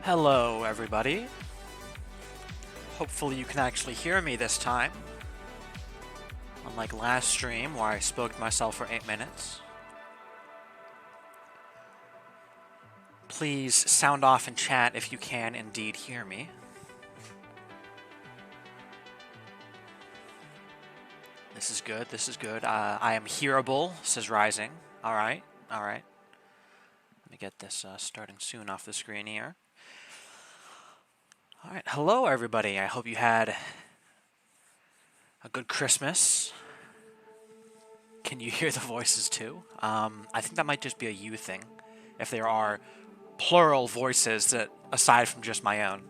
Hello, everybody. Hopefully you can actually hear me this time. Unlike last stream where I spoke to myself for 8 minutes. Please sound off in chat if you can indeed hear me. This is good, this is good. I am hearable, says Rising. Alright, alright. Let me get this starting soon off the screen here. Alright, hello everybody. I hope you had a good Christmas. Can you hear the voices too? I think that might just be a you thing. If there are plural voices that aside from just my own.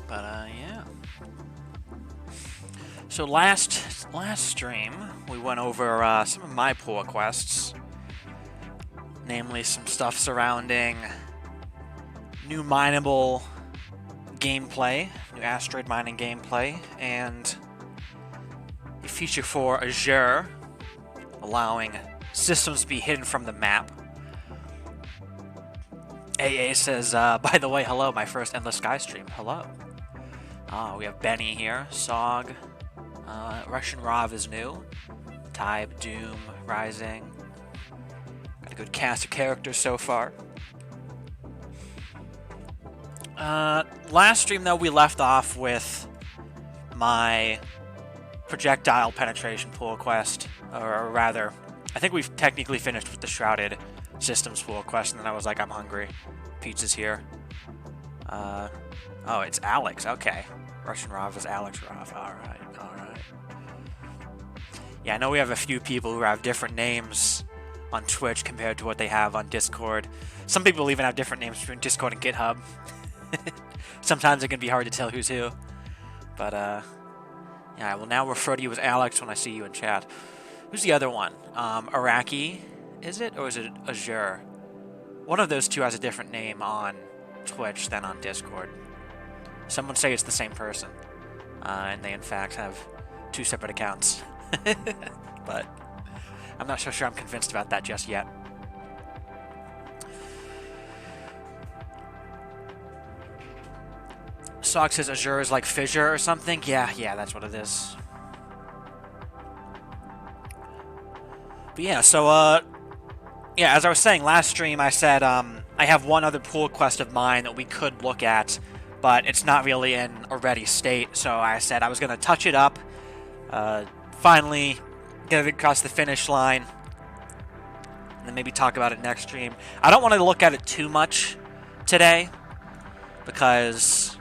But yeah. So last stream we went over some of my pull quests, namely some stuff surrounding new mineable gameplay, new asteroid mining gameplay, and a feature for Azure, allowing systems to be hidden from the map. AA says, by the way, hello, my first Endless Sky stream. Hello. We have Benny here, Sog, Russian Rav is new, Tybe, Doom, Rising. Got a good cast of characters so far. Last stream, though, we left off with my projectile penetration pull quest, or rather, I think we've technically finished with the Shrouded Systems pull quest, and then I was like, I'm hungry. Pizza's here. Oh, it's Alex, okay. Russian Rav is Alex Rav, alright, alright. Yeah, I know we have a few people who have different names on Twitch compared to what they have on Discord. Some people even have different names between Discord and GitHub. Sometimes it can be hard to tell who's who. But, yeah, I will now refer to you as Alex when I see you in chat. Who's the other one? Iraqi, is it? Or is it Azure? One of those two has a different name on Twitch than on Discord. Some would say it's the same person. And they, in fact, have two separate accounts. But I'm not so sure I'm convinced about that just yet. Sock says Azure is like Fissure or something. Yeah, that's what it is. But yeah, so, yeah, as I was saying last stream, I said I have one other pull quest of mine that we could look at, but it's not really in a ready state, so I said I was going to touch it up, finally get it across the finish line, and then maybe talk about it next stream. I don't want to look at it too much today, because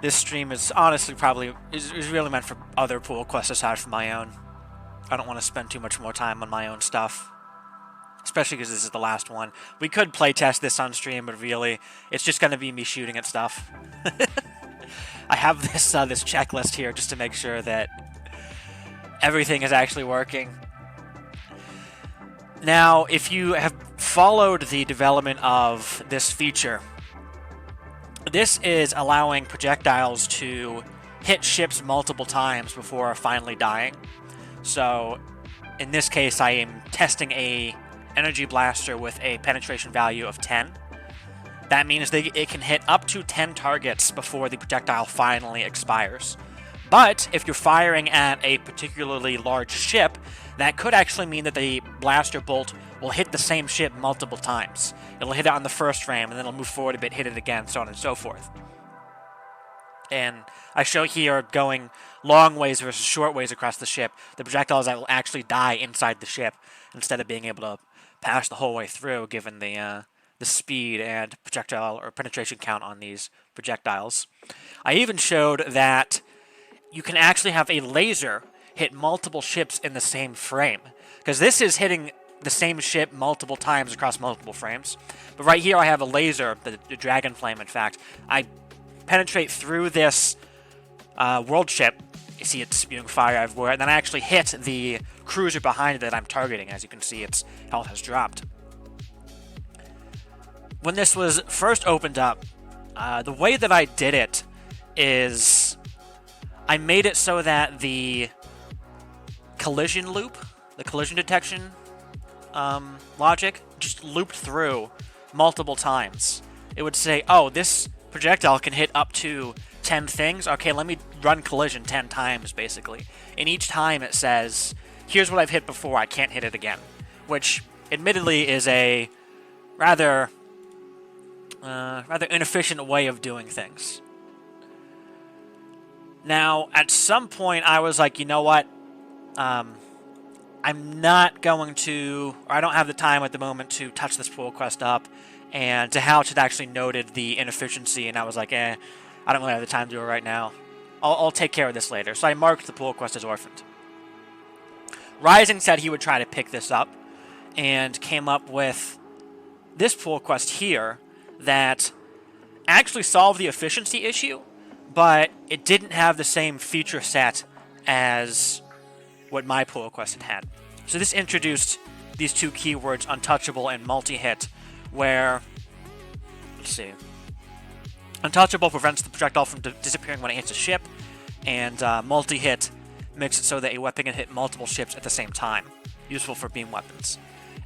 this stream is honestly probably is really meant for other pull quests aside from my own. I don't want to spend too much more time on my own stuff, especially because this is the last one. We could playtest this on stream, but really, it's just going to be me shooting at stuff. I have this this checklist here just to make sure that everything is actually working. Now, if you have followed the development of this feature, this is allowing projectiles to hit ships multiple times before finally dying. So, in this case, I am testing a energy blaster with a penetration value of 10. That means it can hit up to 10 targets before the projectile finally expires. But if you're firing at a particularly large ship, that could actually mean that the blaster bolt will hit the same ship multiple times. It'll hit it on the first frame, and then it'll move forward a bit, hit it again, so on and so forth. And I show here going long ways versus short ways across the ship. The projectiles that will actually die inside the ship instead of being able to pass the whole way through, given the speed and projectile or penetration count on these projectiles. I even showed that you can actually have a laser hit multiple ships in the same frame, because this is hitting the same ship multiple times across multiple frames. But right here I have a laser, the Dragon Flame, in fact. I penetrate through this world ship. You see it spewing fire everywhere, and then I actually hit the cruiser behind it that I'm targeting. As you can see, its health has dropped. When this was first opened up, The way that I did it is I made it so that the collision loop, the collision detection logic, just looped through multiple times. It would say, oh, this projectile can hit up to 10 things. Okay, let me run collision 10 times, basically. And each time it says, here's what I've hit before, I can't hit it again. Which, admittedly, is a rather inefficient way of doing things. Now, at some point, I was like, you know what? I'm not going to, or I don't have the time at the moment to touch this pull request up. And Tahouch had actually noted the inefficiency, and I was like, I don't really have the time to do it right now. I'll take care of this later. So I marked the pull request as orphaned. Rising said he would try to pick this up, and came up with this pull request here that actually solved the efficiency issue, but it didn't have the same feature set as what my pull request had. So this introduced these two keywords, untouchable and multi-hit, where, let's see, untouchable prevents the projectile from disappearing when it hits a ship, and multi-hit makes it so that a weapon can hit multiple ships at the same time, useful for beam weapons.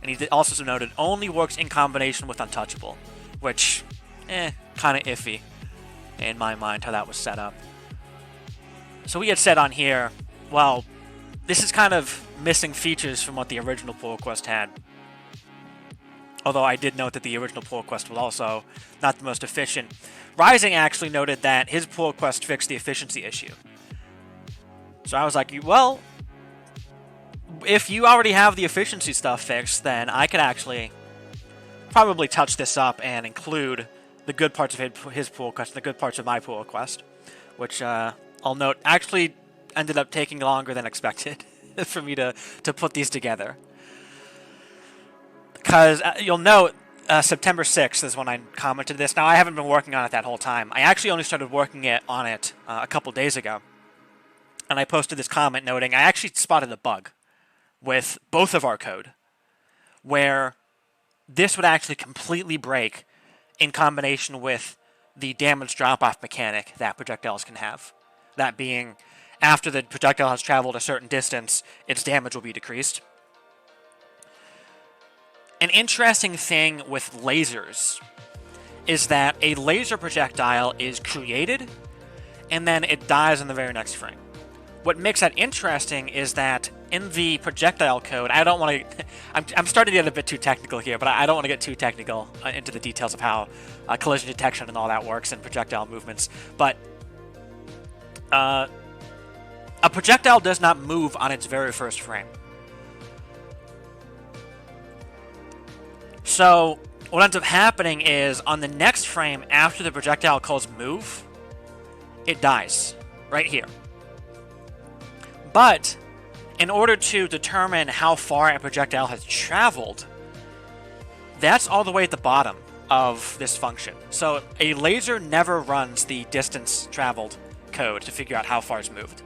And he also noted only works in combination with untouchable, which, kind of iffy in my mind how that was set up. So we had said on here, well, this is kind of missing features from what the original pull request had. Although I did note that the original pull request was also not the most efficient. Rising actually noted that his pull request fixed the efficiency issue. So I was like, well, if you already have the efficiency stuff fixed, then I could actually probably touch this up and include the good parts of his pull request, the good parts of my pull request, which I'll note actually ended up taking longer than expected for me to put these together. Because you'll note September 6th is when I commented this. Now, I haven't been working on it that whole time. I actually only started working on it a couple days ago. And I posted this comment noting I actually spotted a bug with both of our code where this would actually completely break in combination with the damage drop-off mechanic that projectiles can have. That being, after the projectile has traveled a certain distance, its damage will be decreased. An interesting thing with lasers is that a laser projectile is created and then it dies in the very next frame. What makes that interesting is that in the projectile code, I don't want to... I'm starting to get a bit too technical here, but I don't want to get too technical into the details of how collision detection and all that works and projectile movements. But a projectile does not move on its very first frame. So what ends up happening is on the next frame after the projectile calls move, it dies right here. But in order to determine how far a projectile has traveled, that's all the way at the bottom of this function. So a laser never runs the distance traveled code to figure out how far it's moved.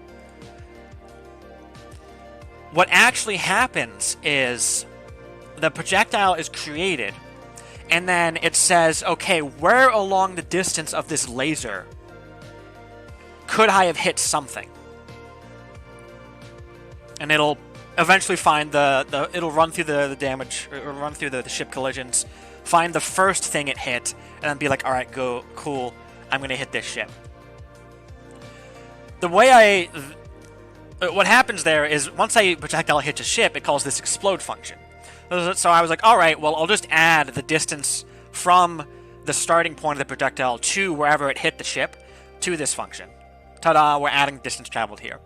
What actually happens is the projectile is created, and then it says, okay, where along the distance of this laser could I have hit something? And it'll eventually find it'll run through the damage, or run through the ship collisions, find the first thing it hit, and then be like, alright, go, cool, I'm gonna hit this ship. The way what happens there is, once a projectile hits a ship, it calls this explode function. So I was like, alright, well, I'll just add the distance from the starting point of the projectile to wherever it hit the ship to this function. Ta-da, we're adding distance traveled here.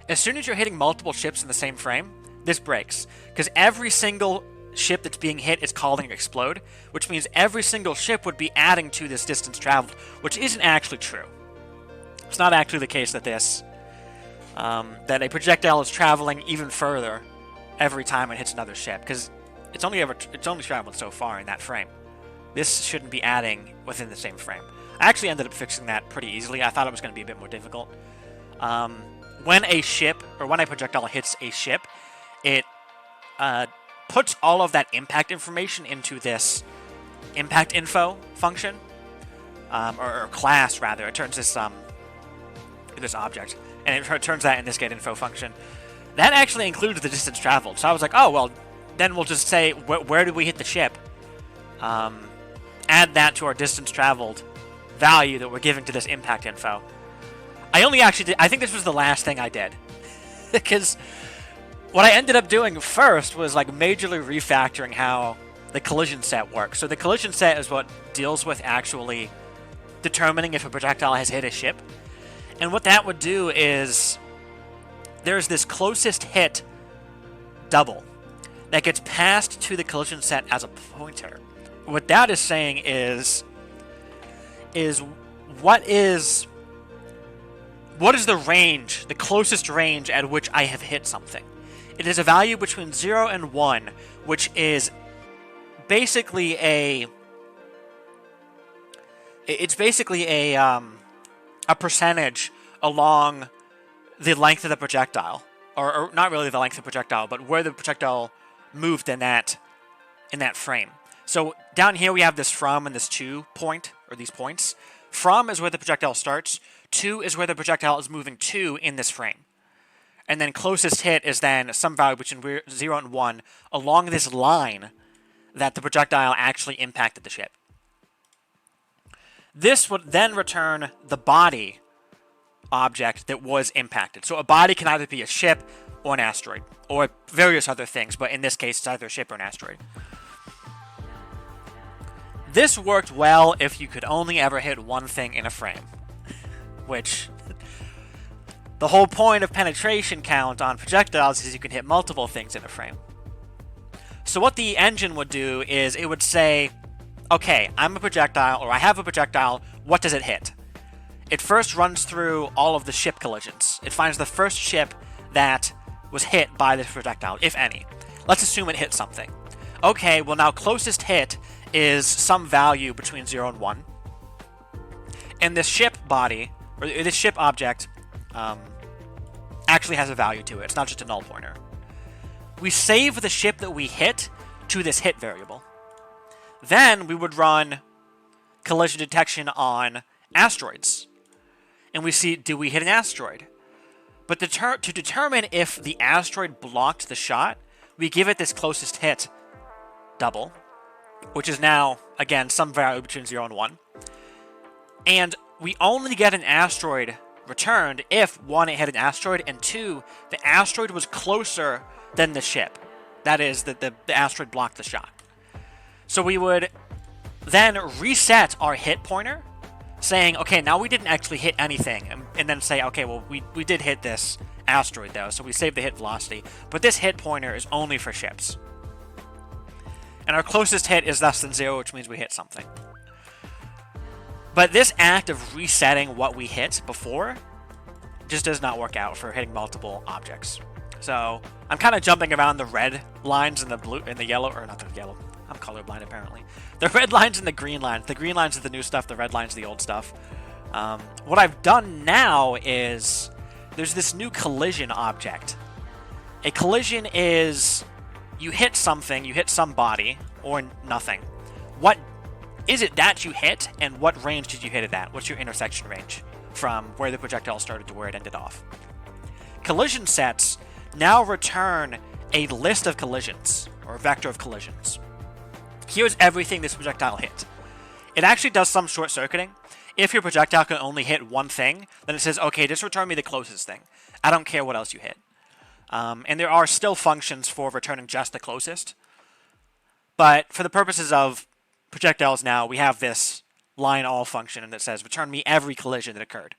As soon as you're hitting multiple ships in the same frame, this breaks. Because every single ship that's being hit is calling explode, which means every single ship would be adding to this distance traveled, which isn't actually true. It's not actually the case that that a projectile is traveling even further every time it hits another ship, because it's only traveled so far in that frame. This shouldn't be adding within the same frame. I actually ended up fixing that pretty easily. I thought it was going to be a bit more difficult. When a ship, or when a projectile hits a ship, it puts all of that impact information into this impact info function, or class rather. It turns this object, and it turns that in this getInfo function. That actually includes the distance traveled. So I was like, oh well, then we'll just say where did we hit the ship? Add that to our distance traveled value that we're giving to this impact info. I think this was the last thing I did. Because what I ended up doing first was like majorly refactoring how the collision set works. So the collision set is what deals with actually determining if a projectile has hit a ship. And what that would do is there's this closest hit double that gets passed to the collision set as a pointer. What that is saying is what is the range, the closest range at which I have hit something. It is a value between 0 and 1, which is basically a percentage along the length of the projectile, or not really the length of the projectile, but where the projectile moved in that frame. So down here we have this from and this to point, or these points. From is where the projectile starts. To is where the projectile is moving to in this frame. And then closest hit is then some value between 0 and 1 along this line that the projectile actually impacted the ship. This would then return the body object that was impacted. So a body can either be a ship or an asteroid, or various other things, but in this case it's either a ship or an asteroid. This worked well if you could only ever hit one thing in a frame, which the whole point of penetration count on projectiles is you can hit multiple things in a frame. So what the engine would do is it would say, okay, I'm a projectile, or I have a projectile, what does it hit? It first runs through all of the ship collisions. It finds the first ship that was hit by this projectile, if any. Let's assume it hit something. Okay, well now closest hit is some value between 0 and 1. And this ship body, or this ship object, actually has a value to it. It's not just a null pointer. We save the ship that we hit to this hit variable. Then we would run collision detection on asteroids. And we see, do we hit an asteroid? But to determine if the asteroid blocked the shot, we give it this closest hit double, which is now, again, some value between 0 and 1. And we only get an asteroid returned if, 1, it hit an asteroid, and 2, the asteroid was closer than the ship. That is, the asteroid blocked the shot. So we would then reset our hit pointer, saying, okay, now we didn't actually hit anything, and then say, okay, well, we did hit this asteroid, though, so we saved the hit velocity, but this hit pointer is only for ships. And our closest hit is less than 0, which means we hit something. But this act of resetting what we hit before just does not work out for hitting multiple objects. So I'm kind of jumping around the red lines and the blue and the yellow, or not the yellow. I'm colorblind apparently. The red lines and the green lines. The green lines are the new stuff. The red lines are the old stuff. What I've done now is there's this new collision object. A collision is you hit something, you hit somebody, or nothing. What is it that you hit, and what range did you hit it at? What's your intersection range from where the projectile started to where it ended off? Collision sets now return a list of collisions, or a vector of collisions. Here's everything this projectile hit. It actually does some short-circuiting. If your projectile can only hit one thing, then it says, okay, just return me the closest thing. I don't care what else you hit. And there are still functions for returning just the closest. But for the purposes of projectiles now, we have this line all function that says, return me every collision that occurred.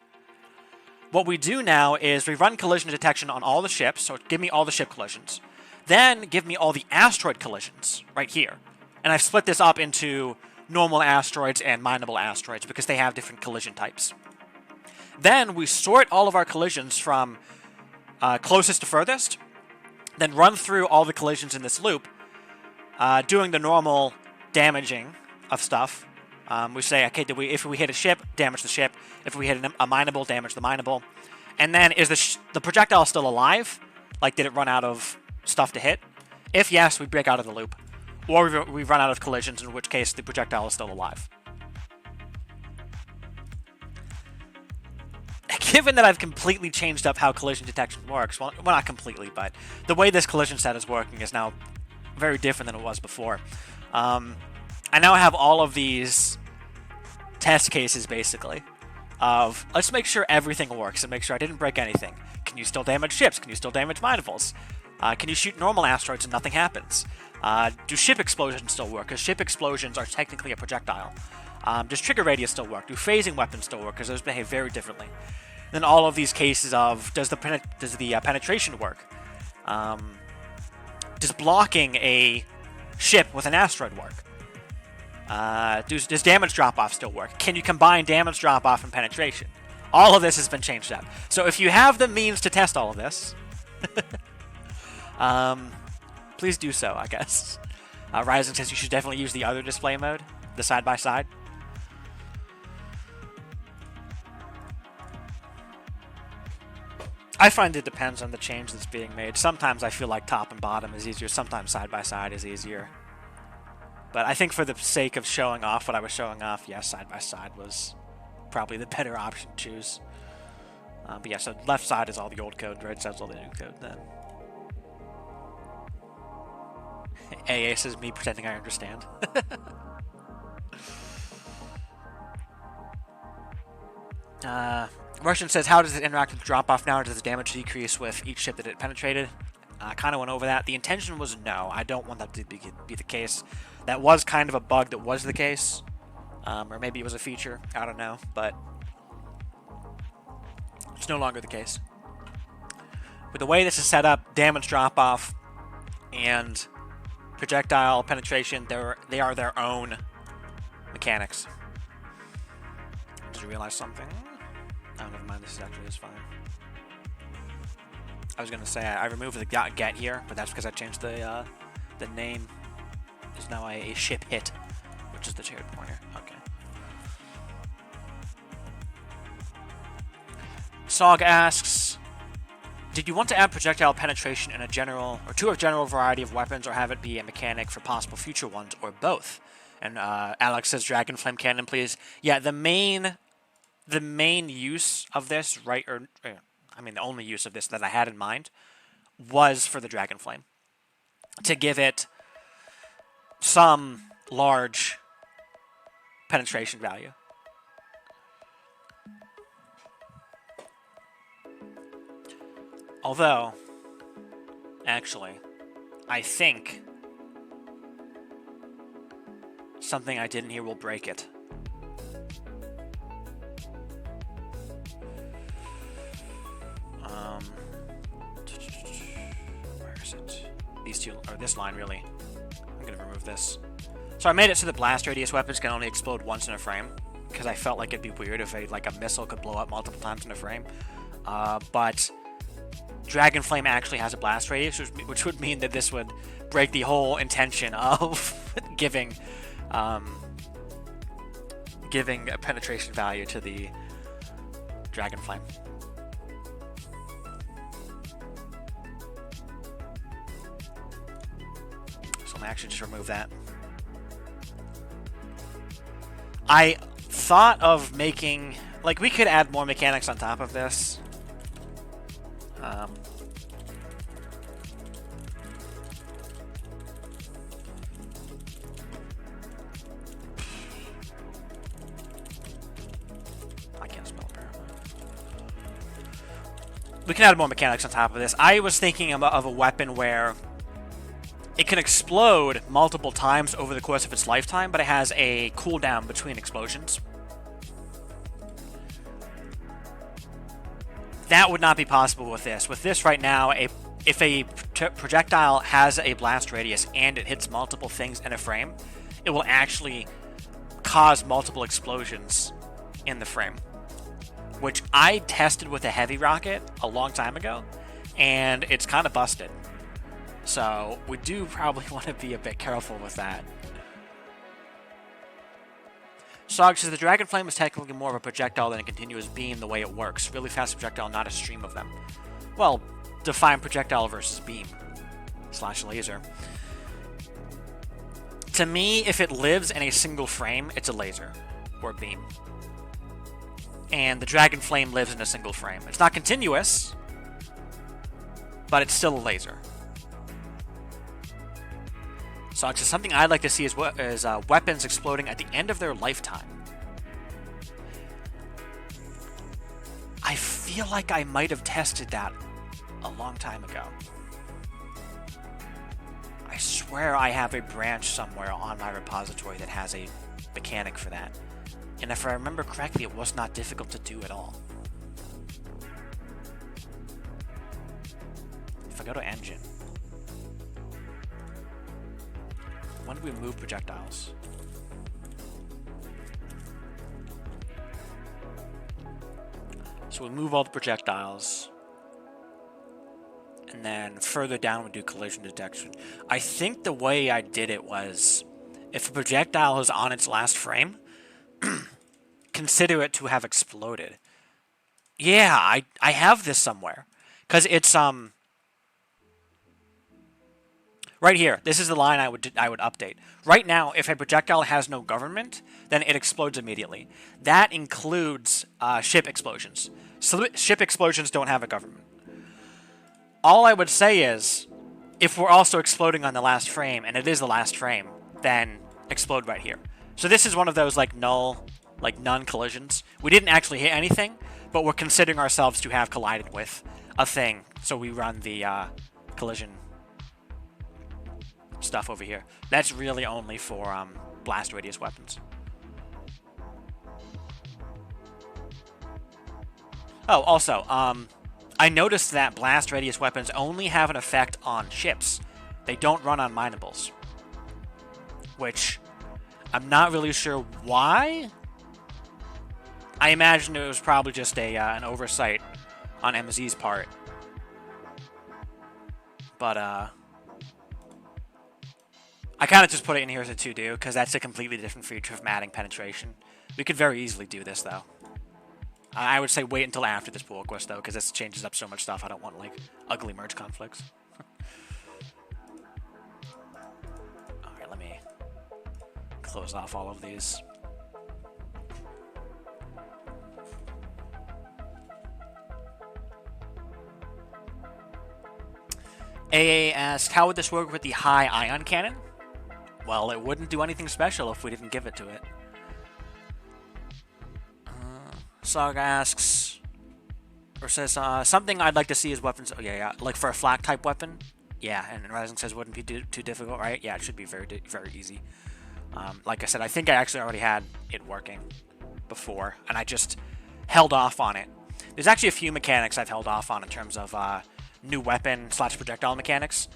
What we do now is we run collision detection on all the ships, so give me all the ship collisions. Then give me all the asteroid collisions right here. And I've split this up into normal asteroids and mineable asteroids because they have different collision types. Then we sort all of our collisions from closest to furthest, then run through all the collisions in this loop, doing the normal damaging of stuff. We say, okay, if we hit a ship, damage the ship. If we hit a mineable, damage the mineable. And then is the projectile still alive? Like, did it run out of stuff to hit? If yes, we break out of the loop. Or we run out of collisions, in which case the projectile is still alive. given that I've completely changed up how collision detection works, well, not completely, but the way this collision set is working is now very different than it was before. I now have all of these test cases, basically, of let's make sure everything works and make sure I didn't break anything. Can you still damage ships? Can you still damage manifolds? Can you shoot normal asteroids and nothing happens? Do ship explosions still work? Because ship explosions are technically a projectile. Does trigger radius still work? Do phasing weapons still work? Because those behave very differently. And then all of these cases of does the penetration work? Does blocking a ship with an asteroid work? Does damage drop-off still work? Can you combine damage drop-off and penetration? All of this has been changed up. So if you have the means to test all of this, please do so, I guess. Ryzen says you should definitely use the other display mode, the side-by-side. I find it depends on the change that's being made. Sometimes I feel like top and bottom is easier. Sometimes side-by-side is easier. But I think for the sake of showing off what I was showing off, yes, side-by-side was probably the better option to choose. But yeah, so left side is all the old code, right side is all the new code then. AA says me pretending I understand. Russian says, how does it interact with drop-off now? Does the damage decrease with each ship that it penetrated? I kind of went over that. The intention was no. I don't want that to be the case. That was kind of a bug that was the case. Or maybe it was a feature. I don't know. But it's no longer the case. With the way this is set up, damage drop-off and projectile penetration, they are their own mechanics. Did you realize something? Oh, never mind. This actually is fine. I was going to say I removed the get here, but that's because I changed the name. There's now a ship hit, which is the shared pointer. Okay. Sog asks, did you want to add projectile penetration in a general or to a general variety of weapons, or have it be a mechanic for possible future ones, or both? And Alex says, Dragon Flame Cannon, please. Yeah, the main use of this, right, I mean, the only use of this that I had in mind was for the Dragon Flame. To give it some large penetration value. Although, actually, I think something I did in here will break it. Where is it? These two, or this line really. I'm gonna remove this. So I made it so the blast radius weapons can only explode once in a frame, because I felt like it'd be weird if a missile could blow up multiple times in a frame. But Dragon Flame actually has a blast radius, which would mean that this would break the whole intention of giving a penetration value to the Dragon Flame. So I'm actually just remove that. I thought of making, like, we could add more mechanics on top of this. I can't spell apparently. We can add more mechanics on top of this. I was thinking of a weapon where it can explode multiple times over the course of its lifetime, but it has a cooldown between explosions. That would not be possible with this. With this right now, if a projectile has a blast radius and it hits multiple things in a frame, it will actually cause multiple explosions in the frame. Which I tested with a heavy rocket a long time ago, and it's kind of busted. So we do probably want to be a bit careful with that. Sog says the Dragon Flame is technically more of a projectile than a continuous beam the way it works. Really fast projectile, not a stream of them. Well, define projectile versus beam / laser. To me, if it lives in a single frame, it's a laser or a beam. and the Dragon Flame lives in a single frame. It's not continuous, but it's still a laser. So it's just something I'd like to see is weapons exploding at the end of their lifetime. I feel like I might have tested that a long time ago. I swear I have a branch somewhere on my repository that has a mechanic for that. And if I remember correctly, it was not difficult to do at all. If I go to engine, when do we move projectiles? So we move all the projectiles, and then further down we do collision detection. I think the way I did it was, if a projectile is on its last frame, consider it to have exploded. Yeah, I have this somewhere, because it's right here. This is the line I would update. Right now, if a projectile has no government, then it explodes immediately. That includes ship explosions. So ship explosions don't have a government. All I would say is, if we're also exploding on the last frame, and it is the last frame, then explode right here. So this is one of those none collisions. We didn't actually hit anything, but we're considering ourselves to have collided with a thing. So we run the collision stuff over here. That's really only for blast radius weapons. Oh, also, I noticed that blast radius weapons only have an effect on ships. They don't run on minables. Which, I'm not really sure why. I imagine it was probably just an oversight on MZ's part. But, I kind of just put it in here as a to-do, because that's a completely different feature of matting penetration. We could very easily do this, though. I would say wait until after this pull request, though, because this changes up so much stuff. I don't want, ugly merge conflicts. Alright, let me close off all of these. AA asked, how would this work with the high ion cannon? Well, it wouldn't do anything special if we didn't give it to it. Saga asks, or says, something I'd like to see is weapons. Oh, yeah. Like for a flak type weapon? Yeah, and Rising says, wouldn't be too difficult, right? Yeah, it should be very easy. Like I said, I think I actually already had it working before, and I just held off on it. There's actually a few mechanics I've held off on in terms of new weapon / projectile mechanics.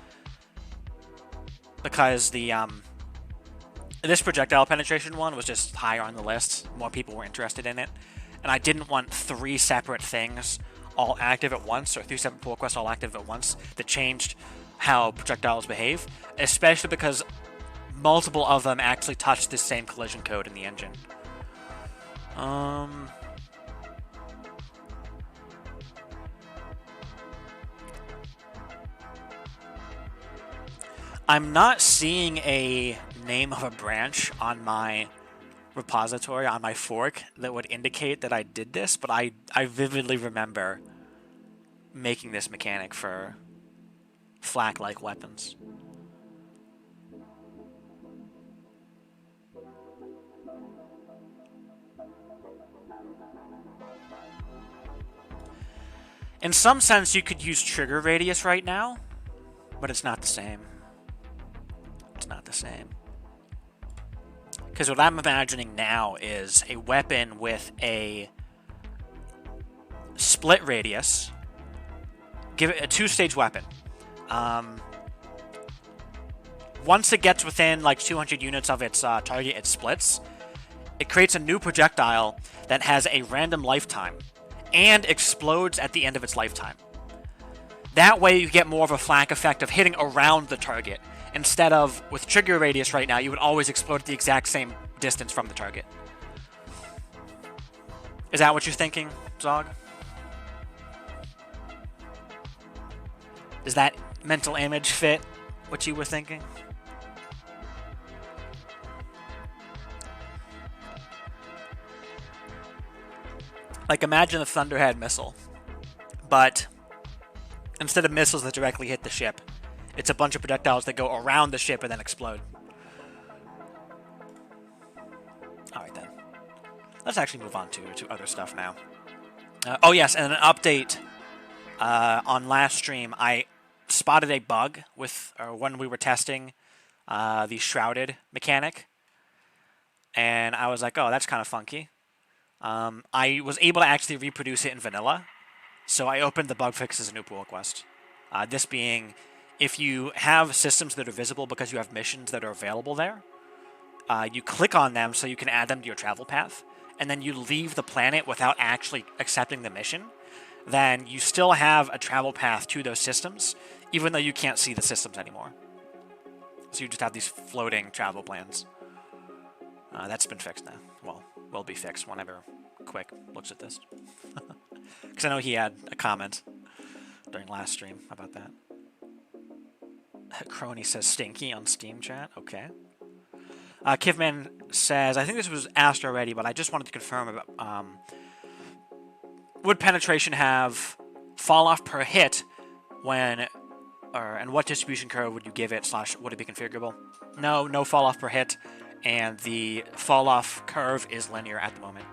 Because this projectile penetration one was just higher on the list. More people were interested in it. And I didn't want 3 separate things all active at once, or 3 separate pull requests all active at once, that changed how projectiles behave. Especially because multiple of them actually touch the same collision code in the engine. I'm not seeing a name of a branch on my repository, on my fork, that would indicate that I did this, but I vividly remember making this mechanic for flak-like weapons. In some sense, you could use trigger radius right now, but it's not the same. It's not the same. Because what I'm imagining now is a weapon with a split radius. Give it a 2-stage weapon. Once it gets within 200 units of its target, it splits. It creates a new projectile that has a random lifetime and explodes at the end of its lifetime. That way you get more of a flak effect of hitting around the target. Instead of, with trigger radius right now, you would always explode at the exact same distance from the target. Is that what you're thinking, Zog? Does that mental image fit what you were thinking? Like, imagine a Thunderhead missile, but instead of missiles that directly hit the ship, it's a bunch of projectiles that go around the ship and then explode. Alright then. Let's actually move on to other stuff now. Oh yes, and an update on last stream. I spotted a bug when we were testing the shrouded mechanic, and I was like, oh, that's kind of funky. I was able to actually reproduce it in vanilla, so I opened the bug fix as a new pull request. This being, if you have systems that are visible because you have missions that are available there, you click on them so you can add them to your travel path, and then you leave the planet without actually accepting the mission, then you still have a travel path to those systems, even though you can't see the systems anymore. So you just have these floating travel plans. That's been fixed now. Well, will be fixed whenever Quick looks at this. Because I know he had a comment during last stream about that. Crony says stinky on Steam chat. Okay. Kivman says, I think this was asked already, but I just wanted to confirm about would penetration have fall off per hit when, and what distribution curve would you give it, / would it be configurable? No fall off per hit, and the fall off curve is linear at the moment.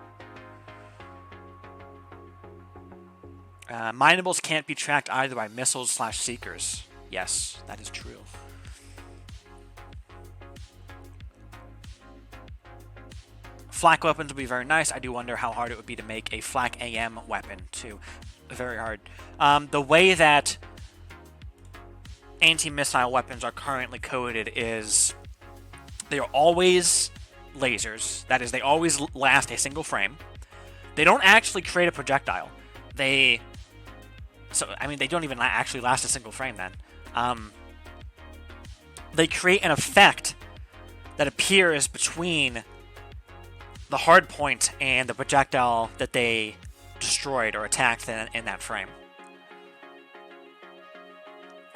Minables can't be tracked either by missiles / seekers. Yes, that is true. Flak weapons would be very nice. I do wonder how hard it would be to make a Flak AM weapon, too. Very hard. The way that anti-missile weapons are currently coded is they are always lasers. That is, they always last a single frame. They don't actually create a projectile. They don't even actually last a single frame then. They create an effect that appears between the hard point and the projectile that they destroyed or attacked in that frame.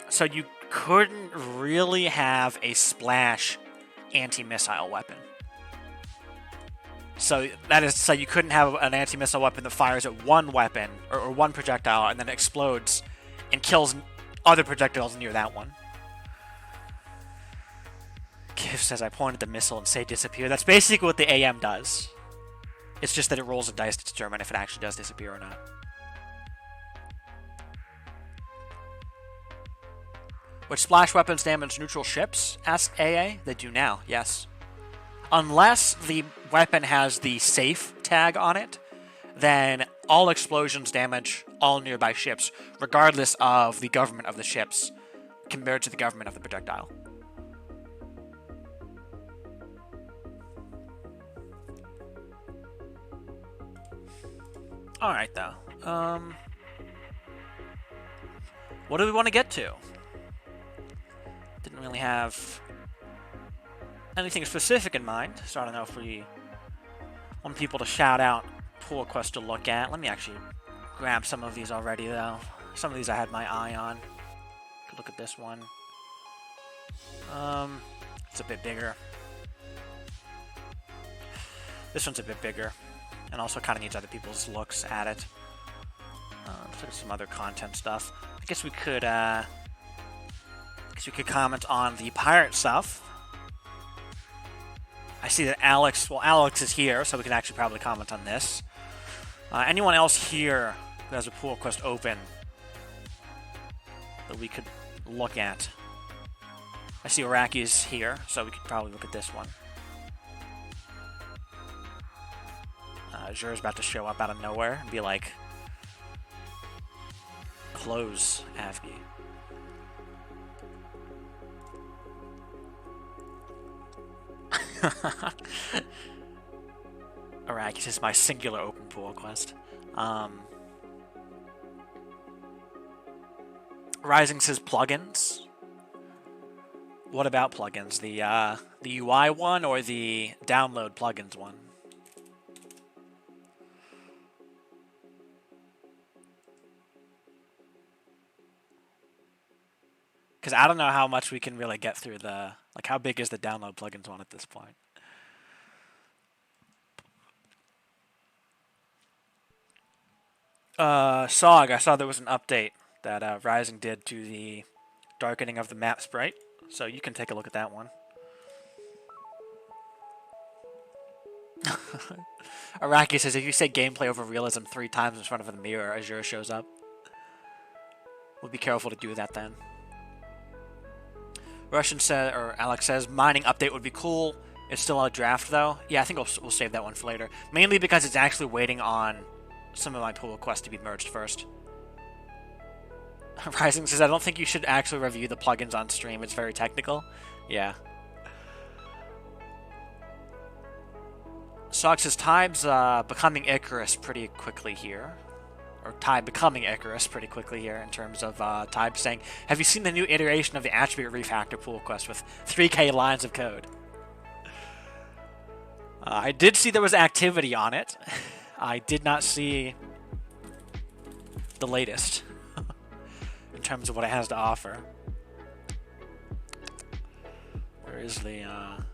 So you couldn't really have a splash anti-missile weapon. So that is, so you couldn't have an anti-missile weapon that fires at one weapon or one projectile and then explodes and kills other projectiles near that one. Kiv says I pointed the missile and say disappear. That's basically what the AM does. It's just that it rolls a dice to determine if it actually does disappear or not. Would splash weapons damage neutral ships? Asked AA. They do now, yes. Unless the weapon has the safe tag on it, then all explosions damage all nearby ships, regardless of the government of the ships, compared to the government of the projectile. Alright, though. What do we want to get to? Didn't really have anything specific in mind, so I don't know if we want people to shout out pull requests to look at. Let me actually grab some of these already, though. Some of these I had my eye on. Could look at this one. It's a bit bigger. This one's a bit bigger, and also kind of needs other people's looks at it. Let's look at some other content stuff. I guess we could comment on the pirate stuff. I see that Alex is here, so we can actually probably comment on this. Anyone else here who has a pull request open that we could look at? I see Iraqi's here, so we could probably look at this one. Azur's about to show up out of nowhere and be like, close, Avgi. Alright, this is my singular open pull request. Rising says plugins. What about plugins? The UI one or the download plugins one? Because I don't know how much we can really get through the... Like, how big is the download plugins one at this point? Sog, I saw there was an update that Rising did to the darkening of the map sprite, so you can take a look at that one. Araki says, if you say gameplay over realism 3 times in front of the mirror, Azure shows up. We'll be careful to do that then. Russian says, or Alex says, mining update would be cool. It's still a draft though. Yeah, I think we'll save that one for later. Mainly because it's actually waiting on some of my pull requests to be merged first. Rising says, I don't think you should actually review the plugins on stream. It's very technical. Yeah. Sog says, Tybe's becoming Icarus pretty quickly here. Or Tybe becoming Icarus pretty quickly here in terms of Tybe saying, have you seen the new iteration of the Attribute Refactor pull request with 3K lines of code? I did see there was activity on it. I did not see the latest in terms of what it has to offer. Where is the... I'm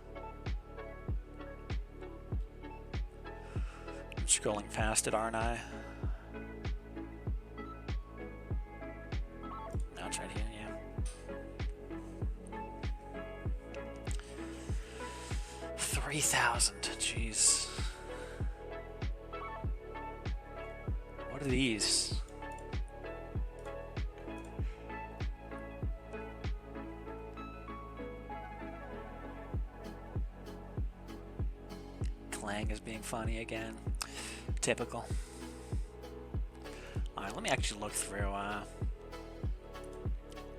scrolling past it, aren't I? No, it's right here, yeah. 3,000, jeez. What are these? Clang is being funny again. Typical. Alright, let me actually look through.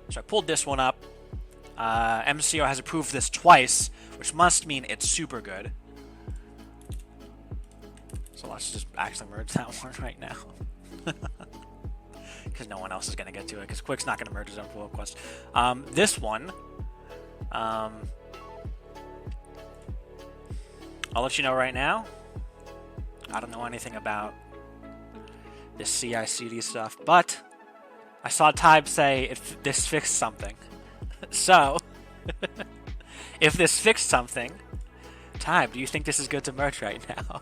So I pulled this one up. MCO has approved this twice, which must mean it's super good. So let's just actually merge that one right now. Because no one else is going to get to it, because Quick's not going to merge his own pull request. This one, I'll let you know right now. I don't know anything about this CI/CD stuff, but I saw Tybe say if this fixed something. So, if this fixed something, Tybe, do you think this is good to merge right now?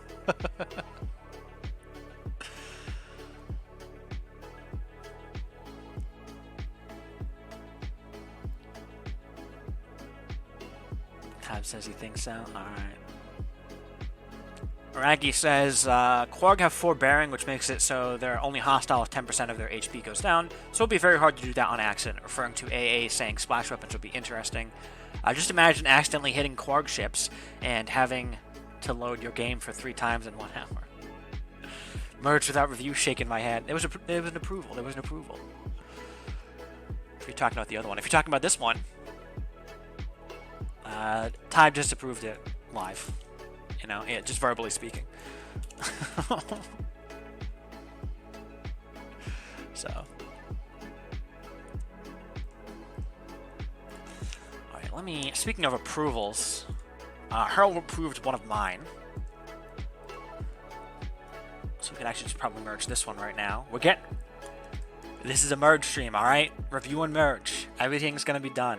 Tybe says he thinks so. Alright. Raggy says, Quarg have forbearing, which makes it so they're only hostile if 10% of their HP goes down, so it'll be very hard to do that on accident. Referring to AA saying splash weapons would be interesting. Just imagine accidentally hitting Quarg ships and having to load your game for 3 times in 1 hour. Merge without review, shaking my head. There was an approval. There was an approval. If you're talking about the other one. If you're talking about this one, Tybe just approved it live. You know, yeah, just verbally speaking. So. Alright, let me... Speaking of approvals, Hurl approved one of mine. So we can actually just probably merge this one right now. We're getting... This is a merge stream, alright? Review and merge. Everything's going to be done.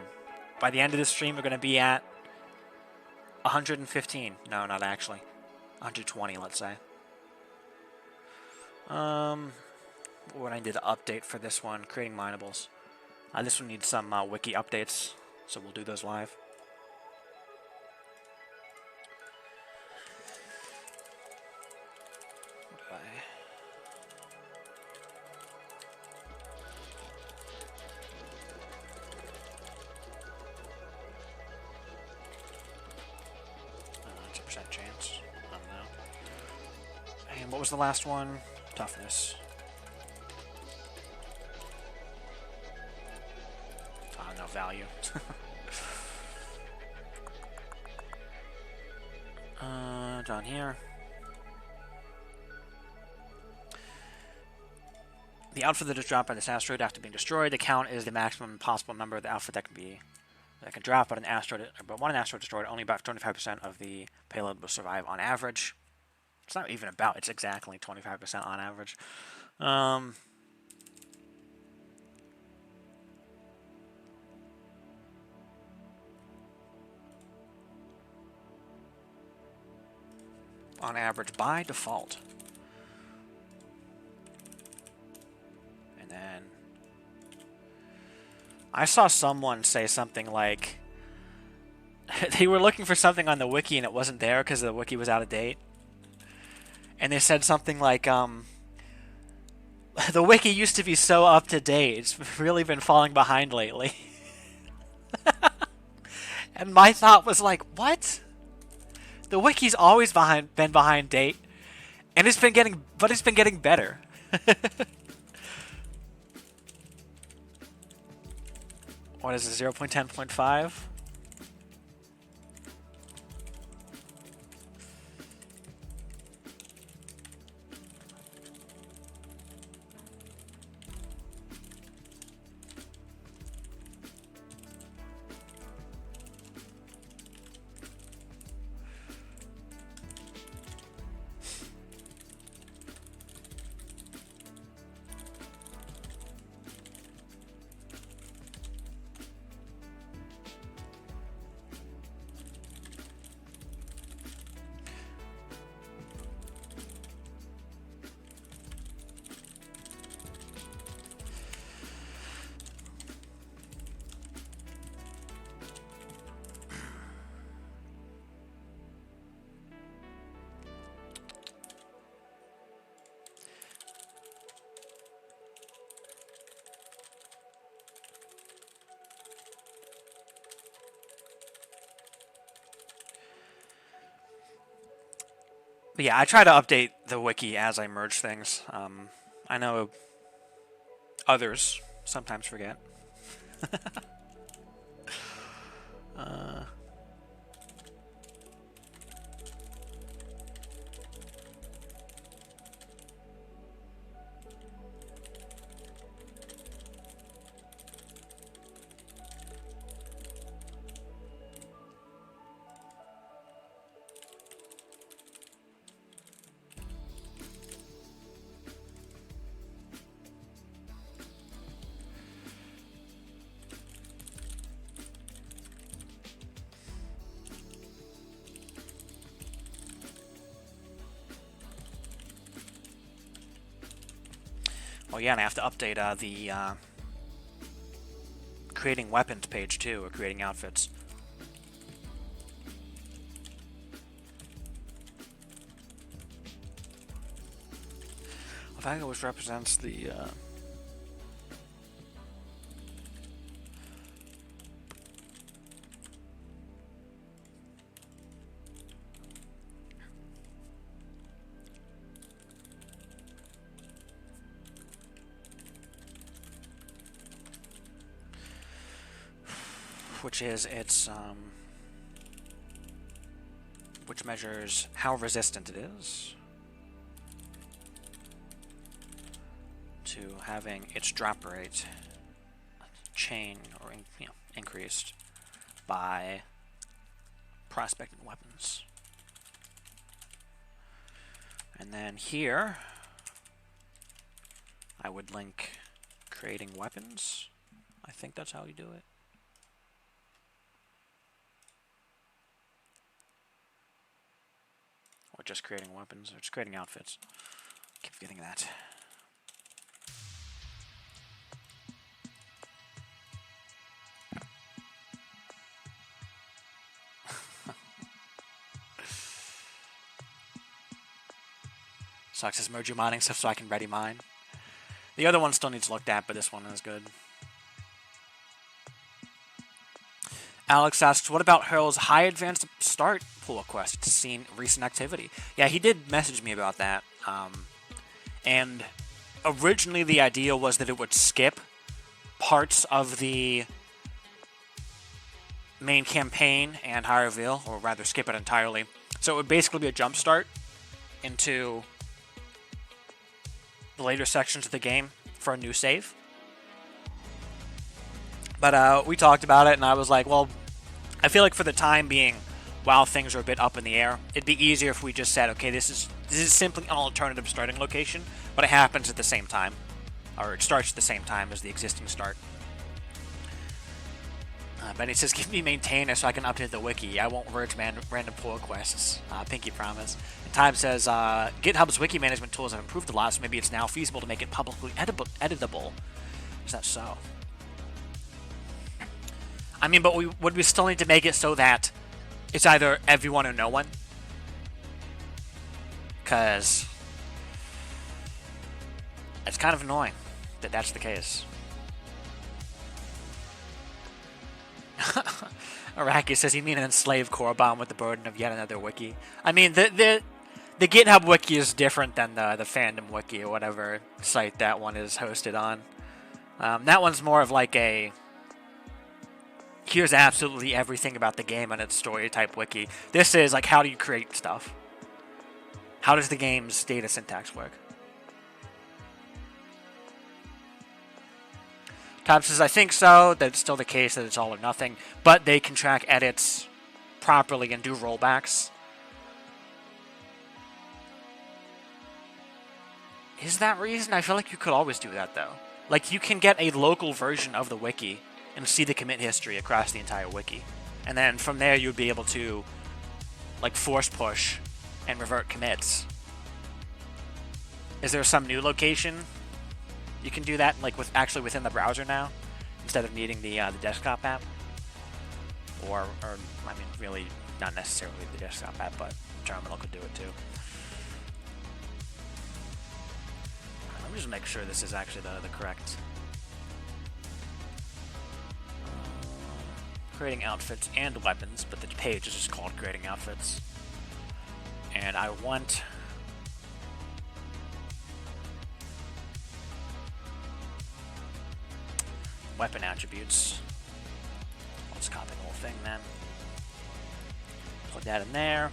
By the end of this stream, we're going to be at 115. No, not actually. 120, let's say. What I did to update for this one, creating minables. This one needs some wiki updates, so we'll do those live. Chance. I don't know. And what was the last one? Toughness. No value. Down here. The outfit that is dropped by this asteroid after being destroyed, the count is the maximum possible number of the outfit that can drop, but one asteroid destroyed, only about 25% of the payload will survive on average. It's not even about, it's exactly 25% on average. On average by default. I saw someone say something like they were looking for something on the wiki and it wasn't there because the wiki was out of date. And they said something like, the wiki used to be so up to date. It's really been falling behind lately. And my thought was like, what? The wiki's always been behind date, and it's been getting better. What is it? 0.10.5? But yeah, I try to update the wiki as I merge things. I know others sometimes forget. Oh yeah, and I have to update the creating weapons page too, or creating outfits. I think it always represents the which is its which measures how resistant it is to having its drop rate chain or increased by prospecting weapons. And then here I would link creating weapons. I think that's how you do it. Or just creating weapons, or just creating outfits. Keep forgetting that. Sucks is merge your mining stuff so I can ready mine. The other one still needs looked at, but this one is good. Alex asks, what about Hurl's high advanced start pull quest? It's seen recent activity. Yeah, he did message me about that. And originally the idea was that it would skip parts of the main campaign and high reveal, or rather skip it entirely. So it would basically be a jump start into the later sections of the game for a new save. But we talked about it, and I was like, well, I feel like for the time being, while things are a bit up in the air, it'd be easier if we just said, okay, this is simply an alternative starting location, but it happens at the same time, or it starts at the same time as the existing start. But it says, give me maintainer so I can update the wiki. I won't merge random pull requests. Pinky promise. And Time says, GitHub's wiki management tools have improved a lot, so maybe it's now feasible to make it publicly editable. Is that so? I mean, but would we still need to make it so that it's either everyone or no one? Because it's kind of annoying that that's the case. Araki says, you mean an enslaved core bomb with the burden of yet another wiki? I mean, the GitHub wiki is different than the fandom wiki or whatever site that one is hosted on. That one's more of like a, here's absolutely everything about the game and its story type wiki. This is like, how do you create stuff? How does the game's data syntax work? Tom says, I think so. That's still the case that it's all or nothing. But they can track edits properly and do rollbacks. Is that reason? I feel like you could always do that, though. Like, you can get a local version of the wiki and see the commit history across the entire wiki. And then from there, you'd be able to, like, force push and revert commits. Is there some new location you can do that, like, actually within the browser now, instead of needing the desktop app? Or, I mean, really, not necessarily the desktop app, but terminal could do it too. Let me just make sure this is actually the correct. Creating outfits and weapons, but the page is just called creating outfits. And I want weapon attributes. Let's copy the whole thing then. Plug that in there.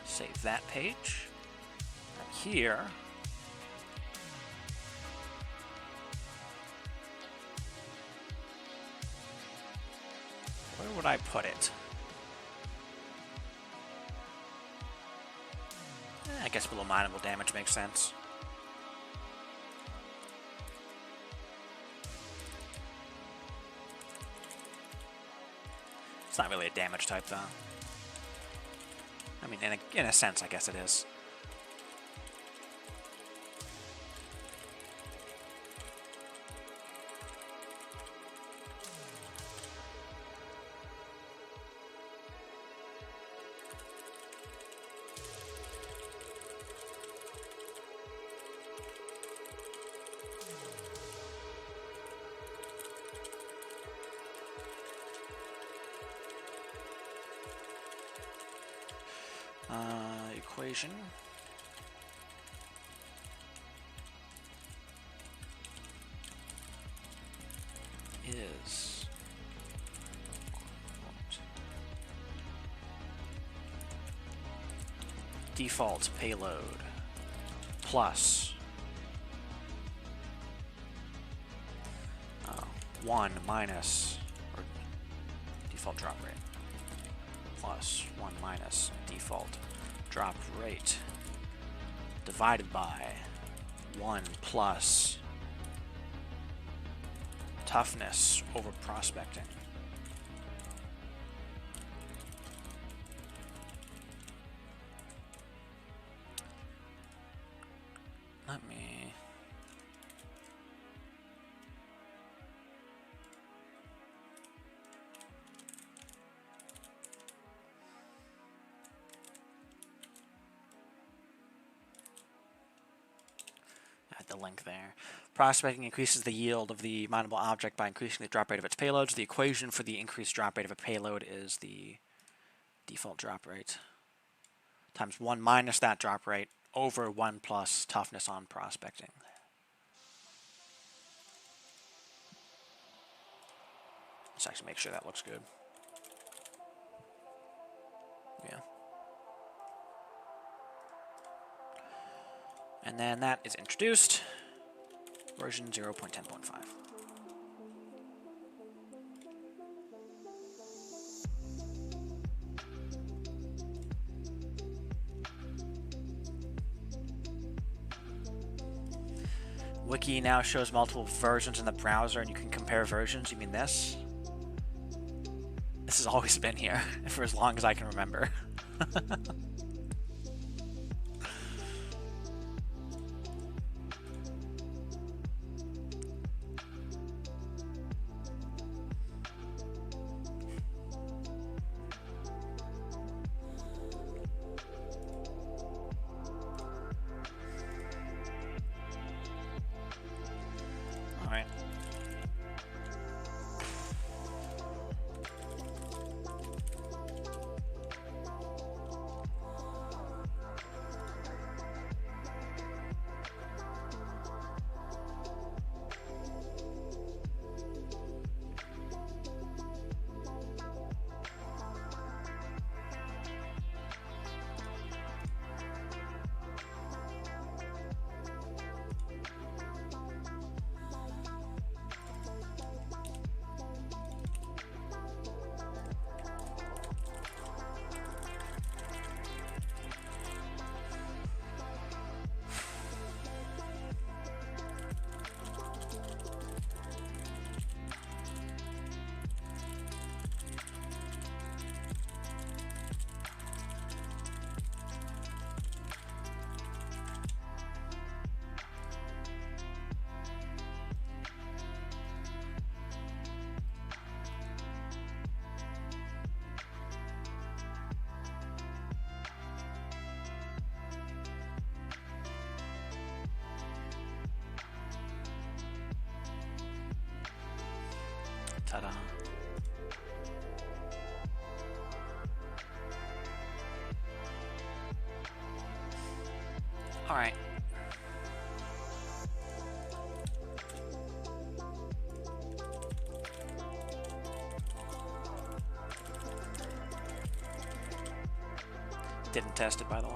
Save that page. And here, where would I put it? I guess below mineable damage makes sense. It's not really a damage type, though. I mean, in a sense, I guess it is. Equation is default payload plus 1 minus, or default drop rate, plus 1 minus default drop rate divided by 1 plus toughness over prospecting. Let me... the link there. Prospecting increases the yield of the mineable object by increasing the drop rate of its payloads. The equation for the increased drop rate of a payload is the default drop rate times 1 minus that drop rate over 1 plus toughness on prospecting. Let's actually make sure that looks good. Yeah. And then that is introduced, version 0.10.5. Wiki now shows multiple versions in the browser and you can compare versions. You mean this? This has always been here for as long as I can remember. Ta-da. All right. Didn't test it, by the way.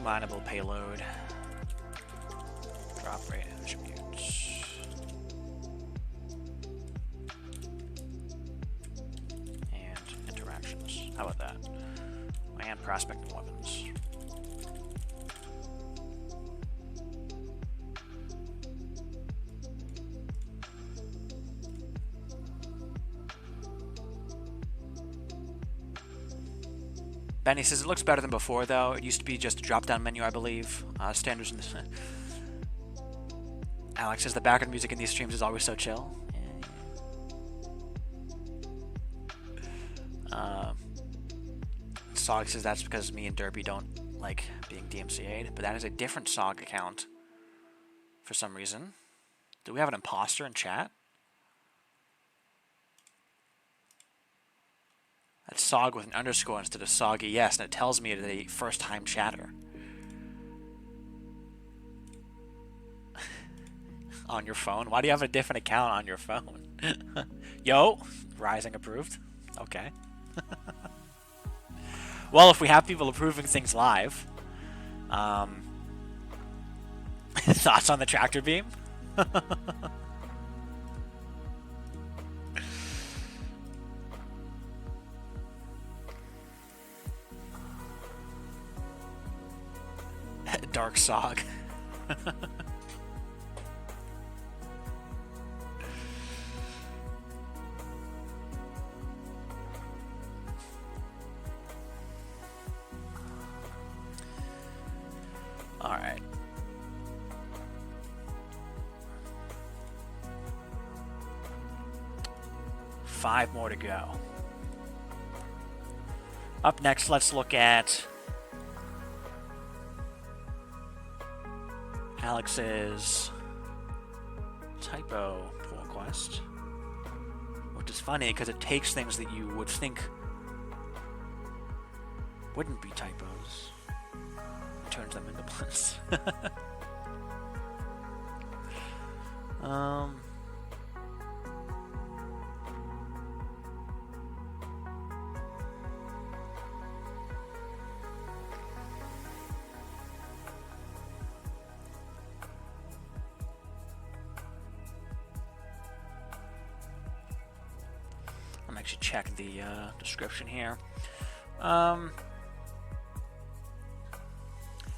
Mineable payload. Drop rate attributes. And interactions. How about that? And prospecting weapons. Benny says it looks better than before, though. It used to be just a drop-down menu, I believe. Standards in this. Alex says the background music in these streams is always so chill. Sog says that's because me and Derpy don't like being DMCA'd, but that is a different Sog account for some reason. Do we have an imposter in chat? That's Sog with an underscore instead of Soggy, yes, and it tells me it's a first-time chatter. On your phone? Why do you have a different account on your phone? Yo, Rising approved. Okay. Well, if we have people approving things live, thoughts on the tractor beam? Dark Sog. All right. Five more to go. Up next, let's look at Alex's typo pull request, which is funny because it takes things that you would think wouldn't be typos and turns them into ones. actually check the description here.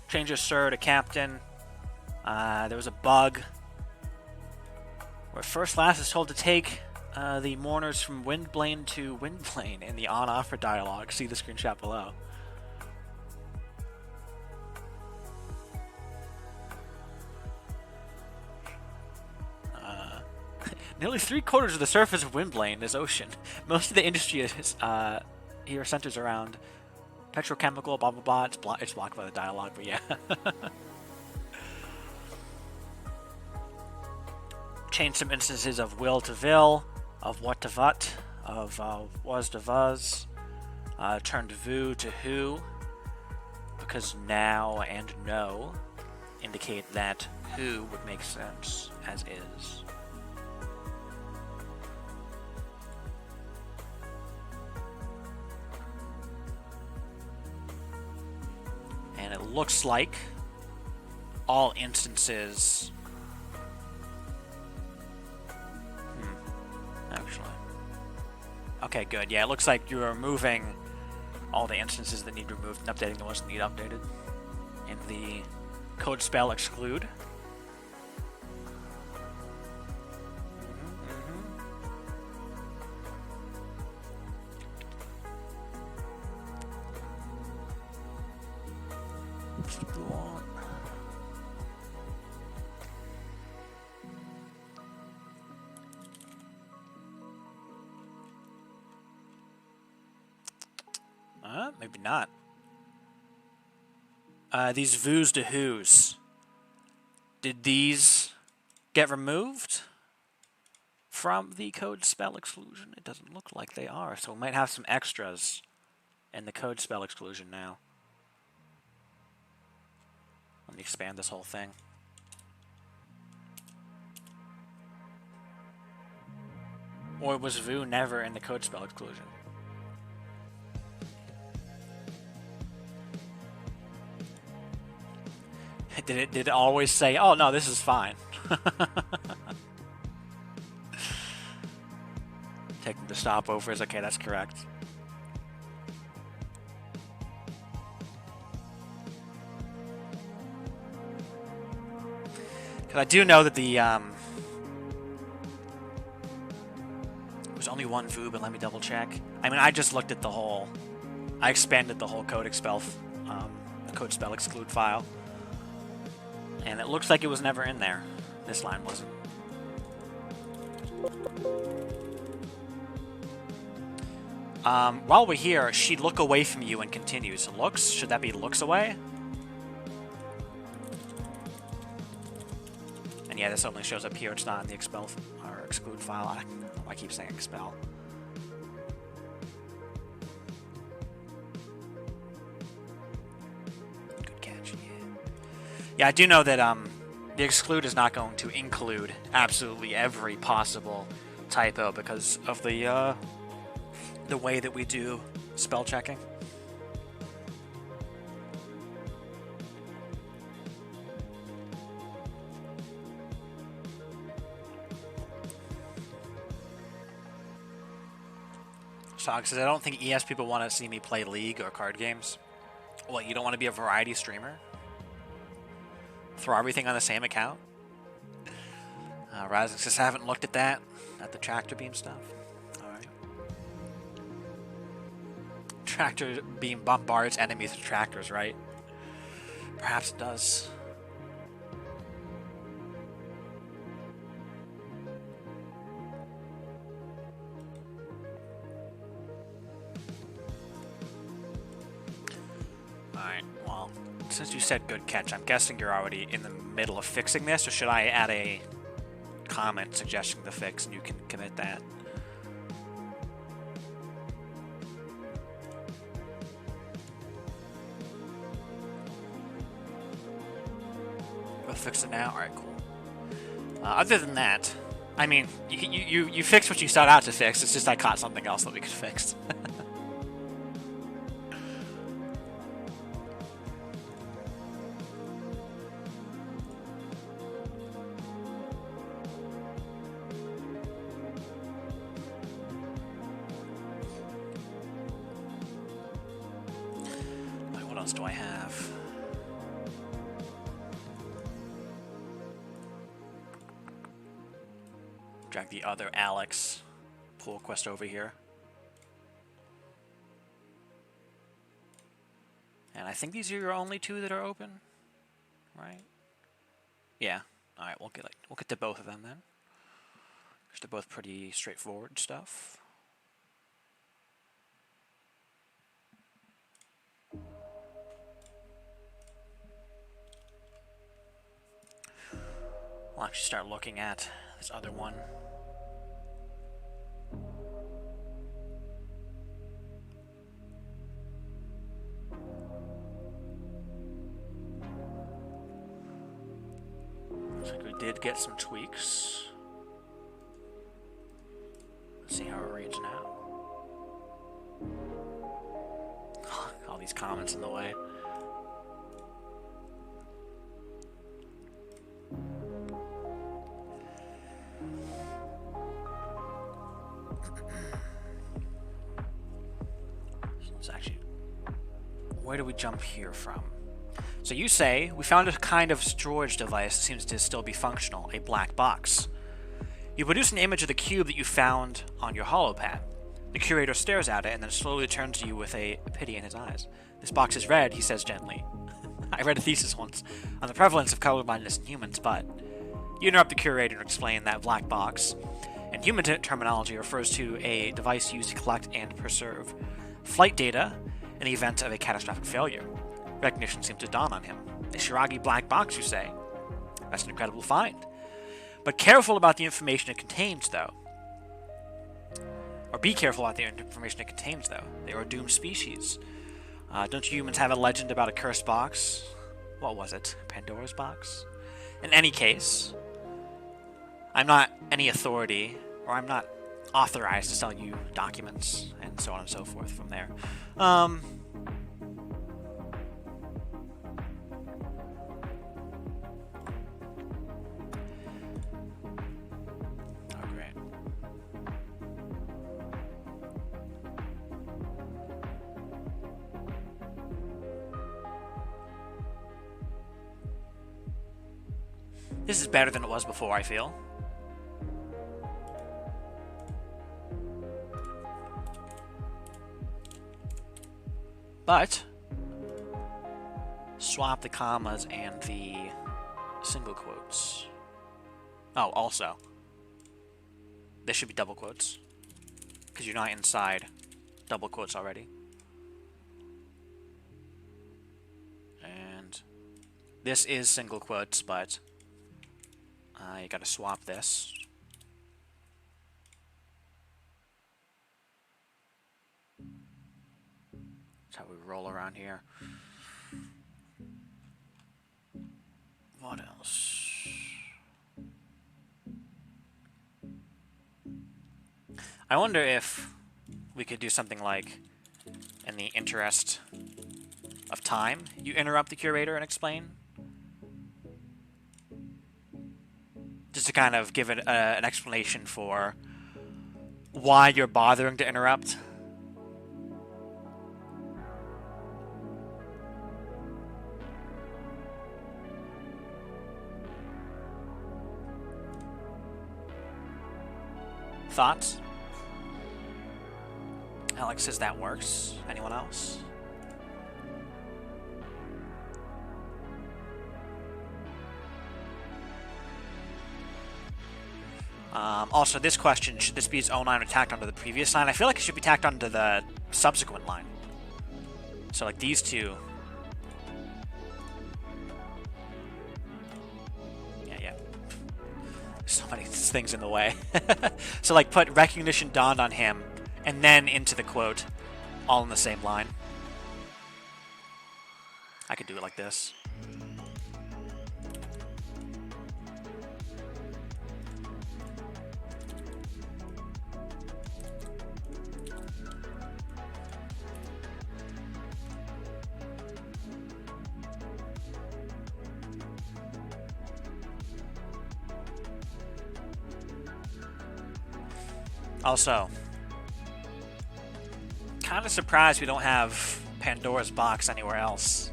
Changes Sir to Captain. There was a bug where First Lass is told to take the mourners from Windblane to Windblane in the on-offer dialogue. See the screenshot below. Nearly 3/4 of the surface of Windblane is ocean. Most of the industry is here centers around petrochemical, blah blah blah. It's blocked by the dialogue, but yeah. Change some instances of will to vil, of what to what, of was to was. Turned vu to who, because now and no indicate that who would make sense as is. And it looks like all instances... actually. Okay, good. Yeah, it looks like you're removing all the instances that need removed and updating the ones that need updated in the code spell exclude. Maybe not. These vus to whos. Did these get removed from the code spell exclusion? It doesn't look like they are, so we might have some extras in the code spell exclusion now. Let me expand this whole thing. Or was vu never in the code spell exclusion? Did it always say, oh no, this is fine? Taking the stopovers, okay, that's correct. Because I do know that the, there's only one vu, but let me double check. I mean, I just looked at the whole, I expanded the whole code spell exclude file. And it looks like it was never in there. This line wasn't. While we're here, she'd look away from you and continue. So looks, should that be looks away? And yeah, this only shows up here. It's not in the expel or exclude file. I keep saying expel. Good catch, yeah. Yeah, I do know that the exclude is not going to include absolutely every possible typo because of the way that we do spell checking. Sog says, I don't think ES people want to see me play League or card games. Well, you don't want to be a variety streamer? Throw everything on the same account? Rising says, I haven't looked at that, at the tractor beam stuff. Alright. Tractor beam bombards enemies with tractors, right? Perhaps it does. Alright, well, since you said good catch, I'm guessing you're already in the middle of fixing this, or should I add a comment suggesting the fix and you can commit that? We'll fix it now? Alright, cool. Other than that, I mean, you fixed what you set out to fix, it's just I caught something else that we could fix. else do I have? Drag the other Alex pull quest over here. And I think these are your only two that are open, right? Yeah. All right, we'll get to both of them then. Because they're both pretty straightforward stuff. We'll actually start looking at this other one. Looks like we did get some tweaks. Let's see how it reads now. All these comments in the way. So let's actually... Where do we jump here from? So you say, we found a kind of storage device that seems to still be functional, a black box. You produce an image of the cube that you found on your holopad. The curator stares at it and then slowly turns to you with a pity in his eyes. This box is red, he says gently. I read a thesis once on the prevalence of colorblindness in humans, but... You interrupt the curator and explain that black box, in human terminology, refers to a device used to collect and preserve flight data in the event of a catastrophic failure. Recognition seems to dawn on him. A Shiragi black box, you say? That's an incredible find. But careful about the information it contains, though. Or be careful about the information it contains, though. They are a doomed species. Don't you humans have a legend about a cursed box? What was it? Pandora's box? In any case, I'm not any authority, or I'm not authorized to sell you documents, and so on and so forth from there. This is better than it was before, I feel. But swap the commas and the single quotes. Oh, also, there should be double quotes, because you're not inside double quotes already. And this is single quotes, but you gotta swap this. That's how we roll around here. What else? I wonder if we could do something like, in the interest of time, you interrupt the curator and explain. Just to kind of give it an explanation for why you're bothering to interrupt. Thoughts? Alex says that works. Anyone else? Also, this question, should this be its own line or tacked onto the previous line? I feel like it should be tacked onto the subsequent line. So, like, these two. Yeah. So many things in the way. So, like, put recognition dawned on him, and then into the quote, all in the same line. I could do it like this. Also, kind of surprised we don't have Pandora's box anywhere else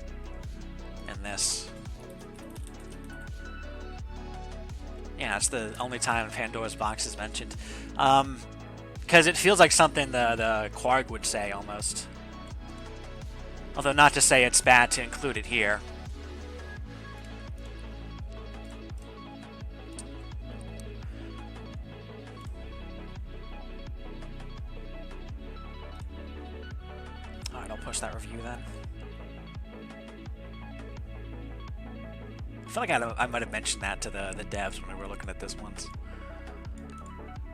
in this. Yeah, it's the only time Pandora's box is mentioned. Because it feels like something the Quarg would say, almost. Although not to say it's bad to include it here. Alright, I'll push that review then. I feel like I might have mentioned that to the devs when we were looking at this once.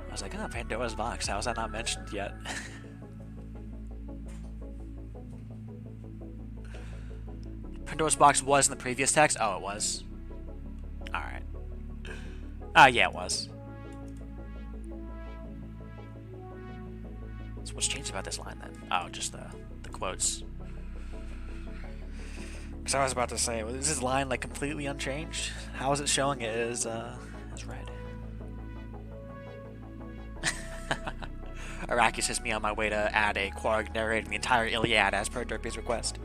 I was like, oh, Pandora's box, how is that not mentioned yet? Pandora's box was in the previous text? Oh, it was. Alright. Yeah, it was. So what's changed about this line then? Oh, just the quotes. Because I was about to say, well, is this line like completely unchanged? How is it showing it as red? Arrakis is me on my way to add a Quarg narrating the entire Iliad as per Derpy's request.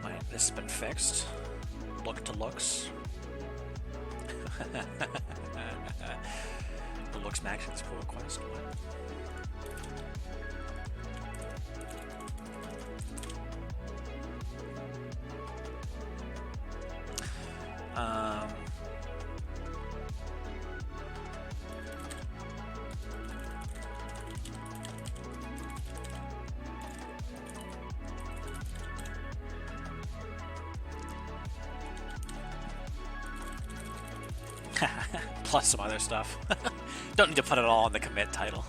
Wait, this has been fixed. Look to looks. The looks max in this pull request. Plus some other stuff. Don't need to put it all in the commit title.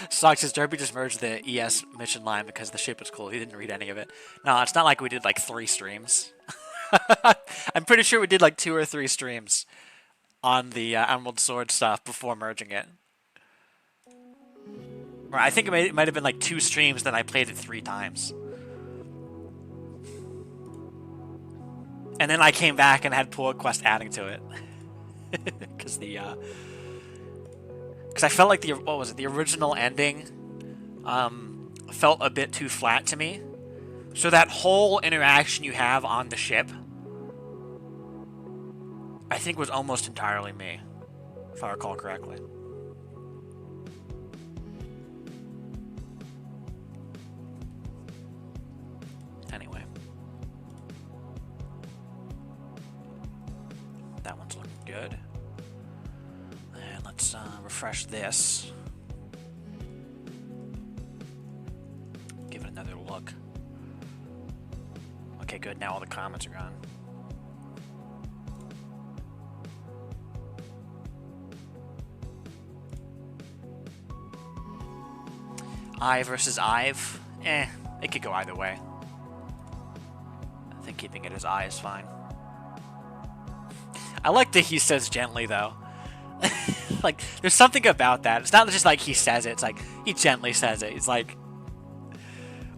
Sock says Derpy just merged the ES mission line because the ship was cool. He didn't read any of it. No, it's not like we did like 3 streams. I'm pretty sure we did like 2 or 3 streams on the Emerald Sword stuff before merging it. Or I think it might have been like 2 streams, then I played it 3 times. And then I came back and had Pull Request adding to it. Because I felt like the original ending felt a bit too flat to me. So that whole interaction you have on the ship, I think was almost entirely me, if I recall correctly. Anyway. That one's looking good. And let's refresh this. Give it another look. Okay, good. Now all the comments are gone. I versus Ive. It could go either way. I think keeping it as I is fine. I like that he says gently, though. Like, there's something about that. It's not just like he says it. It's like, he gently says it. He's like,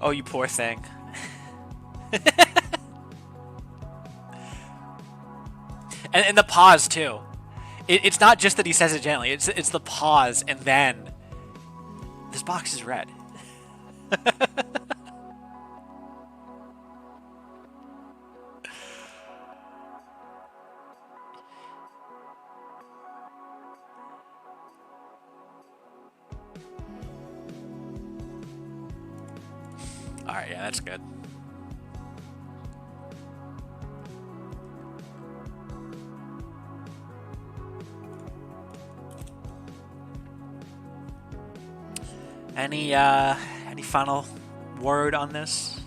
oh, you poor thing. and the pause, too. It's not just that he says it gently. It's the pause, and then this box is red. Alright, yeah, that's good. Any final word on this?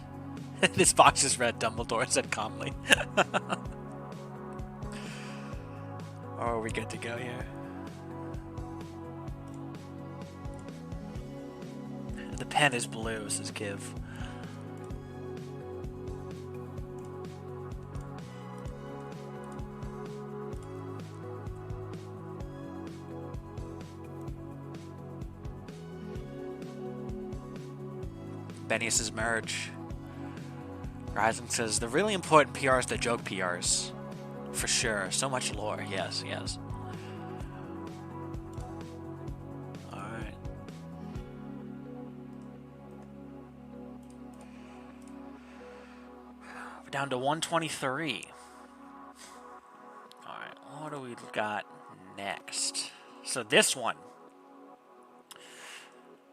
This box is red, Dumbledore said calmly. Oh, are we good to go here? The pen is blue, says Kiv. Benny says merge. Rising says the really important PRs, the joke PRs. For sure. So much lore. Yes, yes. Alright. We're down to 123. Alright, what do we got next? So this one.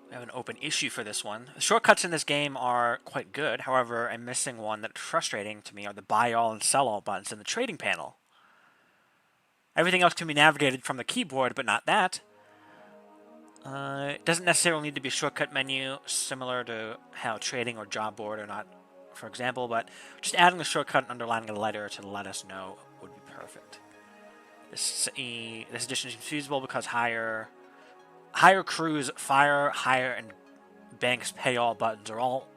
We have an open issue for this one. The shortcuts in this game are quite good. However, I'm missing one that's frustrating to me are the buy all and sell all buttons in the trading panel. Everything else can be navigated from the keyboard, but not that. It doesn't necessarily need to be a shortcut menu, similar to how trading or job board are not, for example, but just adding the shortcut and underlining a letter to let us know would be perfect. This addition is feasible because higher crews, fire, hire, and banks pay all buttons are all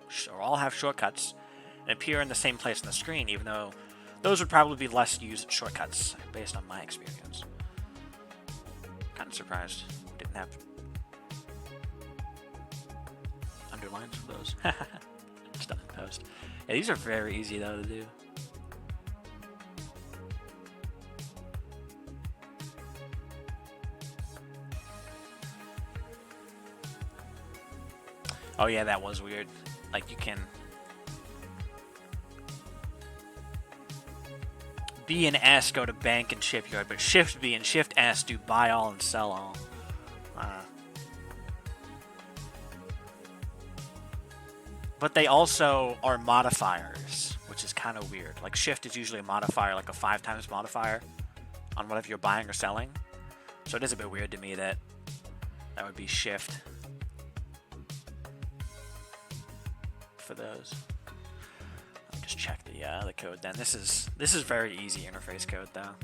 have shortcuts and appear in the same place on the screen, even though those would probably be less used shortcuts based on my experience. Kind of surprised we didn't have underlines for those. Just done in post. Yeah, these are very easy though to do. Oh yeah, that was weird. Like you can B and S go to bank and shipyard, but Shift B and Shift S do buy all and sell all. But they also are modifiers, which is kind of weird. Like Shift is usually a modifier, like a 5 times modifier on whatever you're buying or selling. So it is a bit weird to me that that would be Shift for those. Let me just check the code then. This is very easy interface code though.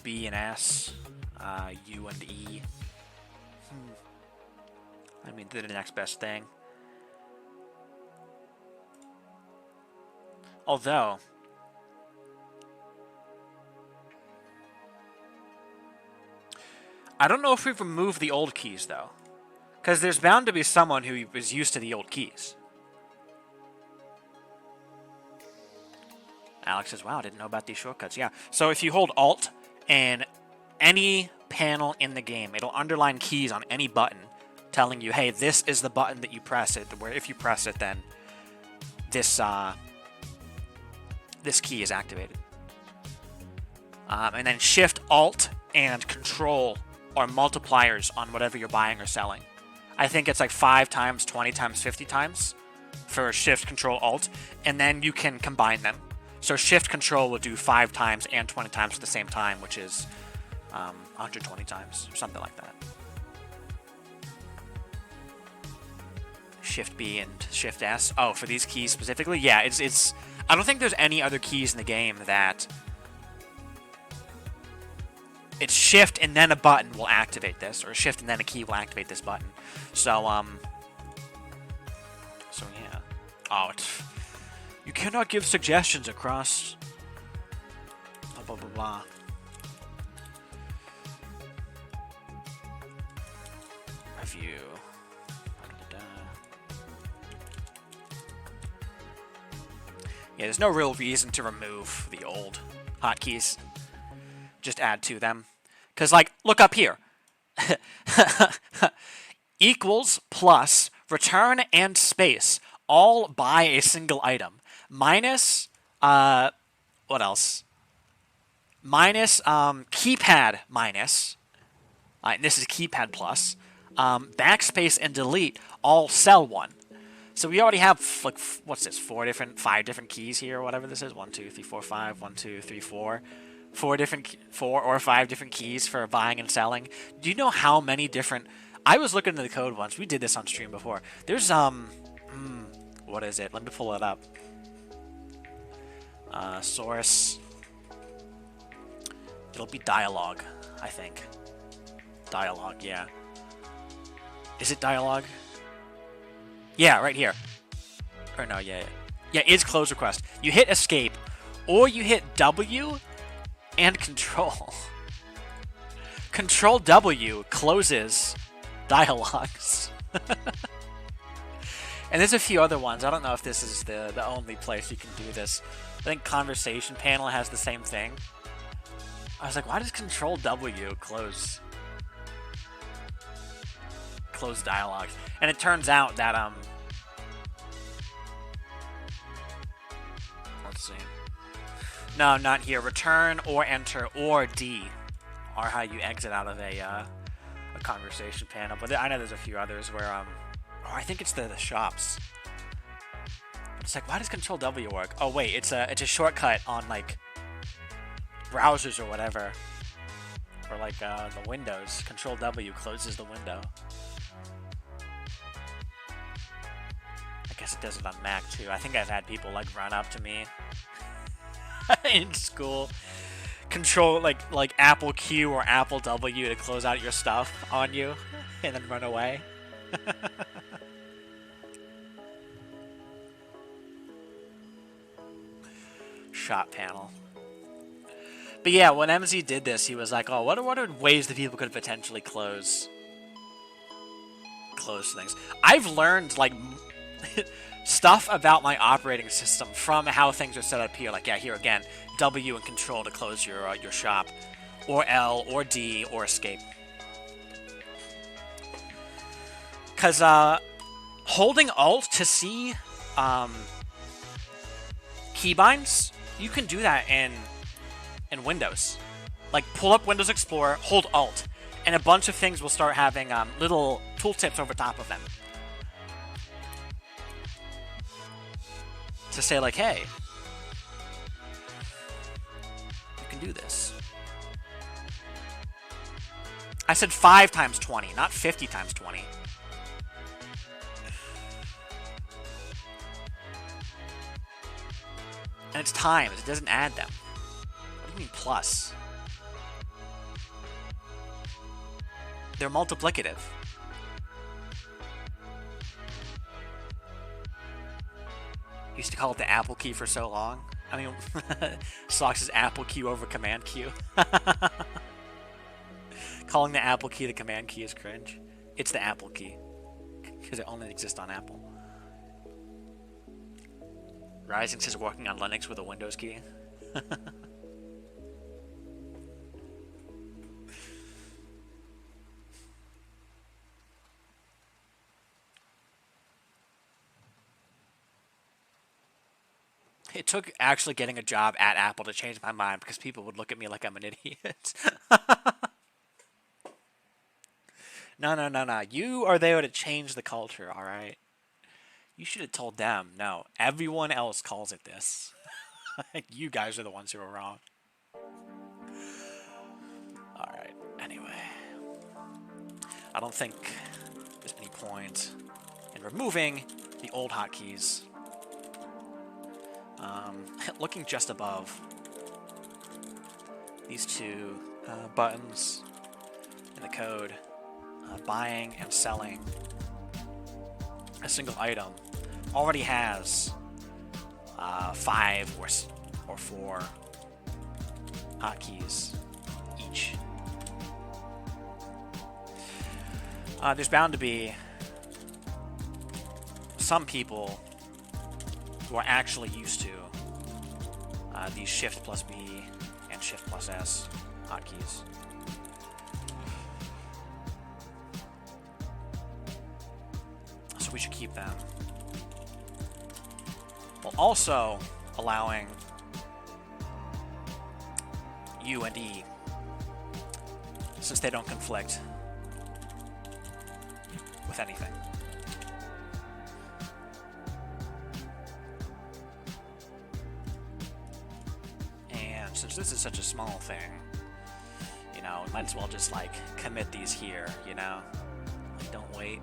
B and S, U and E. I mean, they're the next best thing. Although, I don't know if we've removed the old keys though, because there's bound to be someone who is used to the old keys. Alex says, wow, I didn't know about these shortcuts. Yeah, so if you hold Alt and any panel in the game, it'll underline keys on any button, telling you, hey, this is the button that you press it, where if you press it, then this this key is activated. And then Shift, Alt, and Control are multipliers on whatever you're buying or selling. I think it's like 5 times, 20 times, 50 times for Shift, Control, Alt, and then you can combine them. So Shift, Control will do 5 times and 20 times at the same time, which is 120 times, or something like that. Shift B and Shift S. Oh, for these keys specifically? Yeah, it's I don't think there's any other keys in the game that it's Shift and then a button will activate this, or Shift and then a key will activate this button. So yeah. Oh, you cannot give suggestions across blah blah blah blah. Review. Yeah, there's no real reason to remove the old hotkeys. Just add to them. Because, like, look up here. Equals plus return and space all buy a single item. Minus, what else? Minus, keypad minus. And this is keypad plus. Backspace and delete all sell one. So we already have, like, what's this, 5 different keys here, or whatever this is. 1, 2, 3, 4, 5, 1, 2, 3, 4. 4 or 5 different keys for buying and selling. Do you know how many different... I was looking into the code once. We did this on stream before. There's, What is it? Let me pull it up. Source. It'll be dialogue, I think. Dialogue, yeah. Is it dialogue? Yeah, right here. Or no, yeah. Yeah, it's close request. You hit escape, or you hit W and control. Control W closes dialogues. And there's a few other ones. I don't know if this is the only place you can do this. I think Conversation Panel has the same thing. I was like, why does Control W close dialogues? And it turns out that let's see. No, not here. Return or enter or D are how you exit out of a conversation panel. But I know there's a few others where I think it's the shops. It's like, why does Control W work? Oh wait, it's a shortcut on like browsers or whatever, or like the Windows. Control W closes the window. I guess it does it on Mac too. I think I've had people like run up to me in school, control like Apple Q or Apple W to close out your stuff on you, and then run away. Shop panel. But yeah, when MZ did this, he was like, "Oh, what are ways that people could potentially close things?" I've learned like stuff about my operating system from how things are set up here. Like, yeah, here again, W and Control to close your shop, or L or D or escape. Because holding Alt to see keybinds, you can do that in Windows. Like, pull up Windows Explorer, hold Alt, and a bunch of things will start having little tooltips over top of them to say like, hey, you can do this. I said 5 times 20, not 50 times 20. And it's times, it doesn't add them. What do you mean plus? They're multiplicative. Used to call it the Apple key for so long. I mean, Socks is Apple key over Command Q. Calling the Apple key the Command key is cringe. It's the Apple key, because it only exists on Apple. Rising says working on Linux with a Windows key. It took actually getting a job at Apple to change my mind, because people would look at me like I'm an idiot. No. You are there to change the culture, all right? You should have told them, no, everyone else calls it this. You guys are the ones who are wrong. Alright, anyway. I don't think there's any point in removing the old hotkeys. Looking just above these two buttons in the code, buying and selling a single item already has 5 or 4 hotkeys each. There's bound to be some people who are actually used to these Shift plus B and Shift plus S hotkeys. So we should keep them. While also allowing U and E, since they don't conflict with anything. And since this is such a small thing, you know, we might as well just like commit these here, you know? Like, don't wait.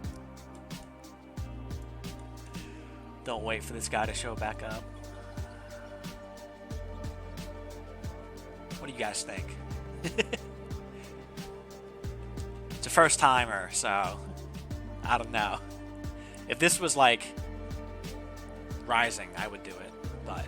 Don't wait for this guy to show back up. What do you guys think? It's a first timer, so I don't know. If this was like Rising, I would do it, but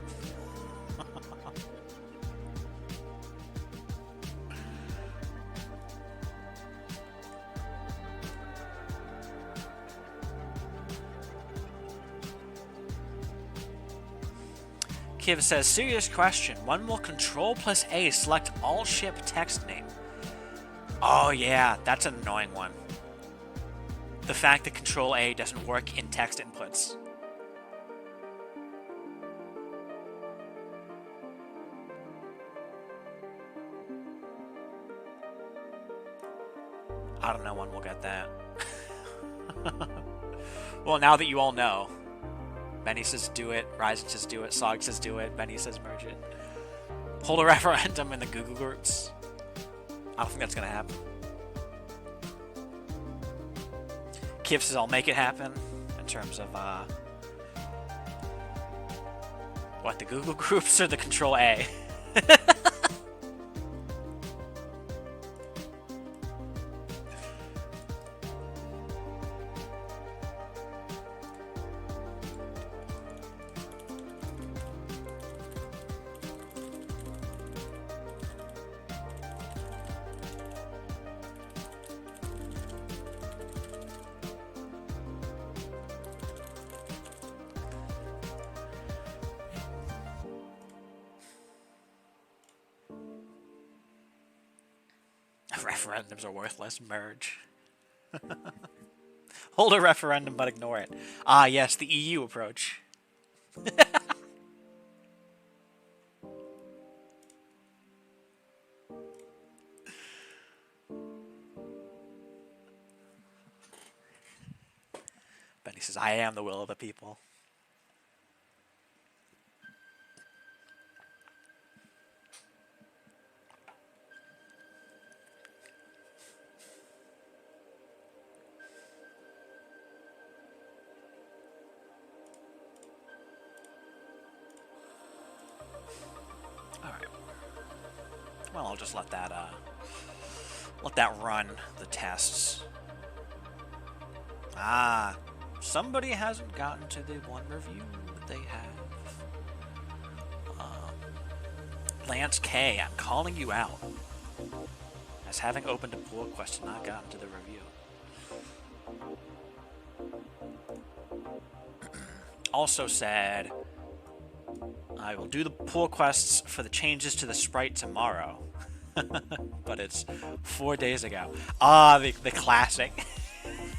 Kiv says, serious question. When will Control plus A select all ship text name? Oh yeah, that's an annoying one. The fact that Control A doesn't work in text inputs. I don't know when we'll get that. Well, now that you all know. Benny says do it, Ryzen says do it, Sog says do it, Benny says merge it. Hold a referendum in the Google groups. I don't think that's gonna happen. Kiv says I'll make it happen in terms of what, the Google groups or the Control A? Referendums are worthless. Merge. Hold a referendum, but ignore it. Ah, yes, the EU approach. Benny says, I am the will of the people. Well, I'll just let that run the tests. Ah, somebody hasn't gotten to the one review that they have. Lance K, I'm calling you out as having opened a pull request and not gotten to the review. Also said, I will do the pull requests for the changes to the sprite tomorrow. But it's 4 days ago. Ah, the classic.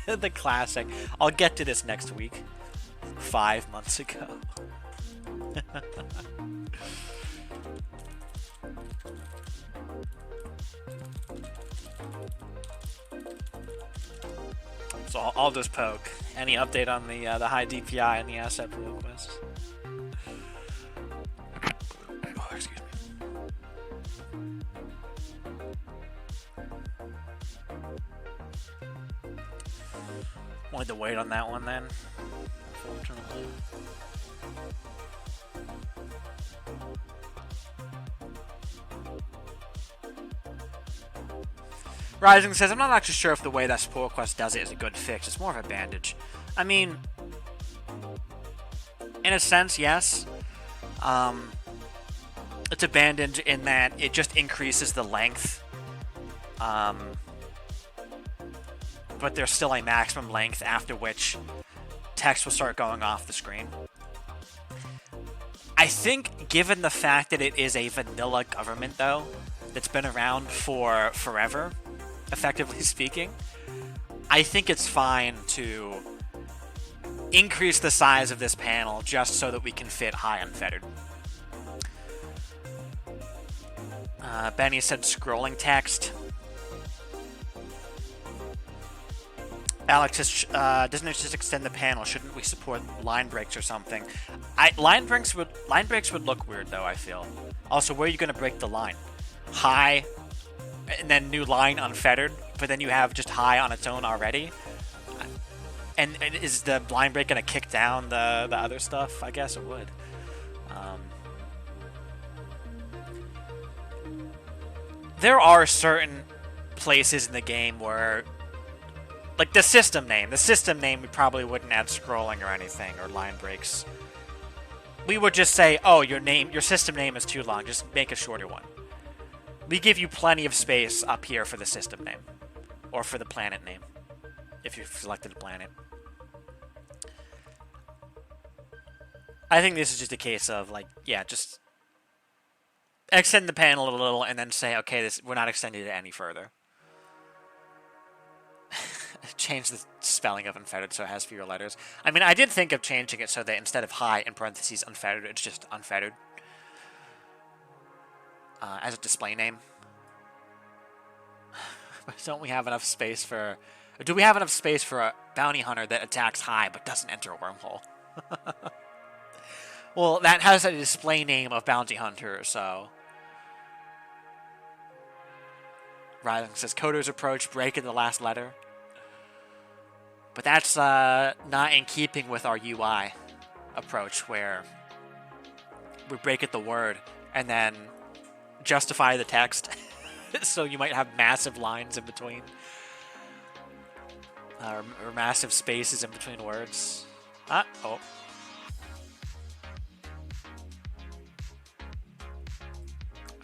The classic. I'll get to this next week. 5 months ago. So I'll just poke. Any update on the high DPI and the asset pull request? Oh, excuse me. Wanted to wait on that one then. Unfortunately. Rising says, I'm not actually sure if the way that support request does it is a good fix. It's more of a bandage. I mean, in a sense, yes. It's a bandage in that it just increases the length. But there's still a maximum length after which text will start going off the screen. I think, given the fact that it is a vanilla government, though, that's been around for forever, effectively speaking, I think it's fine to increase the size of this panel just so that we can fit high unfettered. Benny said scrolling text. Alex says, doesn't it just extend the panel? Shouldn't we support line breaks or something? Line breaks would look weird, though, I feel. Also, where are you going to break the line? High, and then new line unfettered, but then you have just high on its own already? And is the line break going to kick down the other stuff? I guess it would. There are certain places in the game where, like the system name we probably wouldn't add scrolling or anything or line breaks. We would just say, oh, your system name is too long, just make a shorter one. We give you plenty of space up here for the system name or for the planet name if you've selected a planet. I think this is just a case of, like, yeah, just extend the panel a little and then say, okay, we're not extending it any further. Change the spelling of unfettered so it has fewer letters. I mean, I did think of changing it so that instead of hi in parentheses unfettered, it's just unfettered. As a display name. But don't we have enough space for... Do we have enough space for a bounty hunter that attacks high but doesn't enter a wormhole? Well, that has a display name of bounty hunter, so... Rising says, Coder's approach, break in the last letter. But that's not in keeping with our UI approach, where we break at the word and then justify the text. So you might have massive lines in between. Or massive spaces in between words. Oh.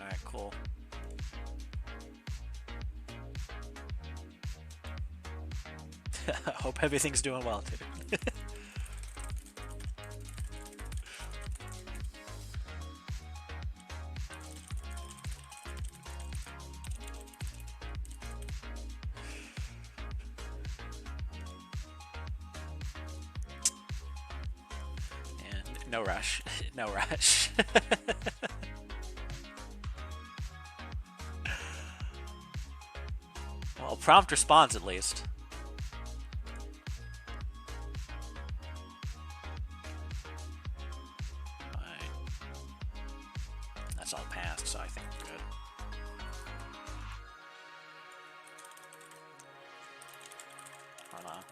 Alright, cool. Hope everything's doing well, too. And no rush. No rush. Well, prompt response at least. That's all passed, so I think we're good. Hold on.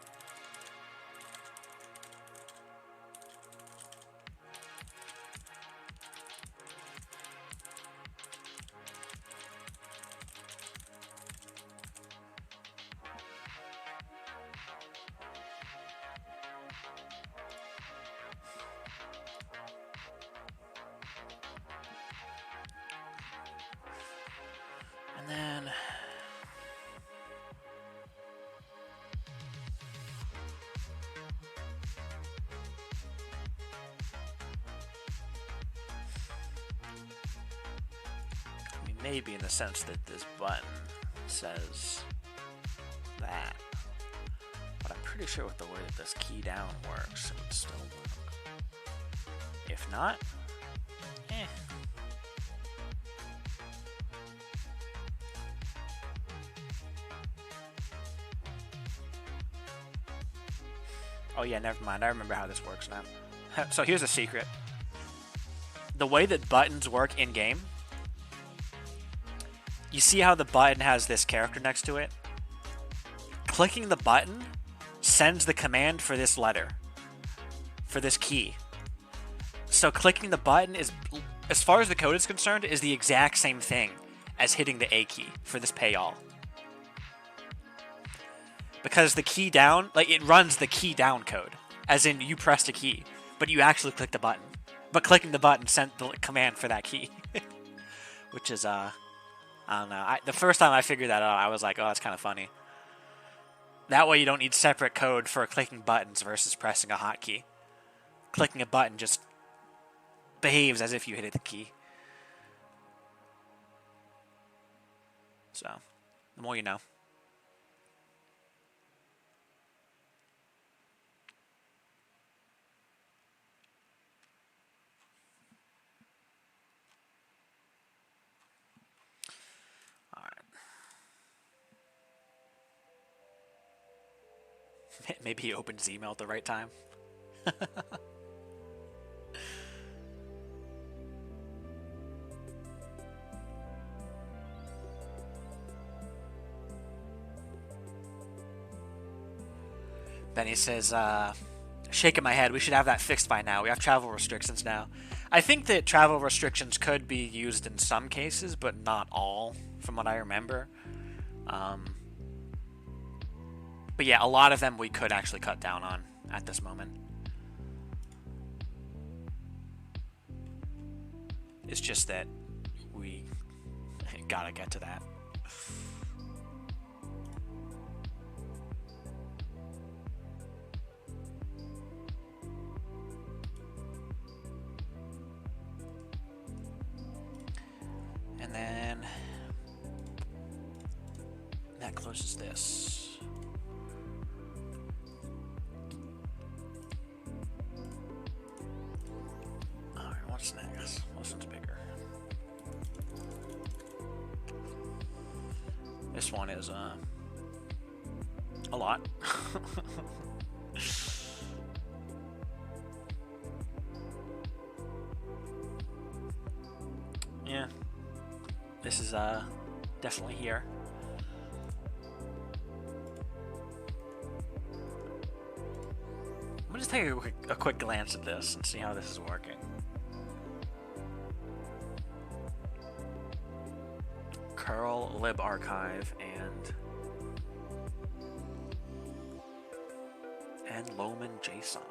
And then... I mean, maybe in the sense that this button says that. But I'm pretty sure with the way that this key down works, it would still work. If not, eh. Oh yeah, never mind. I remember how this works now. So here's a secret. The way that buttons work in-game, you see how the button has this character next to it? Clicking the button sends the command for this letter, for this key. So clicking the button is, as far as the code is concerned, is the exact same thing as hitting the A key for this pay all. Because the key down, like, it runs the key down code, as in you pressed a key, but you actually clicked the button. But clicking the button sent the command for that key. Which is, I don't know. The first time I figured that out, I was like, oh, that's kind of funny. That way you don't need separate code for clicking buttons versus pressing a hotkey. Clicking a button just behaves as if you hit the key. So, the more you know. Maybe he opens email at the right time. Benny says, shaking my head, we should have that fixed by now. We have travel restrictions now. I think that travel restrictions could be used in some cases, but not all, from what I remember. But yeah, a lot of them we could actually cut down on at this moment. It's just that we gotta get to that. And then that closes this. Alright, what's next? This one's bigger. This one is a lot. Yeah. This is definitely here. I'm gonna just take a quick glance at this and see how this is working. Curl, lib archive, and Loman JSON.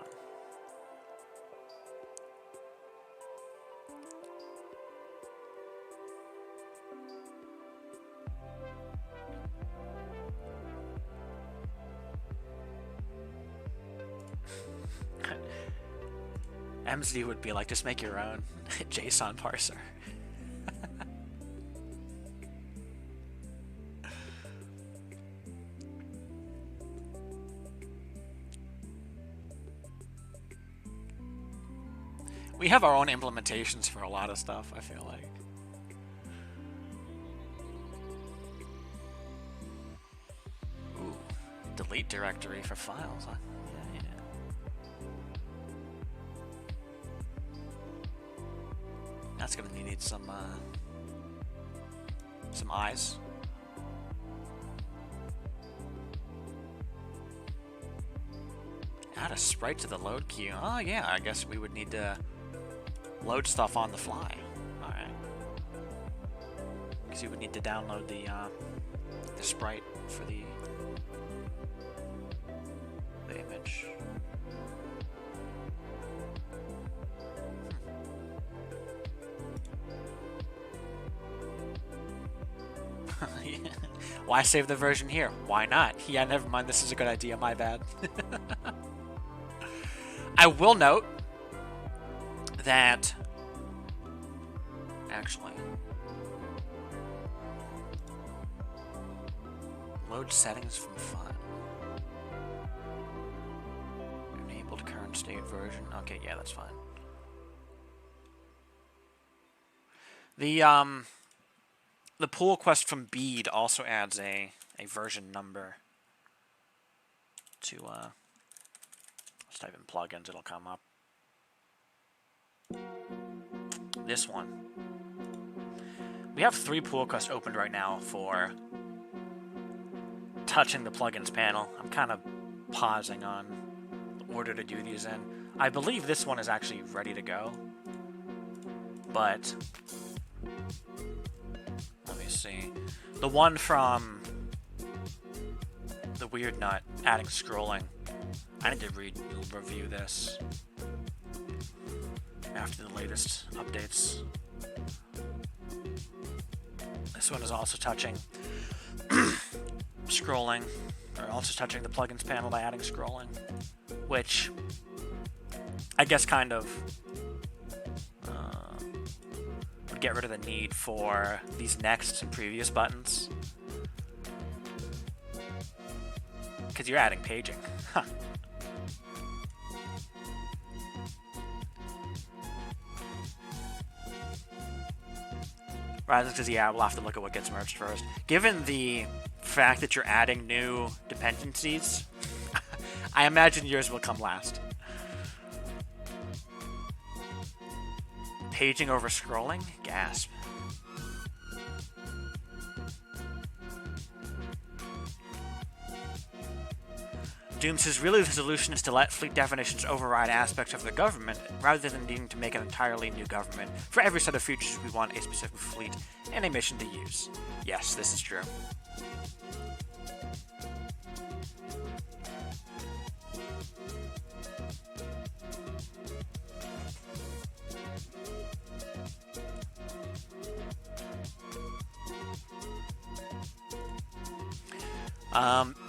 MZ would be like, just make your own JSON parser. We have our own implementations for a lot of stuff, I feel like. Ooh, delete directory for files, huh? Yeah. That's gonna need some eyes. Add a sprite to the load queue. Oh yeah, I guess we would need to load stuff on the fly. Alright. Because you would need to download the sprite for the image. Why save the version here? Why not? Yeah, never mind. This is a good idea. My bad. I will note that actually load settings from file. Enabled current state version. Okay, yeah, that's fine. The pull request from Bead also adds a version number to let's type in plugins, it'll come up. This one. We have 3 pull requests opened right now for touching the plugins panel. I'm kind of pausing on the order to do these in. I believe this one is actually ready to go, but let me see. The one from the Weird Nut adding scrolling. I need to review this after the latest updates. This one is also touching scrolling, or also touching the plugins panel by adding scrolling, which I guess kind of would get rid of the need for these next and previous buttons, because you're adding paging. Huh. Right, because yeah, we'll have to look at what gets merged first. Given the fact that you're adding new dependencies, I imagine yours will come last. Paging over scrolling? Gasp. Doom says, really the solution is to let fleet definitions override aspects of the government, rather than needing to make an entirely new government. For every set of features, we want a specific fleet and a mission to use. Yes, this is true.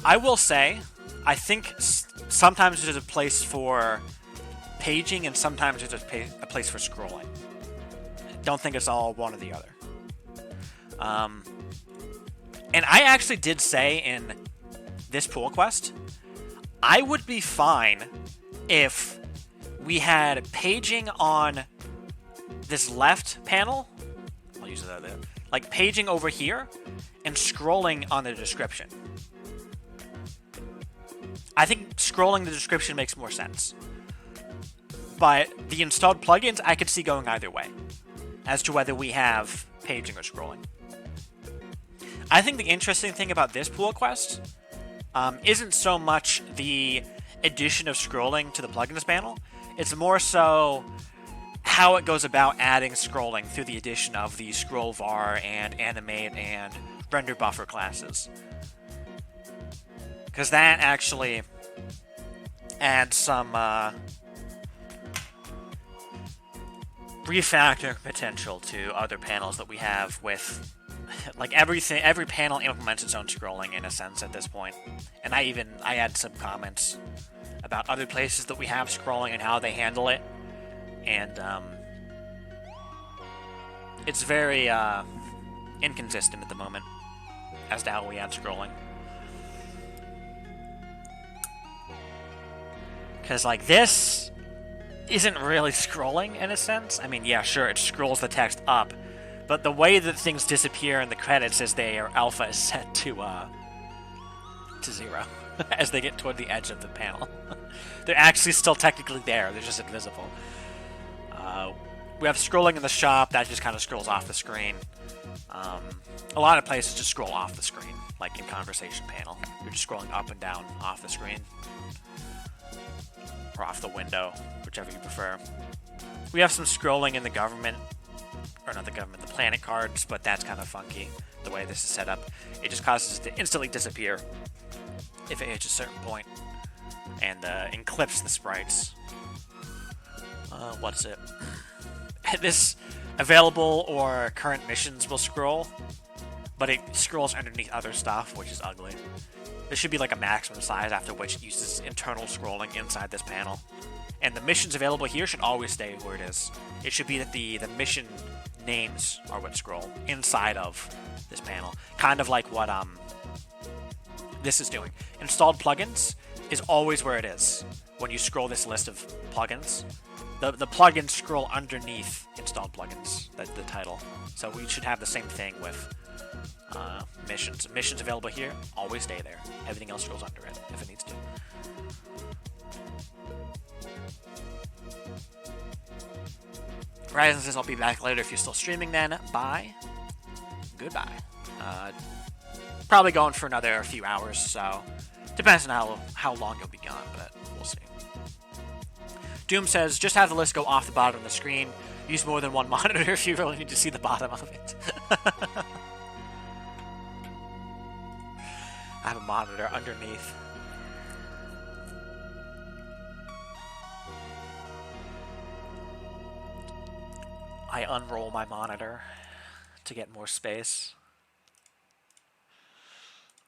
I will say, I think sometimes there's a place for paging and sometimes there's a place for scrolling. Don't think it's all one or the other. And I actually did say in this pull quest, I would be fine if we had paging on this left panel. I'll use that there. Like paging over here and scrolling on the description. I think scrolling the description makes more sense. But the installed plugins, I could see going either way as to whether we have paging or scrolling. I think the interesting thing about this pull quest isn't so much the addition of scrolling to the plugins panel. It's more so how it goes about adding scrolling through the addition of the scroll var and animate and render buffer classes. Because that actually adds some refactor potential to other panels that we have with, like, every panel implements its own scrolling in a sense at this point. And I had some comments about other places that we have scrolling and how they handle it. And it's very inconsistent at the moment as to how we add scrolling. Because, like, this isn't really scrolling in a sense. I mean, yeah, sure, it scrolls the text up, but the way that things disappear in the credits as their alpha is set to 0 as they get toward the edge of the panel. They're actually still technically there, they're just invisible. We have scrolling in the shop, that just kind of scrolls off the screen. A lot of places just scroll off the screen, like in conversation panel. You're just scrolling up and down off the screen. Or off the window, whichever you prefer. We have some scrolling in the government, or not the government, the planet cards, but that's kind of funky, the way this is set up. It just causes it to instantly disappear if it hits a certain point, and enclips the sprites. What's it? This available or current missions will scroll, but it scrolls underneath other stuff, which is ugly. There should be like a maximum size after which it uses internal scrolling inside this panel. And the missions available here should always stay where it is. It should be that the mission names are what scroll inside of this panel. Kind of like what this is doing. Installed plugins is always where it is. When you scroll this list of plugins, the plugins scroll underneath installed plugins, the title. So we should have the same thing with missions. Missions available here, always stay there. Everything else goes under it if it needs to. Horizon says I'll be back later if you're still streaming then. Bye. Goodbye. Probably going for another few hours, so depends on how long you'll be gone, but we'll see. Doom says, just have the list go off the bottom of the screen. Use more than one monitor if you really need to see the bottom of it. I have a monitor underneath. I unroll my monitor to get more space.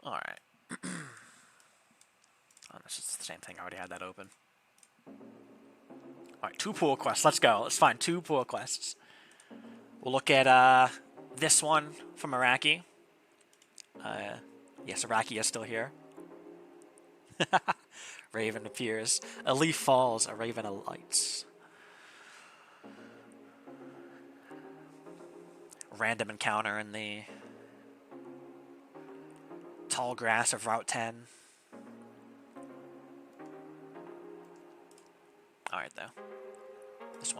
Alright. Oh, this is the same thing. I already had that open. Alright, 2 pull quests. Let's go. Let's find 2 pull quests. We'll look at this one from Iraqi. Yes, Iraqi is still here. Raven appears. A leaf falls, a raven alights. Random encounter in the tall grass of Route 10. Alright, though. This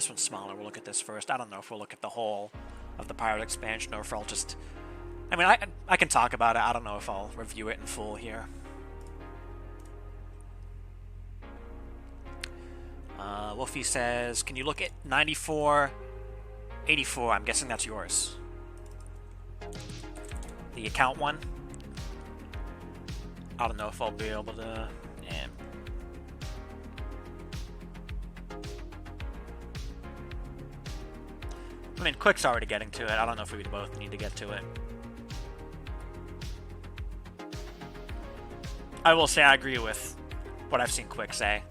one's smaller. We'll look at this first. I don't know if we'll look at the whole of the pirate expansion or if I'll just... I mean, I can talk about it. I don't know if I'll review it in full here. Wolfie says, can you look at 9484? I'm guessing that's yours. The account one. I don't know if I'll be able to... Yeah. I mean, Quick's already getting to it. I don't know if we both need to get to it. I will say I agree with what I've seen Quick say.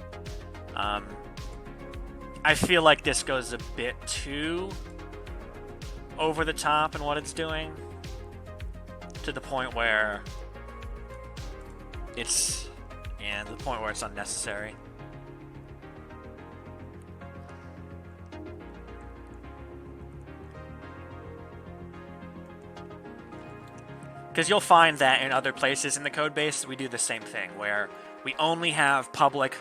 I feel like this goes a bit too over the top in what it's doing, to the point where it's unnecessary. Because you'll find that in other places in the code base, we do the same thing, where we only have public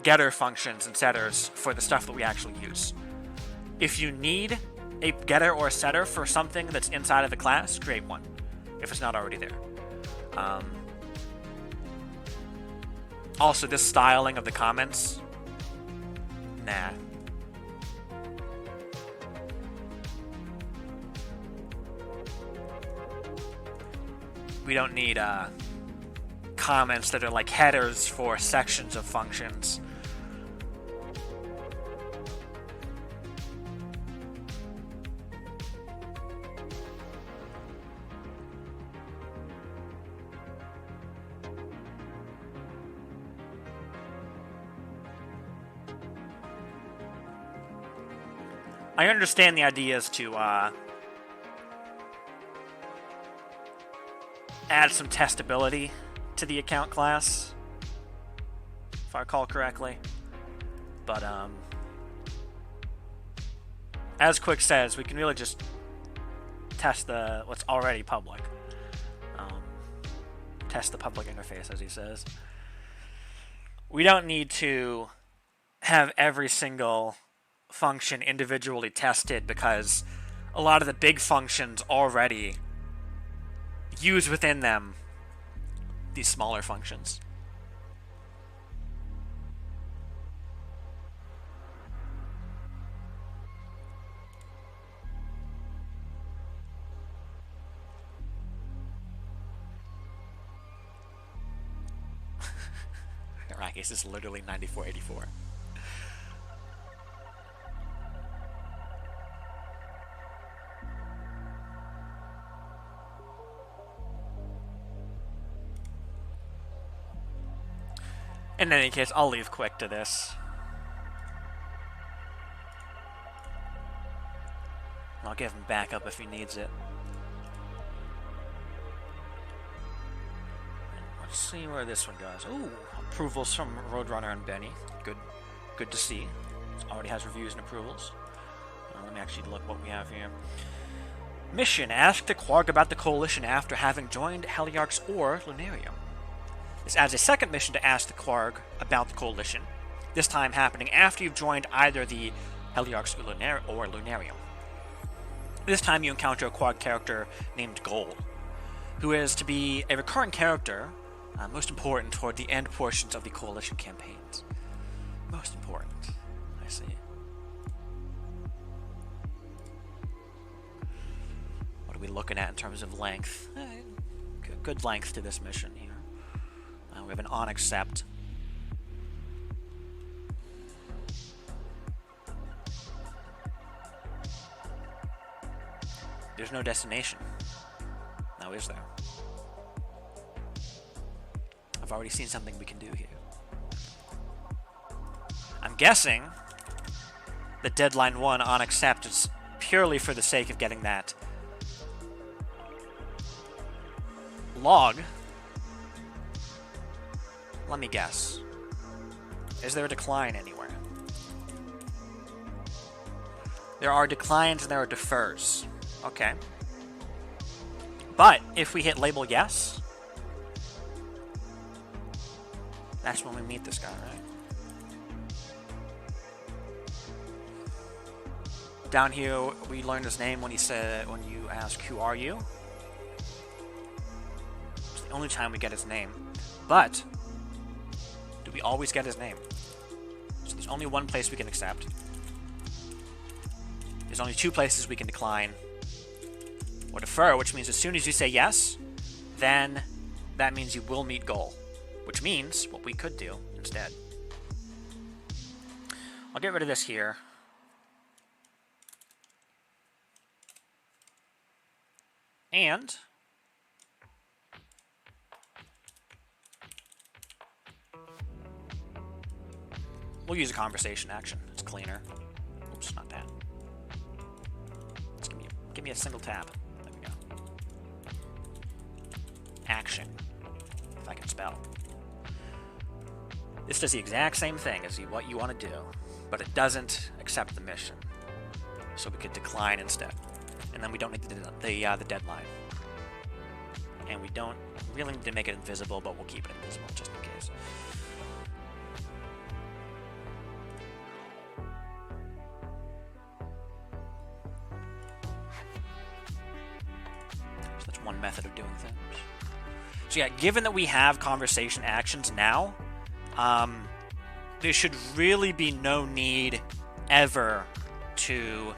getter functions and setters for the stuff that we actually use. If you need a getter or a setter for something that's inside of the class, create one, if it's not already there. Also, this styling of the comments, nah. We don't need comments that are like headers for sections of functions. I understand the idea is to add some testability to the account class, if I recall correctly. But as Quick says, we can really just test what's already public. Test the public interface, as he says. We don't need to have every single function individually tested, because a lot of the big functions already use within them these smaller functions. In my case, it's literally 9484. In any case, I'll leave Quick to this. I'll give him backup if he needs it. Let's see where this one goes. Ooh, approvals from Roadrunner and Benny. Good to see. It already has reviews and approvals. Let me actually look what we have here. Mission: ask the Quark about the Coalition after having joined Heliarchs or Lunarium. This adds a second mission to ask the Quark about the Coalition, this time happening after you've joined either the Heliarchs or Lunarium. This time you encounter a Quark character named Goal, who is to be a recurrent character, most important toward the end portions of the Coalition campaigns. Most important, I see. What are we looking at in terms of length? Good length to this mission here. We have an on accept. There's no destination. Now is there? I've already seen something we can do here. I'm guessing that deadline 1 on accept is purely for the sake of getting that log. Let me guess. Is there a decline anywhere? There are declines and there are defers. Okay. But if we hit label yes, that's when we meet this guy, right? Down here, we learned his name when you ask, "Who are you?" It's the only time we get his name. But do we always get his name? It's There's only one place we can accept. There's only two places we can decline or defer, which means as soon as you say yes, then that means you will meet goal, which means what we could do instead. I'll get rid of this here. And we'll use a conversation action. It's cleaner. Oops, not that. Just give me a single tap. There we go. Action. If I can spell. This does the exact same thing as what you want to do, but it doesn't accept the mission. So we could decline instead. And then we don't need the deadline. And we don't really need to make it invisible, but we'll keep it invisible just in case. So that's one method of doing things. So yeah, given that we have conversation actions now, there should really be no need ever to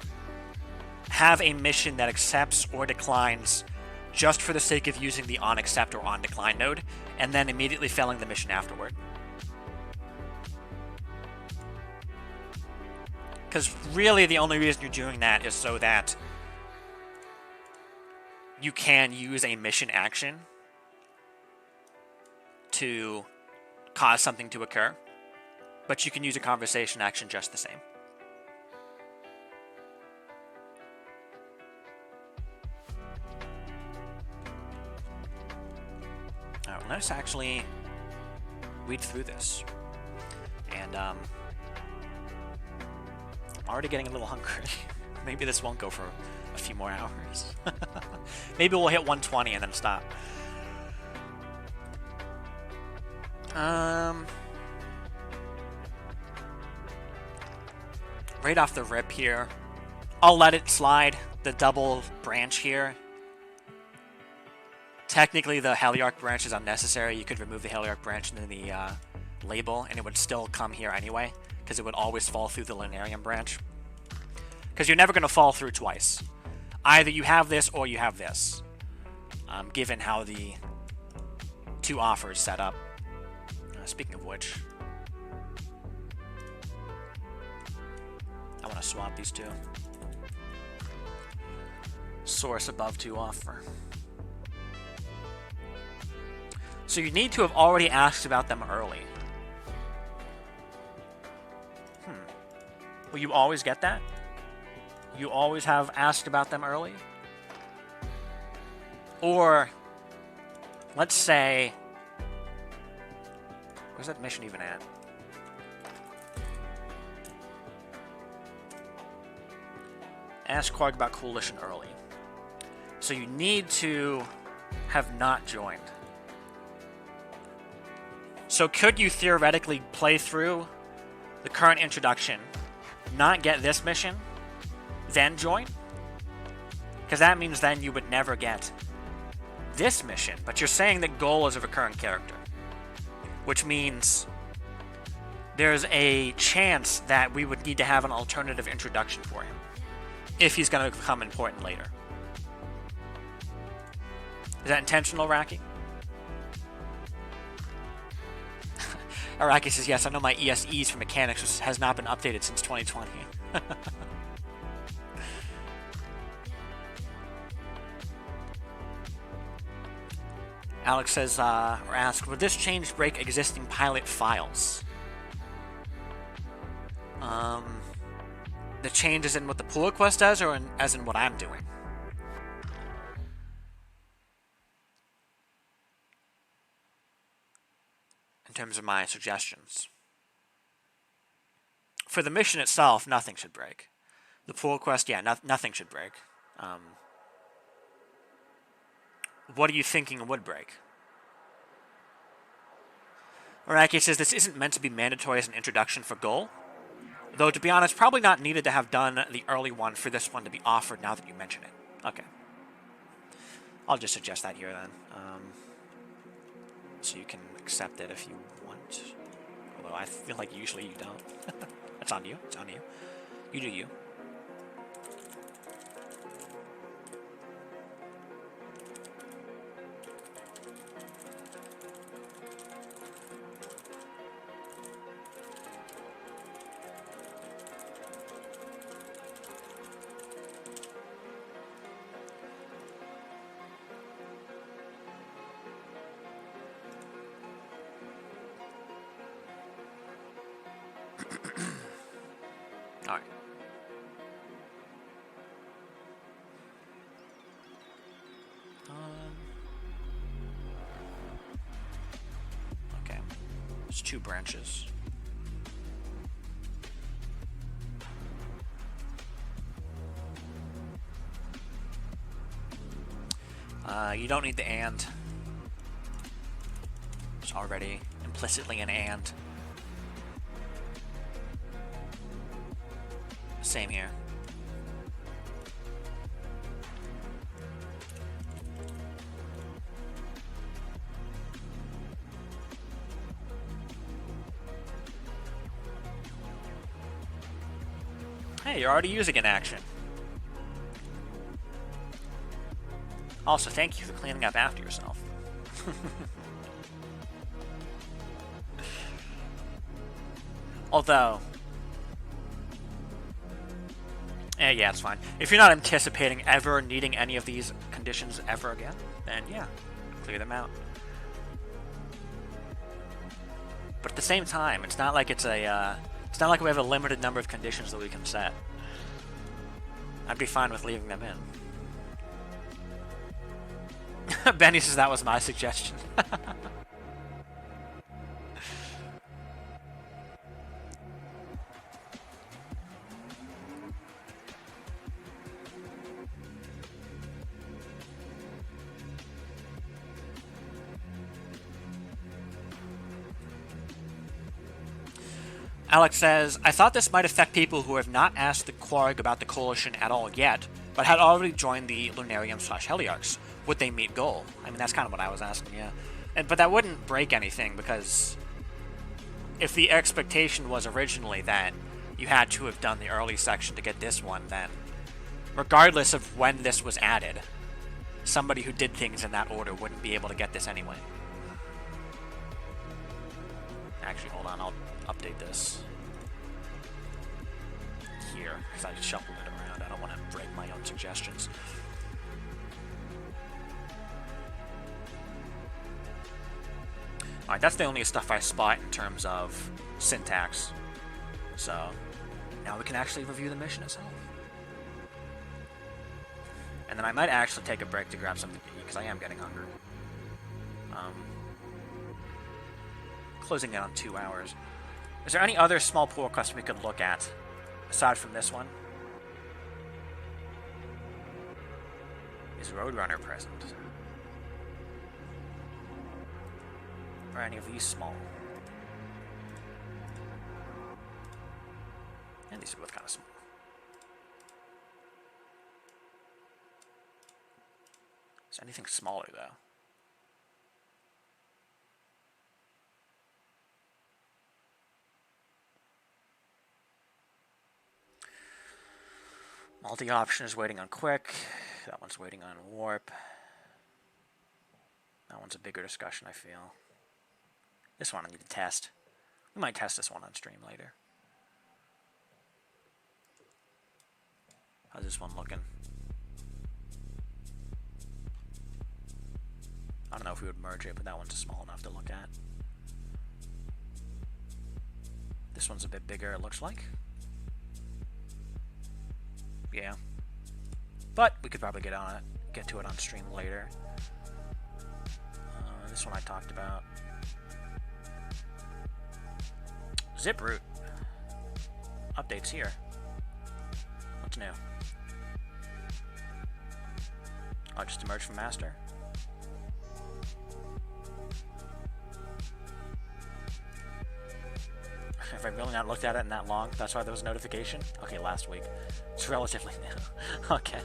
have a mission that accepts or declines just for the sake of using the onAccept or onDecline node, and then immediately failing the mission afterward. Because really the only reason you're doing that is so that you can use a mission action to cause something to occur, but you can use a conversation action just the same. Alright, let's actually read through this. And I'm already getting a little hungry. Maybe this won't go for a few more hours. Maybe we'll hit 120 and then stop. Right off the rip here, I'll let it slide, the double branch here. Technically, the Heliarch branch is unnecessary. You could remove the Heliarch branch into the label, and it would still come here anyway, because it would always fall through the Lunarium branch. Because you're never going to fall through twice. Either you have this or you have this, given how the two offers set up. Speaking of which, I want to swap these two. Source above two offer. So you need to have already asked about them early. Will you always get that? You always have asked about them early? Or, let's say, where's that mission even at? Ask Quark about Coalition early. So you need to have not joined. So could you theoretically play through the current introduction, not get this mission, then join? Because that means then you would never get this mission. But you're saying that Goal is a recurrent character, which means there's a chance that we would need to have an alternative introduction for him if he's going to become important later. Is that intentional, Raki? Araki says, yes, I know my ESEs for mechanics has not been updated since 2020. Alex says, or asks, would this change break existing pilot files? The change is in what the pull request does, or as in what I'm doing? In terms of my suggestions. For the mission itself, nothing should break. The pull request, yeah, nothing should break. What are you thinking would break? Araki says this isn't meant to be mandatory as an introduction for Goal. Though, to be honest, probably not needed to have done the early one for this one to be offered now that you mention it. Okay. I'll just suggest that here then. So you can accept it if you want. Although I feel like usually you don't. It's on you. It's on you. You do you. Alright. Okay. There's 2 branches. You don't need the and. There's already implicitly an and. Same here. Hey, you're already using an action. Also, thank you for cleaning up after yourself. Although... yeah, it's fine. If you're not anticipating ever needing any of these conditions ever again, then yeah, clear them out. But at the same time, it's not like it's a, it's not like we have a limited number of conditions that we can set. I'd be fine with leaving them in. Benny says that was my suggestion. Alex says, I thought this might affect people who have not asked the Quarg about the Coalition at all yet, but had already joined the Lunarium/Heliarchs. Would they meet goal? I mean, that's kind of what I was asking, yeah. But that wouldn't break anything, because if the expectation was originally that you had to have done the early section to get this one, then regardless of when this was added, somebody who did things in that order wouldn't be able to get this anyway. Actually, hold on, I'll update this here, because I shuffled it around. I don't want to break my own suggestions. Alright, that's the only stuff I spot in terms of syntax. So, now we can actually review the mission itself. And then I might actually take a break to grab something to eat, because I am getting hungry. Closing in on 2 hours. Is there any other small pull requests we could look at, aside from this one? Is Roadrunner present? Or any of these small? And these are both kind of small. Is there anything smaller, though? Multi-option is waiting on quick. That one's waiting on warp. That one's a bigger discussion, I feel. This one I need to test. We might test this one on stream later. How's this one looking? I don't know if we would merge it, but that one's small enough to look at. This one's a bit bigger, it looks like. Yeah. But we could probably get to it on stream later. This one I talked about. Ziproot. Updates here. What's new? Oh, just emerged from master. Have I really not looked at it in that long? That's why there was a notification? Okay, last week. It's relatively new. Okay.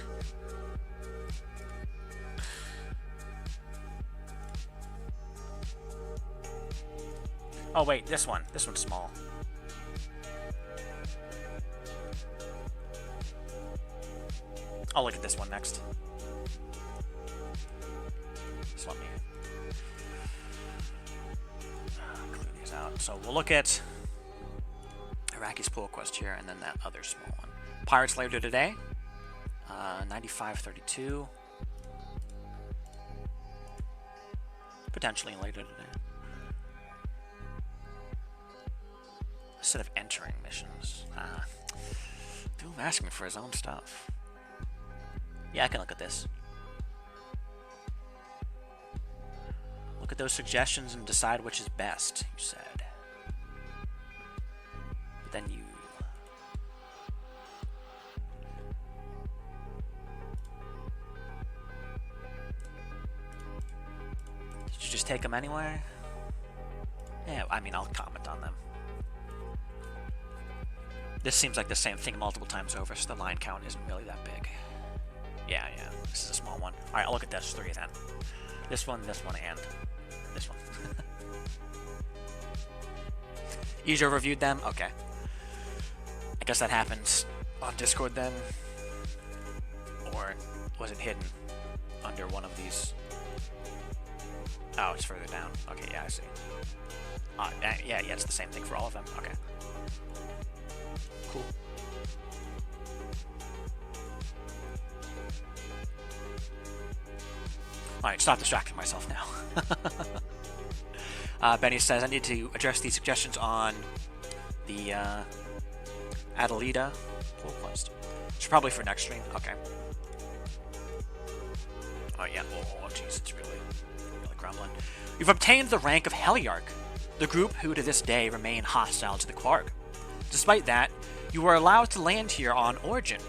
Oh wait, this one. This one's small. I'll look at this one next. Just let me clear these out. So we'll look at Iraqi's pull quest here, and then that other small one. Pirates later today. 9532. Potentially later today. Instead of entering missions. Doom asking for his own stuff. Yeah, I can look at this. Look at those suggestions and decide which is best, you said. But then you... Did you just take them anyway? Yeah, I mean, I'll comment on them. This seems like the same thing multiple times over, so the line count isn't really that big. Yeah, this is a small one. Alright, I'll look at those three then. This one, and this one. Easier reviewed them? Okay. I guess that happens on Discord then. Or was it hidden under one of these? Oh, it's further down. Okay, yeah, I see. Yeah, it's the same thing for all of them. Okay. Cool. Alright, stop distracting myself now. Benny says, I need to address these suggestions on the Adelita pull quest. It's probably for next stream. Okay. Oh yeah, oh jeez, it's really crumbling. You've obtained the rank of Heliarch, the group who to this day remain hostile to the Quark. Despite that, you were allowed to land here on Origin.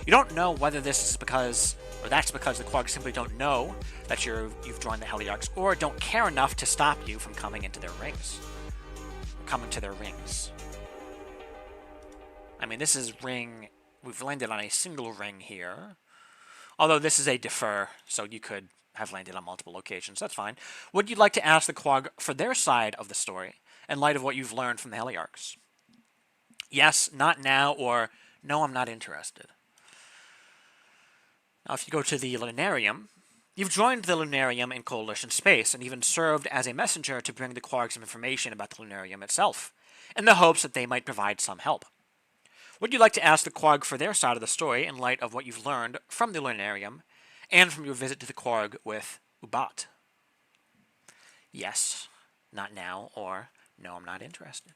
You don't know whether this is because, or that's because the Quark simply don't know that you've joined the Heliarchs, or don't care enough to stop you from coming into their rings. Coming to their rings. I mean, this is ring... We've landed on a single ring here. Although this is a defer, so you could have landed on multiple locations. That's fine. Would you like to ask the Quark for their side of the story, in light of what you've learned from the Heliarchs? Yes, not now, or no, I'm not interested. Now, if you go to the Lunarium, you've joined the Lunarium in Coalition space, and even served as a messenger to bring the Quark some information about the Lunarium itself, in the hopes that they might provide some help. Would you like to ask the Quark for their side of the story in light of what you've learned from the Lunarium, and from your visit to the Quark with Ubat? Yes, not now, or no, I'm not interested.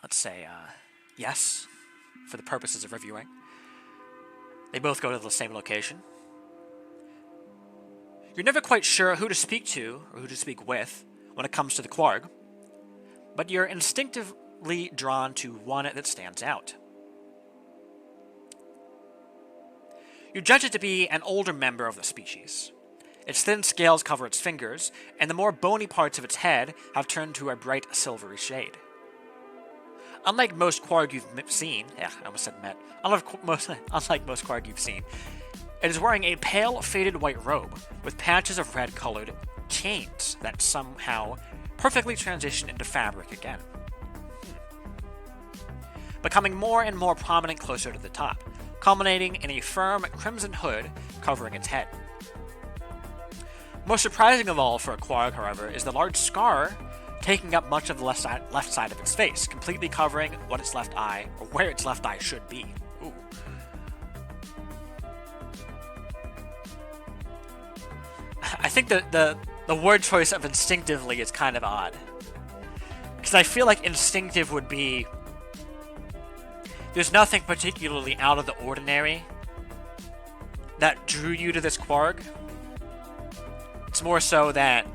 Let's say, yes, for the purposes of reviewing. They both go to the same location. You're never quite sure who to speak to, or who to speak with, when it comes to the Quark, but you're instinctively drawn to one that stands out. You judge it to be an older member of the species. Its thin scales cover its fingers, and the more bony parts of its head have turned to a bright silvery shade. Unlike most Quark you've seen, I almost said met. Unlike most Quark you've seen, it is wearing a pale, faded white robe with patches of red-colored chains that somehow perfectly transition into fabric again. Becoming more and more prominent closer to the top, culminating in a firm crimson hood covering its head. Most surprising of all for a Quark, however, is the large scar taking up much of the left side of its face, completely covering what its left eye, or where its left eye should be. Ooh. I think the word choice of instinctively is kind of odd. Because I feel like instinctive would be... There's nothing particularly out of the ordinary that drew you to this Quark. It's more so that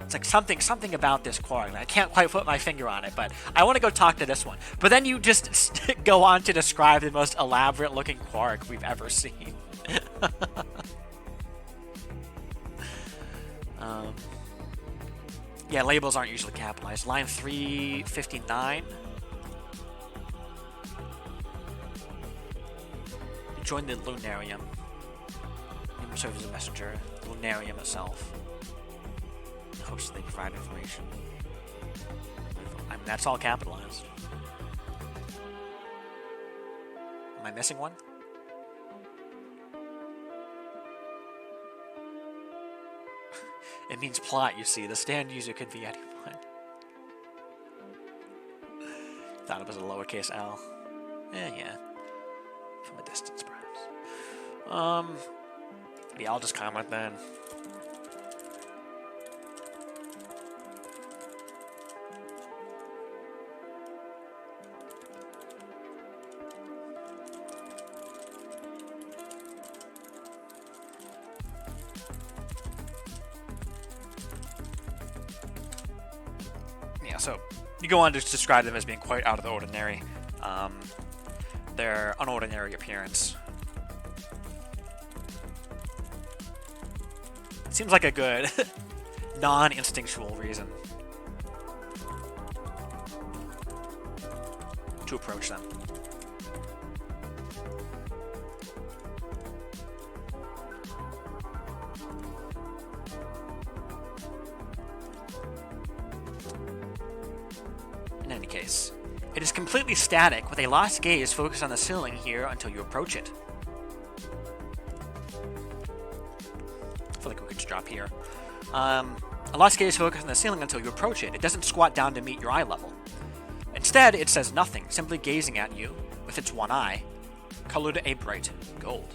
it's like something about this Quark. I can't quite put my finger on it, but I want to go talk to this one. But then you just go on to describe the most elaborate looking Quark we've ever seen. Yeah, labels aren't usually capitalized. Line 359. Join the Lunarium. serves as a messenger. The lunarium itself. Hopes they provide information. I mean, that's all capitalized. Am I missing one? It means plot, you see. The stand user could be anyone. Thought it was a lowercase l. Yeah. From a distance, perhaps. Yeah, I'll just comment then. Yeah, so you go on to describe them as being quite out of the ordinary. Their unordinary appearance. Seems like a good non-instinctual reason to approach them. In any case, it is completely static, with a lost gaze focused on the ceiling here until you approach it. I feel like we could just drop here. A lost gaze focused on the ceiling until you approach it. It doesn't squat down to meet your eye level. Instead, it says nothing, simply gazing at you with its one eye, colored a bright gold.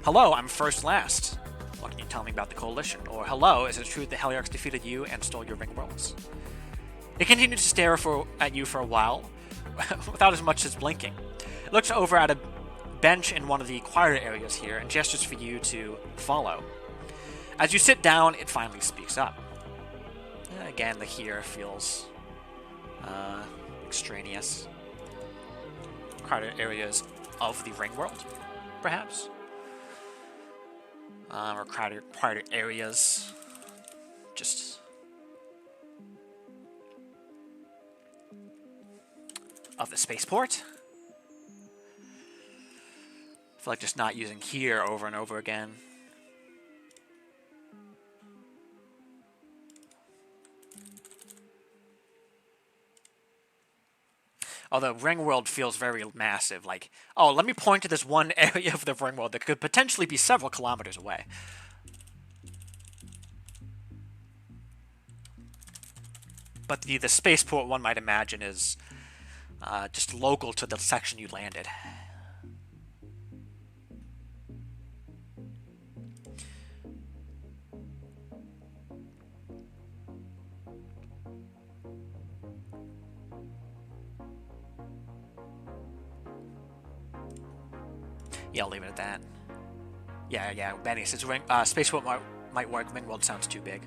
Hello, I'm first last. What can you tell me about the Coalition? Or hello, is it true that Heliarchs defeated you and stole your ring worlds? It continued to stare at you for a while, without as much as blinking. It looks over at a bench in one of the quieter areas here and gestures for you to follow. As you sit down, it finally speaks up. Again, the here feels extraneous. Quieter areas of the ring world, perhaps? Or quieter areas. Just of the spaceport. I feel like just not using here over and over again. Although ring world feels very massive, like, oh, let me point to this one area of the ring world that could potentially be several kilometers away. But the spaceport, one might imagine, is just local to the section you landed. Yeah, I'll leave it at that. Yeah, Benny says spaceport might work. Ring world sounds too big.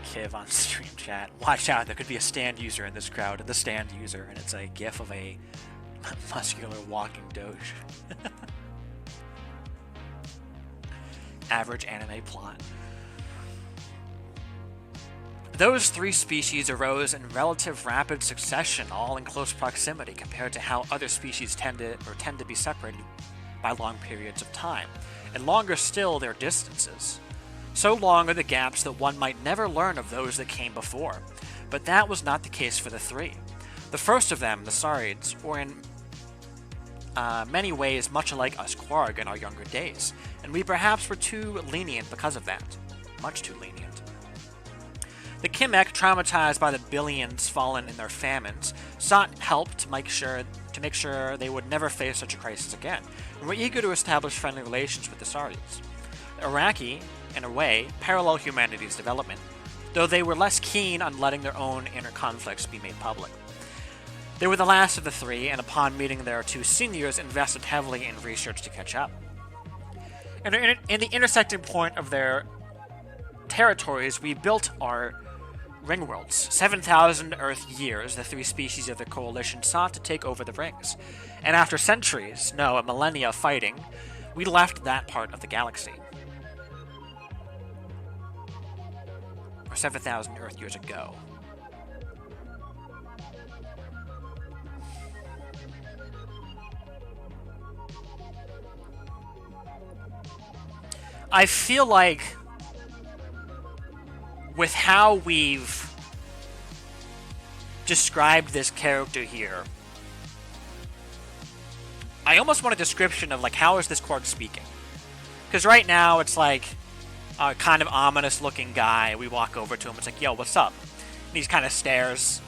Kiv on stream chat. Watch out, there could be a stand user in this crowd. The stand user, and it's a gif of a muscular walking doge. Average anime plot. Those three species arose in relative rapid succession, all in close proximity, compared to how other species tend to be separated by long periods of time, and longer still their distances. So long are the gaps that one might never learn of those that came before, but that was not the case for the three. The first of them, the Saurids, were in many ways much like us Quarg in our younger days, and we perhaps were too lenient because of that. Much too lenient. The Kimek, traumatized by the billions fallen in their famines, sought help to make sure they would never face such a crisis again, and were eager to establish friendly relations with the Saurids. The Iraqi, in a way, parallel humanity's development, though they were less keen on letting their own inner conflicts be made public. They were the last of the three, and upon meeting their two seniors, invested heavily in research to catch up. In the intersecting point of their territories, we built our ring worlds. 7,000 Earth years, the three species of the Coalition sought to take over the rings, and after centuries, no, a millennia of fighting, we left that part of the galaxy. Or 7,000 Earth years ago. I feel like with how we've described this character here, I almost want a description of, like, how is this Quark speaking? Because right now it's like a kind of ominous looking guy. We walk over to him, it's like, yo, what's up? And he kind of stares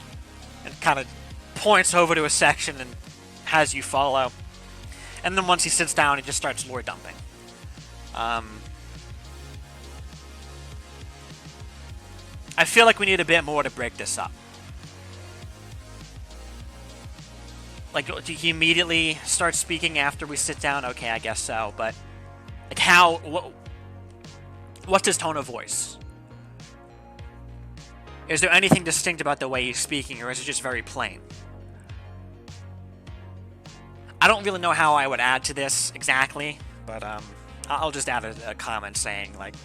and kind of points over to a section and has you follow. And then once he sits down, he just starts lore dumping. I feel like we need a bit more to break this up. Like, do he immediately start speaking after we sit down? Okay, I guess so, but like, what's his tone of voice? Is there anything distinct about the way he's speaking, or is it just very plain? I don't really know how I would add to this exactly, but I'll just add a comment saying, like,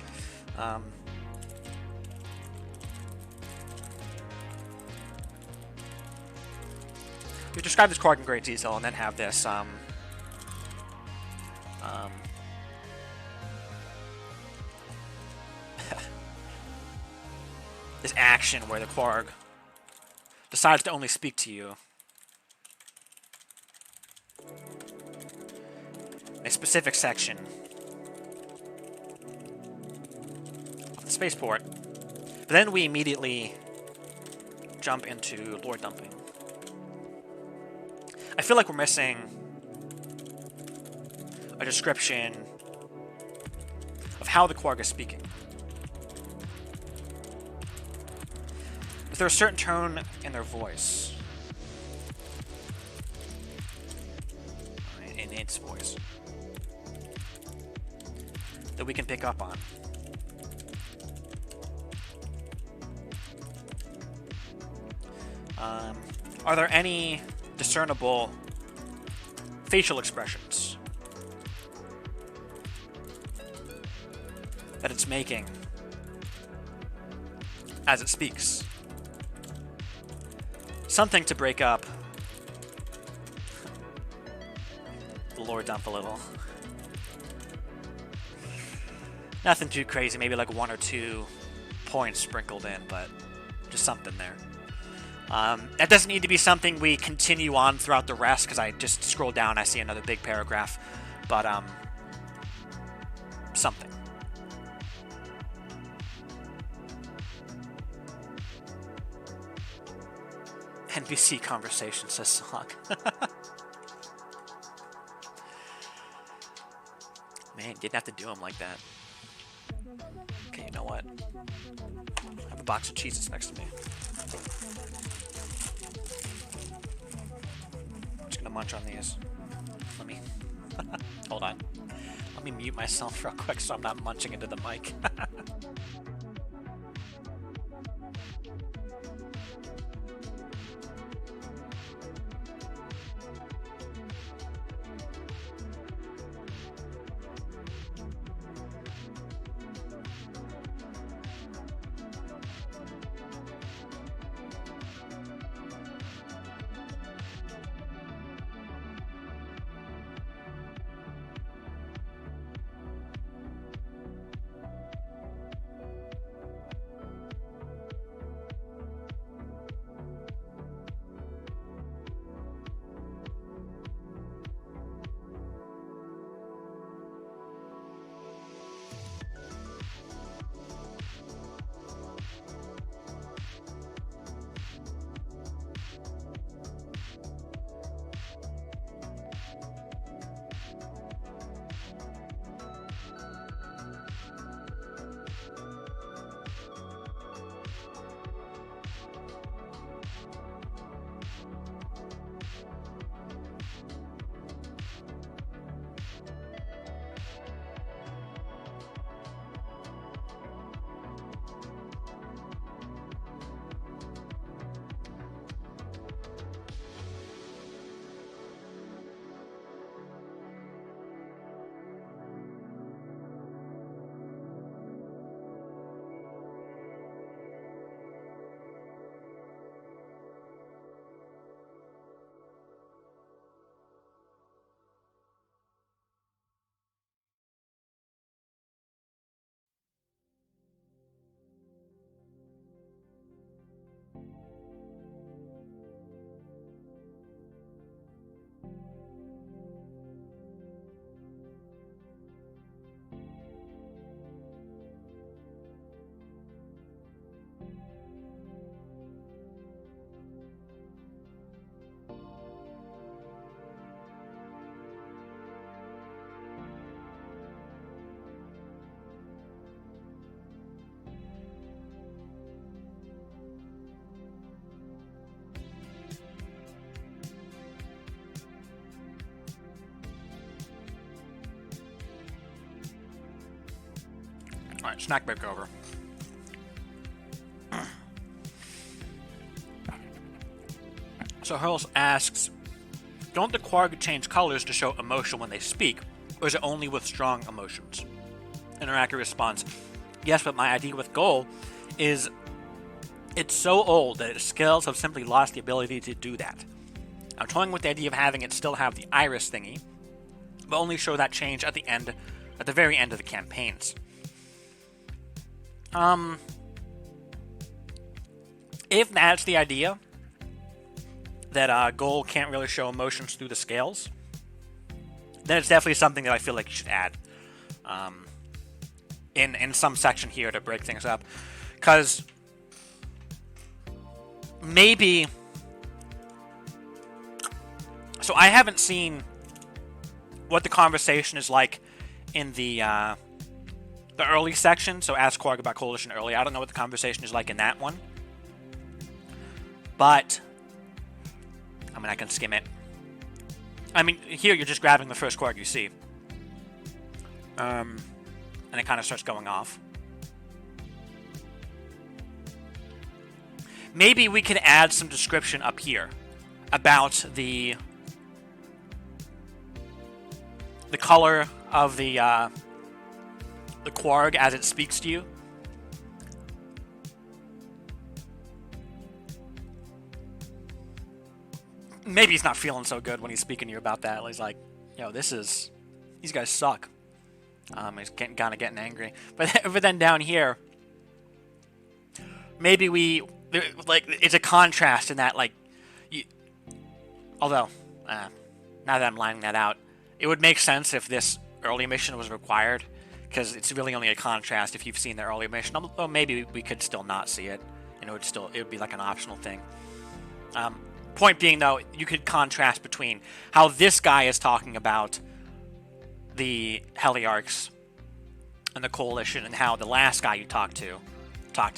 you describe this Quark in great detail, and then have this this action where the Quark decides to only speak to you. A specific section of the spaceport. But then we immediately jump into lore dumping. I feel like we're missing a description of how the Quark is speaking. Is there a certain tone in their voice? In its voice. That we can pick up on. Are there any discernible facial expressions that it's making as it speaks? Something to break up the lore dump a little. Nothing too crazy, maybe like 1 or 2 points sprinkled in, but just something there. That doesn't need to be something we continue on throughout the rest, because I just scroll down, I see another big paragraph, but something. NPC conversation, says Sog. Man, didn't have to do him like that. Okay, you know what? I have a box of Cheez-Its next to me. I'm just gonna munch on these. Let me... Hold on. Let me mute myself real quick so I'm not munching into the mic. Alright, snack break over. So Hurls asks, don't the Quarg change colors to show emotion when they speak, or is it only with strong emotions? And Araki responds, yes, but my idea with Goal is it's so old that its scales have simply lost the ability to do that. I'm toying with the idea of having it still have the iris thingy, but only show that change at the very end of the campaigns. If that's the idea, that Goal can't really show emotions through the scales, then it's definitely something that I feel like you should add in some section here to break things up. Because maybe... So I haven't seen what the conversation is like in the early section, so ask Quark about Coalition early. I don't know what the conversation is like in that one. But, I mean, I can skim it. I mean, here you're just grabbing the first Quark you see. And it kind of starts going off. Maybe we can add some description up here about the color of the Quarg as it speaks to you. Maybe he's not feeling so good when he's speaking to you about that. He's like, yo, these guys suck. He's kind of getting angry. But then down here, maybe it's a contrast in that, although, now that I'm lining that out, it would make sense if this early mission was required, because it's really only a contrast if you've seen the early mission. Although maybe we could still not see it, and it would be like an optional thing. Point being, though, you could contrast between how this guy is talking about the Heliarchs and the Coalition, and how the last guy you talked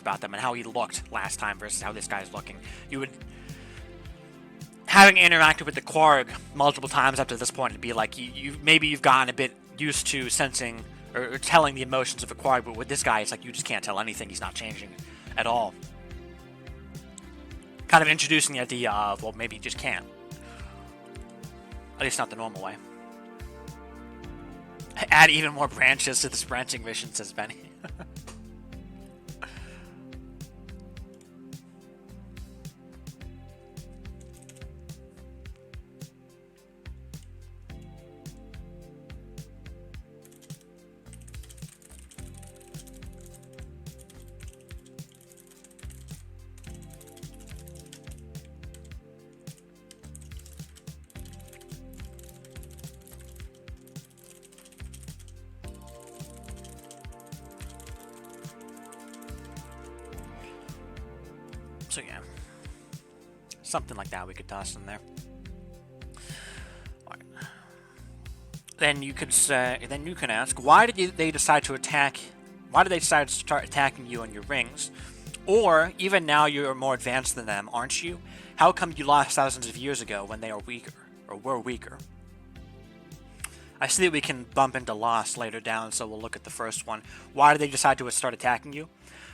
about them, and how he looked last time versus how this guy's looking. Having interacted with the Quarg multiple times up to this point, it'd be like you've gotten a bit used to sensing or telling the emotions of a Quarg, but with this guy, it's like you just can't tell anything. He's not changing at all. Kind of introducing the idea of, well, maybe you just can't. At least not the normal way. Add even more branches to this branching mission, says Benny. So yeah, something like that we could toss in there. Right. Then you could say, then you can ask, why did they decide to attack? Why did they decide to start attacking you on your rings? Or even now you're more advanced than them, aren't you? How come you lost thousands of years ago when they are weaker, or were weaker? I see that we can bump into Lost later down, so we'll look at the first one. Why did they decide to start attacking you?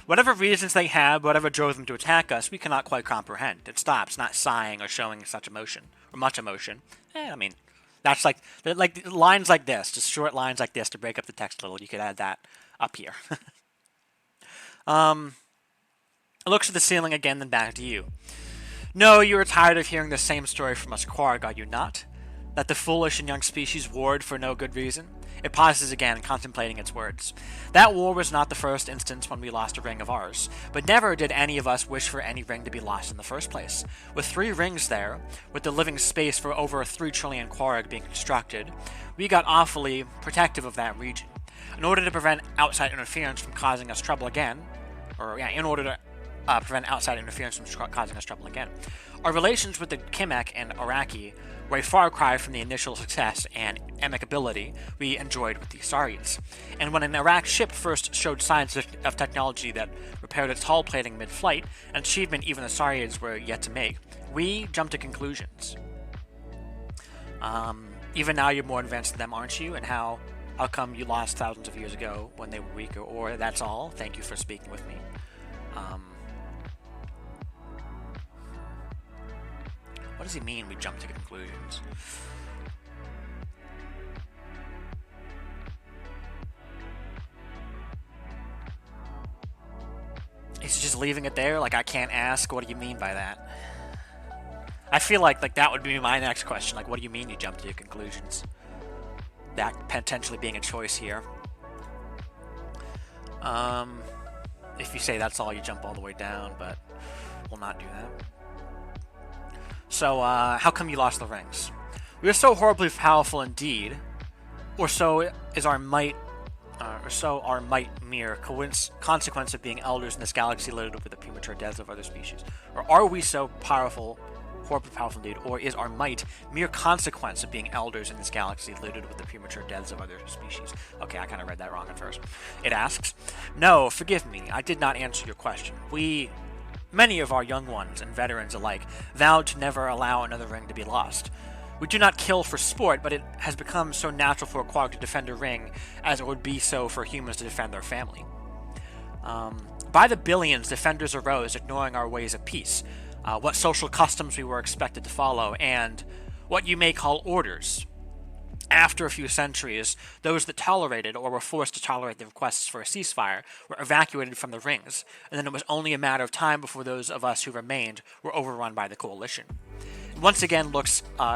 Whatever reasons they have, whatever drove them to attack us, we cannot quite comprehend. It stops, not sighing or showing such emotion, or much emotion. I mean, that's like lines like this, just short lines like this to break up the text a little. You could add that up here. Looks at the ceiling again, then back to you. No, you are tired of hearing the same story from us Quarg, are you not? That the foolish and young species warred for no good reason? It pauses again, contemplating its words. That war was not the first instance when we lost a ring of ours, but never did any of us wish for any ring to be lost in the first place. With 3 rings there, with the living space for over 3 trillion Quarg being constructed, we got awfully protective of that region. In order to prevent outside interference from causing us trouble again, prevent outside interference from causing us trouble again. Our relations with the Kimek and Araki were a far cry from the initial success and amicability we enjoyed with the Saurians. And when an Iraq ship first showed signs of technology that repaired its hull plating mid-flight, an achievement even the Saurians were yet to make, we jumped to conclusions. Even now you're more advanced than them, aren't you? And how How come you lost thousands of years ago when they were weaker? Or that's all. Thank you for speaking with me. What does he mean we jump to conclusions? He's just leaving it there? Like, I can't ask? What do you mean by that? I feel like that would be my next question. Like, what do you mean you jump to your conclusions? That potentially being a choice here. If you say that's all, you jump all the way down, but we'll not do that. So, how come you lost the rings? We are so horribly powerful indeed, or so is our might, mere consequence of being elders in this galaxy littered with the premature deaths of other species? Or are we so powerful, horribly powerful indeed, or is our might mere consequence of being elders in this galaxy littered with the premature deaths of other species? Okay, I kind of read that wrong at first. It asks, no, forgive me, I did not answer your question. Many of our young ones and veterans alike vowed to never allow another ring to be lost. We do not kill for sport, but it has become so natural for a Quark to defend a ring as it would be so for humans to defend their family. By the billions, defenders arose, ignoring our ways of peace, what social customs we were expected to follow, and what you may call orders. After a few centuries, those that tolerated or were forced to tolerate the requests for a ceasefire were evacuated from the rings, and then it was only a matter of time before those of us who remained were overrun by the coalition. It once again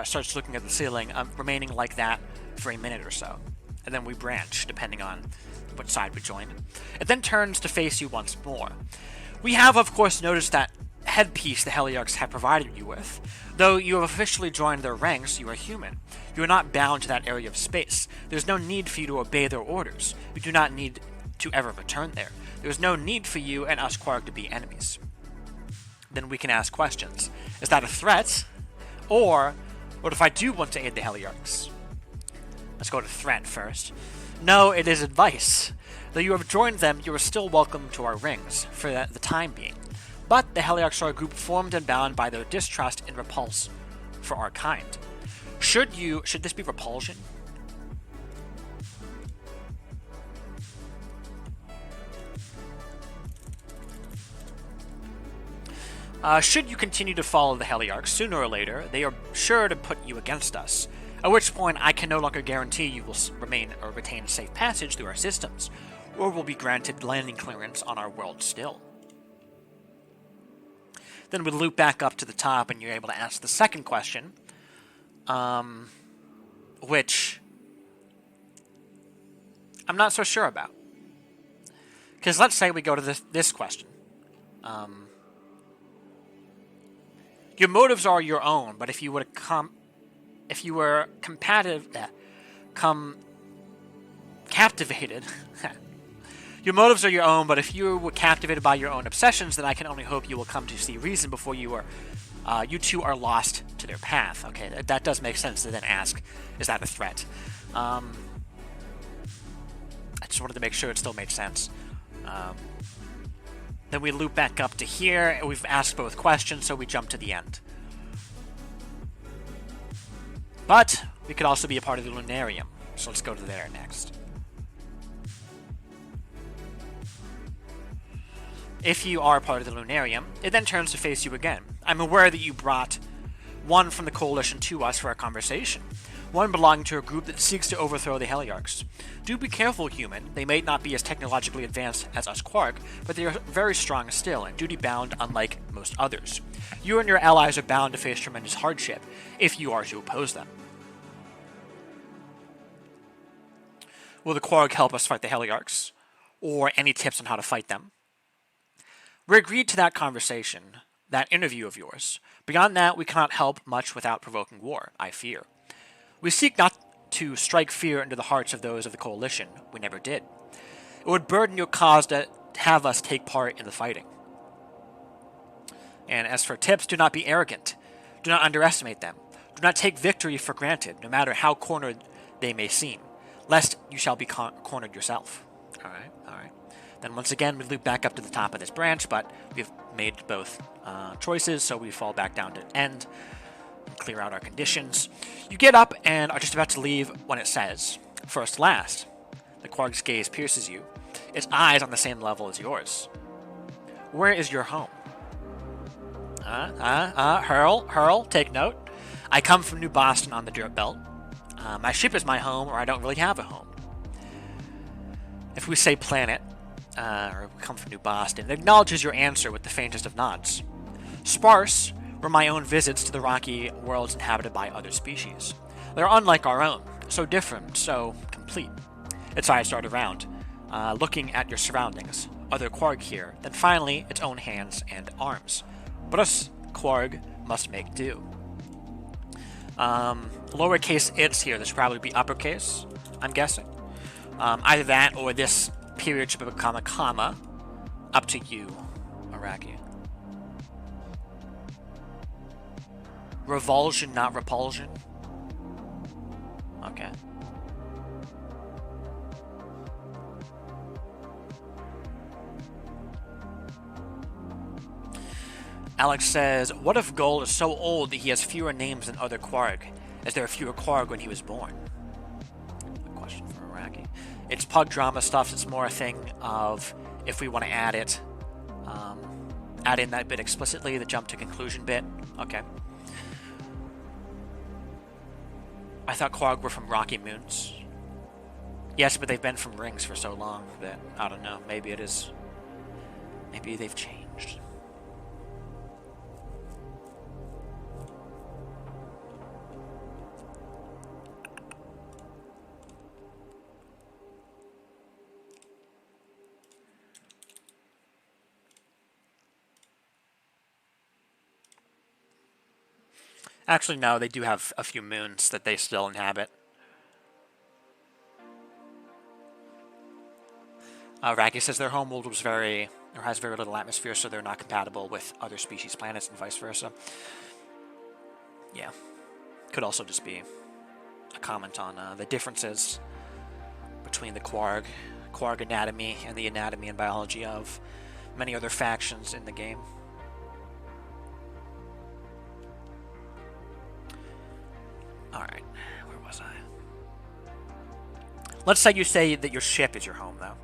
starts looking at the ceiling, remaining like that for a minute or so, and then we branch, depending on which side we joined. It then turns to face you once more. We have, of course, noticed that headpiece the Heliarchs have provided you with. Though you have officially joined their ranks, you are human. You are not bound to that area of space. There's no need for you to obey their orders. You do not need to ever return there. There's no need for you and us Quark to be enemies. Then we can ask questions. Is that a threat? Or, what if I do want to aid the Heliarchs? Let's go to threat first. No, it is advice. Though you have joined them, you are still welcome to our rings, for the time being. But the Heliarchs are a group formed and bound by their distrust and repulse for our kind. Should this be repulsion? Should you continue to follow the Heliarchs, sooner or later, they are sure to put you against us. At which point, I can no longer guarantee you will remain or retain safe passage through our systems, or will be granted landing clearance on our world still. Then we loop back up to the top, and you're able to ask the second question, which I'm not so sure about. Because let's say we go to this question. Your motives are your own, but if you were captivated. Your motives are your own, but if you were captivated by your own obsessions, then I can only hope you will come to see reason before you two are lost to their path. Okay, that does make sense to then ask, is that a threat? I just wanted to make sure it still made sense. Then we loop back up to here. We've asked both questions, so we jump to the end. But we could also be a part of the Lunarium, so let's go to there next. If you are part of the Lunarium, it then turns to face you again. I'm aware that you brought one from the Coalition to us for our conversation, one belonging to a group that seeks to overthrow the Heliarchs. Do be careful, human. They may not be as technologically advanced as us Quark, but they are very strong still, and duty-bound unlike most others. You and your allies are bound to face tremendous hardship, if you are to oppose them. Will the Quark help us fight the Heliarchs? Or any tips on how to fight them? We agreed to that conversation, that interview of yours. Beyond that, we cannot help much without provoking war, I fear. We seek not to strike fear into the hearts of those of the Coalition. We never did. It would burden your cause to have us take part in the fighting. And as for tips, do not be arrogant. Do not underestimate them. Do not take victory for granted, no matter how cornered they may seem, lest you shall be cornered yourself. All right. Then once again, we loop back up to the top of this branch, but we've made both choices, so we fall back down to end and clear out our conditions. You get up and are just about to leave when it says, first last. The Quarg's gaze pierces you, its eyes on the same level as yours. Where is your home? Hurl, take note. I come from New Boston on the dirt belt. My ship is my home, or I don't really have a home. If we say planet, or we come from New Boston, it acknowledges your answer with the faintest of nods. Sparse were my own visits to the rocky worlds inhabited by other species. They're unlike our own, so different, so complete. Its eyes dart around, looking at your surroundings. Other Quarg here, then finally its own hands and arms. But us Quarg must make do. Lowercase it's here, this should probably be uppercase, I'm guessing. Either that or this period should become a comma. Up to you, Araki. Revulsion, not repulsion. Okay. Alex says, what if Gold is so old that he has fewer names than other Quarg? Is there fewer Quarg when he was born? A question for Araki. It's pug drama stuff. It's more a thing of if we want to add it, add in that bit explicitly, the jump to conclusion bit. Okay. I thought Quarg were from rocky moons. Yes, but they've been from rings for so long that, I don't know, maybe it is... Maybe they've changed. Actually, no, they do have a few moons that they still inhabit. Raggy says their homeworld was has very little atmosphere, so they're not compatible with other species planets and vice versa. Yeah. Could also just be a comment on the differences between the Quarg anatomy, and the anatomy and biology of many other factions in the game. Alright, where was I? Let's say you say that your ship is your home, though.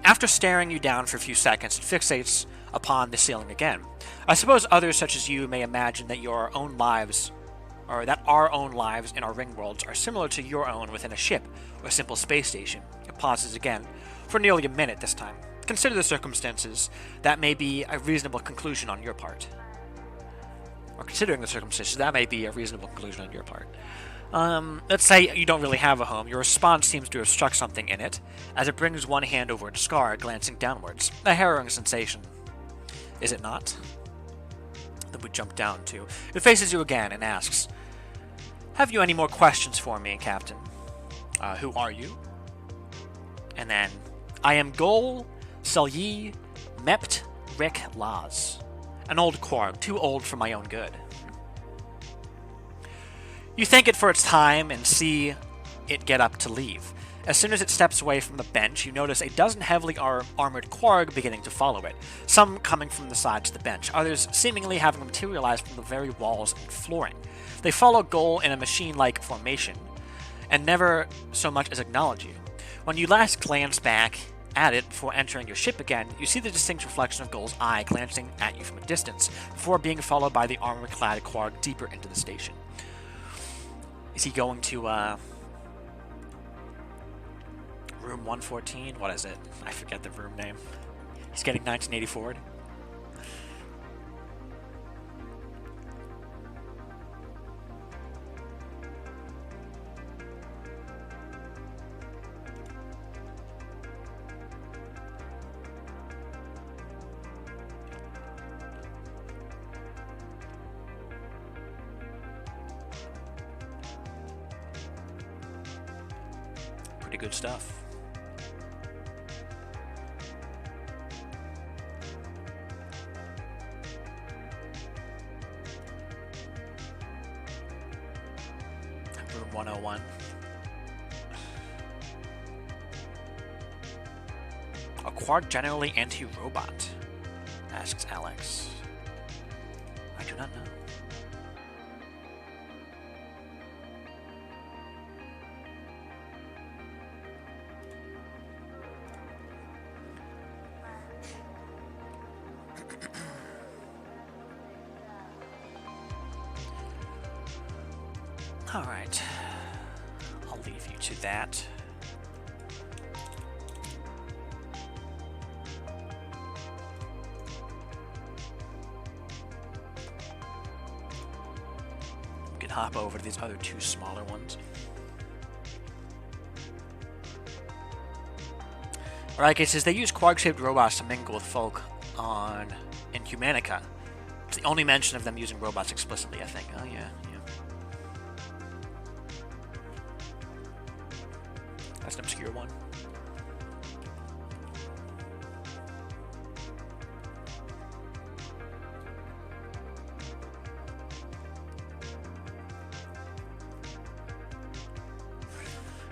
After staring you down for a few seconds, it fixates upon the ceiling again. I suppose others such as you may imagine that your own lives, or that our own lives in our ring worlds are similar to your own within a ship or a simple space station. It pauses again, for nearly a minute this time. Consider the circumstances. That may be a reasonable conclusion on your part. Or considering the circumstances, that may be a reasonable conclusion on your part. Let's say you don't really have a home. Your response seems to have struck something in it, as it brings one hand over its scar, glancing downwards. A harrowing sensation. Is it not? Then we jump down to... It faces you again and asks, have you any more questions for me, Captain? Who are you? And then, I am Gol Selyi Mept Rick Laz. An old Quarg, too old for my own good. You thank it for its time and see it get up to leave. As soon as it steps away from the bench, you notice a dozen heavily armored Quarg beginning to follow it, some coming from the sides of the bench, others seemingly having materialized from the very walls and flooring. They follow Gol in a machine-like formation, and never so much as acknowledge you. When you last glance back at it before entering your ship again, you see the distinct reflection of Gol's eye glancing at you from a distance, before being followed by the armor-clad Quarg deeper into the station. Is he going to, room 114? What is it? I forget the room name. He's getting 1984'd. Pretty good stuff. Room 101. A Quark generally anti-robot? Asks Alex. I do not know. Alright. I'll leave you to that. We can hop over to these other two smaller ones. Alright, it says they use quark-shaped robots to mingle with folk in Humanica. It's the only mention of them using robots explicitly, I think. Oh, yeah. That's an obscure one.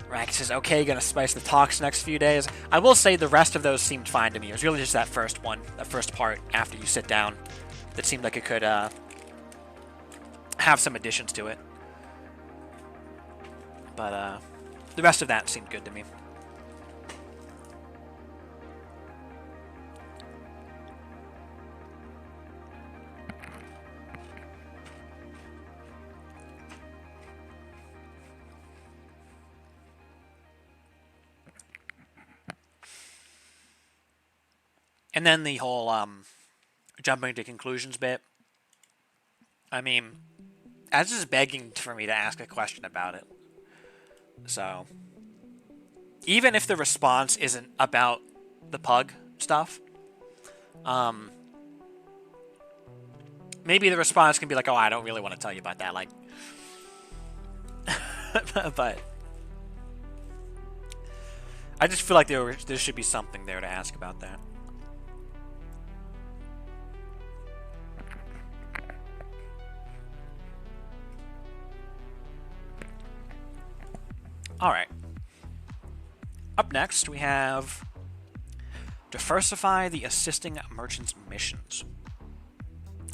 Rack says, okay, gonna spice the talks next few days. I will say the rest of those seemed fine to me. It was really just that first one, that first part after you sit down, that seemed like it could have some additions to it. But the rest of that seemed good to me. And then the whole jumping to conclusions bit. I mean, that's just begging for me to ask a question about it. So, even if the response isn't about the pug stuff, maybe the response can be like, oh, I don't really want to tell you about that. Like, but I just feel like there should be something there to ask about that. Alright. Up next, we have diversify the assisting merchant's missions.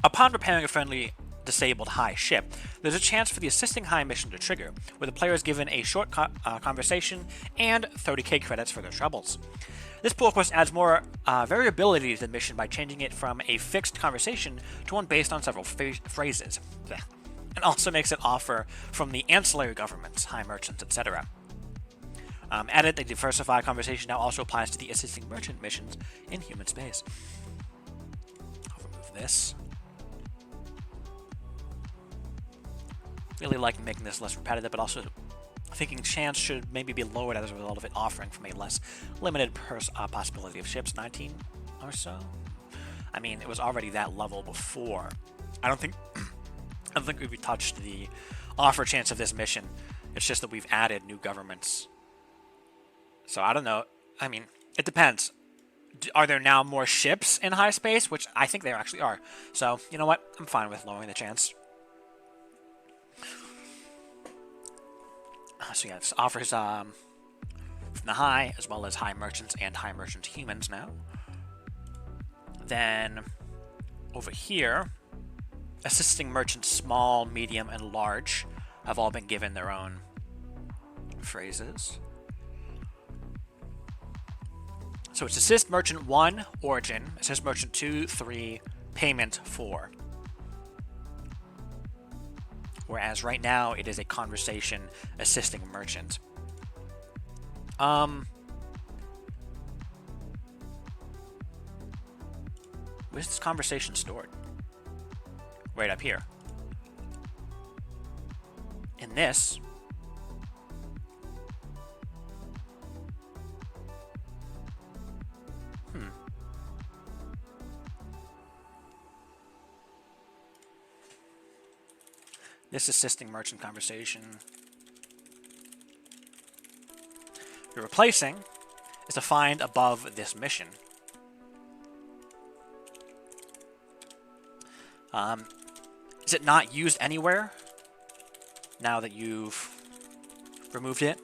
Upon preparing a friendly disabled high ship, there's a chance for the assisting high mission to trigger, where the player is given a short conversation and 30k credits for their troubles. This pull request adds more variability to the mission by changing it from a fixed conversation to one based on several phrases. And also makes it offer from the ancillary governments, high merchants, etc. Added, the diversify conversation now also applies to the assisting merchant missions in human space. I'll remove this. Really like making this less repetitive, but also thinking chance should maybe be lowered as a result of it offering from a less limited possibility of ships, 19 or so. I mean, it was already that level before. I don't think we've touched the offer chance of this mission. It's just that we've added new governments. So I don't know. I mean, it depends. Are there now more ships in high space? Which I think there actually are. So, you know what? I'm fine with lowering the chance. So yeah, this offers from the high, as well as high merchants and high merchant humans now. Then, over here, assisting merchants small, medium, and large have all been given their own phrases. So it's assist merchant 1, origin, assist merchant 2, 3, payment 4. Whereas right now it is a conversation assisting merchant. Where's this conversation stored? Right up here. In this, this assisting merchant conversation you're replacing is defined above this mission. Is it not used anywhere now that you've removed it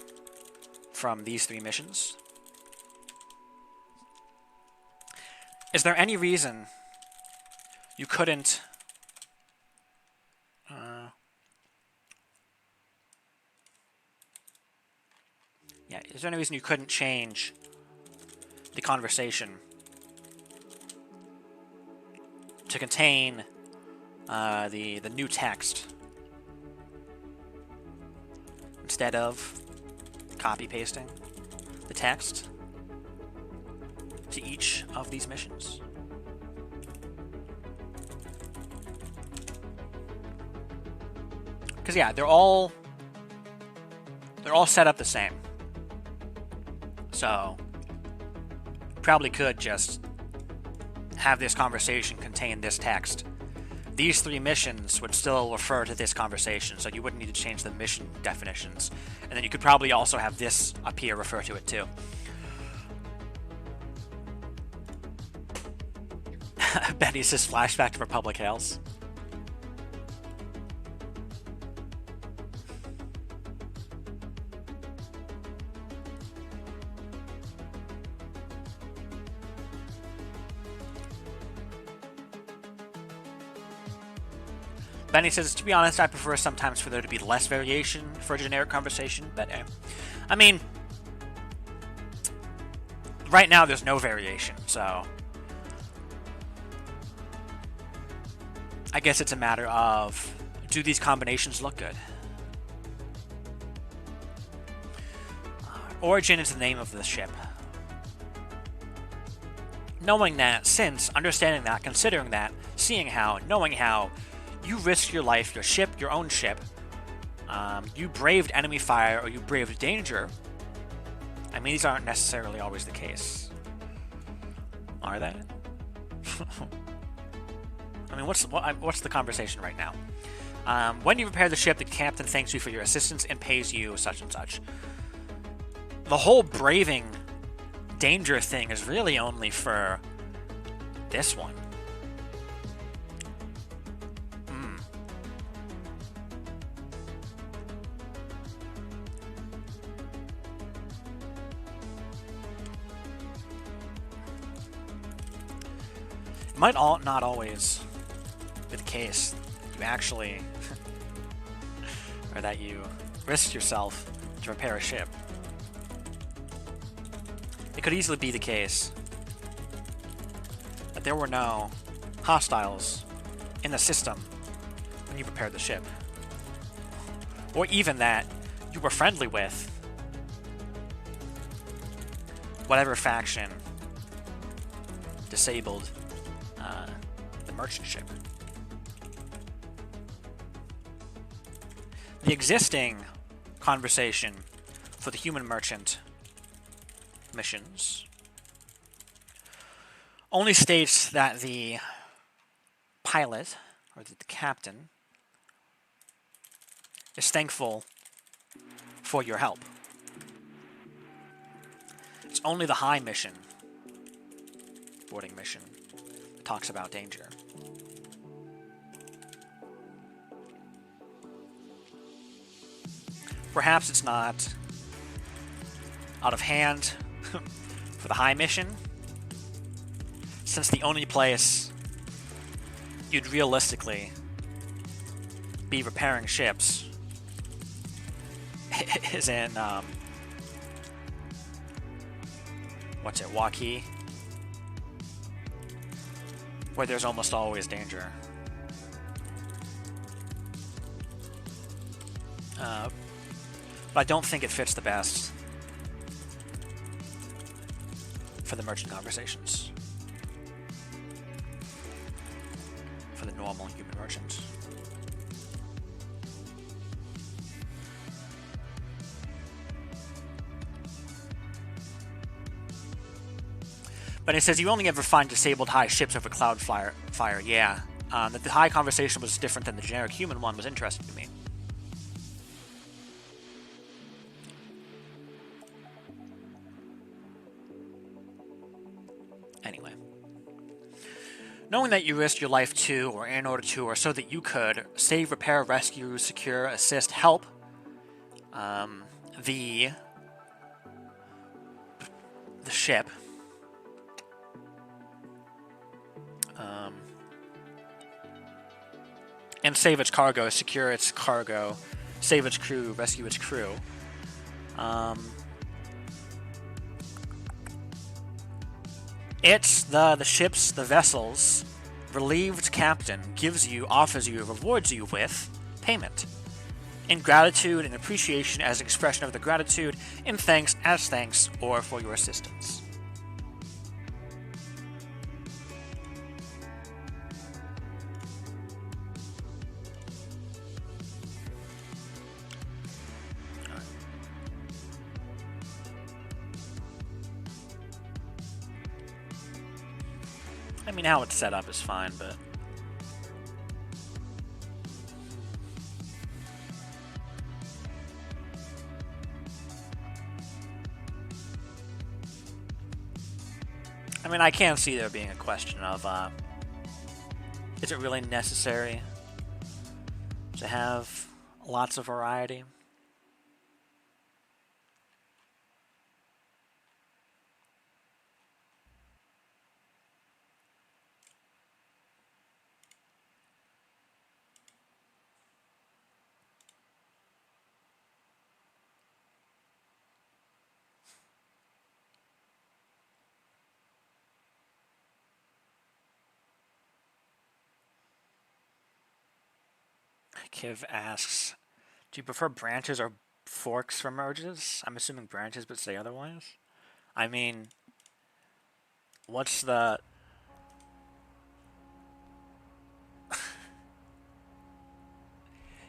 from these 3 missions? Is there any reason you couldn't is there any reason you couldn't change the conversation to contain the new text instead of copy-pasting the text to each of these missions. Because yeah, they're all set up the same. So probably could just have this conversation contain this text. These 3 missions would still refer to this conversation, so you wouldn't need to change the mission definitions. And then you could probably also have this up here refer to it too. Benny says flashback to Republic Hails. Benny says, to be honest, I prefer sometimes for there to be less variation for a generic conversation, but I mean, right now there's no variation, so I guess it's a matter of, do these combinations look good? Origin is the name of the ship. Knowing that, since, understanding that, considering that, seeing how, knowing how, you risked your life, your ship, your own ship. You braved enemy fire or you braved danger. I mean, these aren't necessarily always the case. Are they? I mean, what's the conversation right now? When you repair the ship, the captain thanks you for your assistance and pays you such and such. The whole braving danger thing is really only for this one. Might not always be the case. You actually, or that you risk yourself to repair a ship. It could easily be the case that there were no hostiles in the system when you repaired the ship. Or even that you were friendly with whatever faction disabled the merchant ship. The existing conversation for the human merchant missions only states that the pilot, or the captain, is thankful for your help. It's only the high mission, boarding mission, that talks about danger. Perhaps it's not out of hand for the high mission, since the only place you'd realistically be repairing ships is in, what's it, Waukee, where there's almost always danger. But I don't think it fits the best for the merchant conversations. For the normal human merchants. But it says you only ever find disabled high ships over cloud fire. Yeah. That the high conversation was different than the generic human one was interesting to me. Anyway. Knowing that you risked your life to, or in order to, or so that you could save, repair, rescue, secure, assist, help the ship. And save its cargo, secure its cargo, save its crew, rescue its crew. It's the ship's, the vessel's relieved captain gives you, offers you, rewards you with payment. In gratitude and appreciation as an expression of the gratitude, in thanks as thanks, or for your assistance. I mean, how it's set up is fine, but... I mean, I can see there being a question of, is it really necessary to have lots of variety? Kiv asks, do you prefer branches or forks for merges? I'm assuming branches, but say otherwise. I mean, what's the...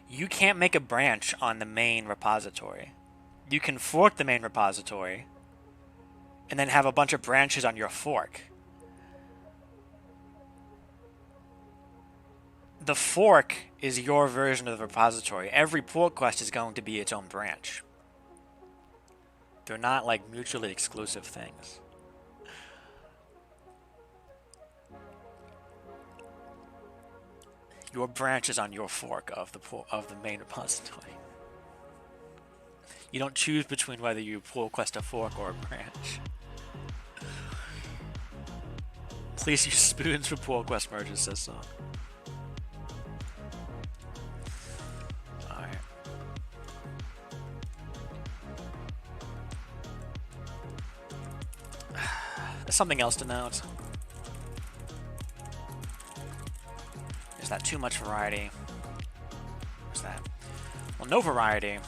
You can't make a branch on the main repository. You can fork the main repository and then have a bunch of branches on your fork. The fork is your version of the repository. Every pull request is going to be its own branch. They're not like mutually exclusive things. Your branch is on your fork of the main repository. You don't choose between whether you pull request a fork or a branch. Please use spoons for pull request merges, says Song. Alright. There's something else to note. Is that too much variety? What's that? Well, no variety.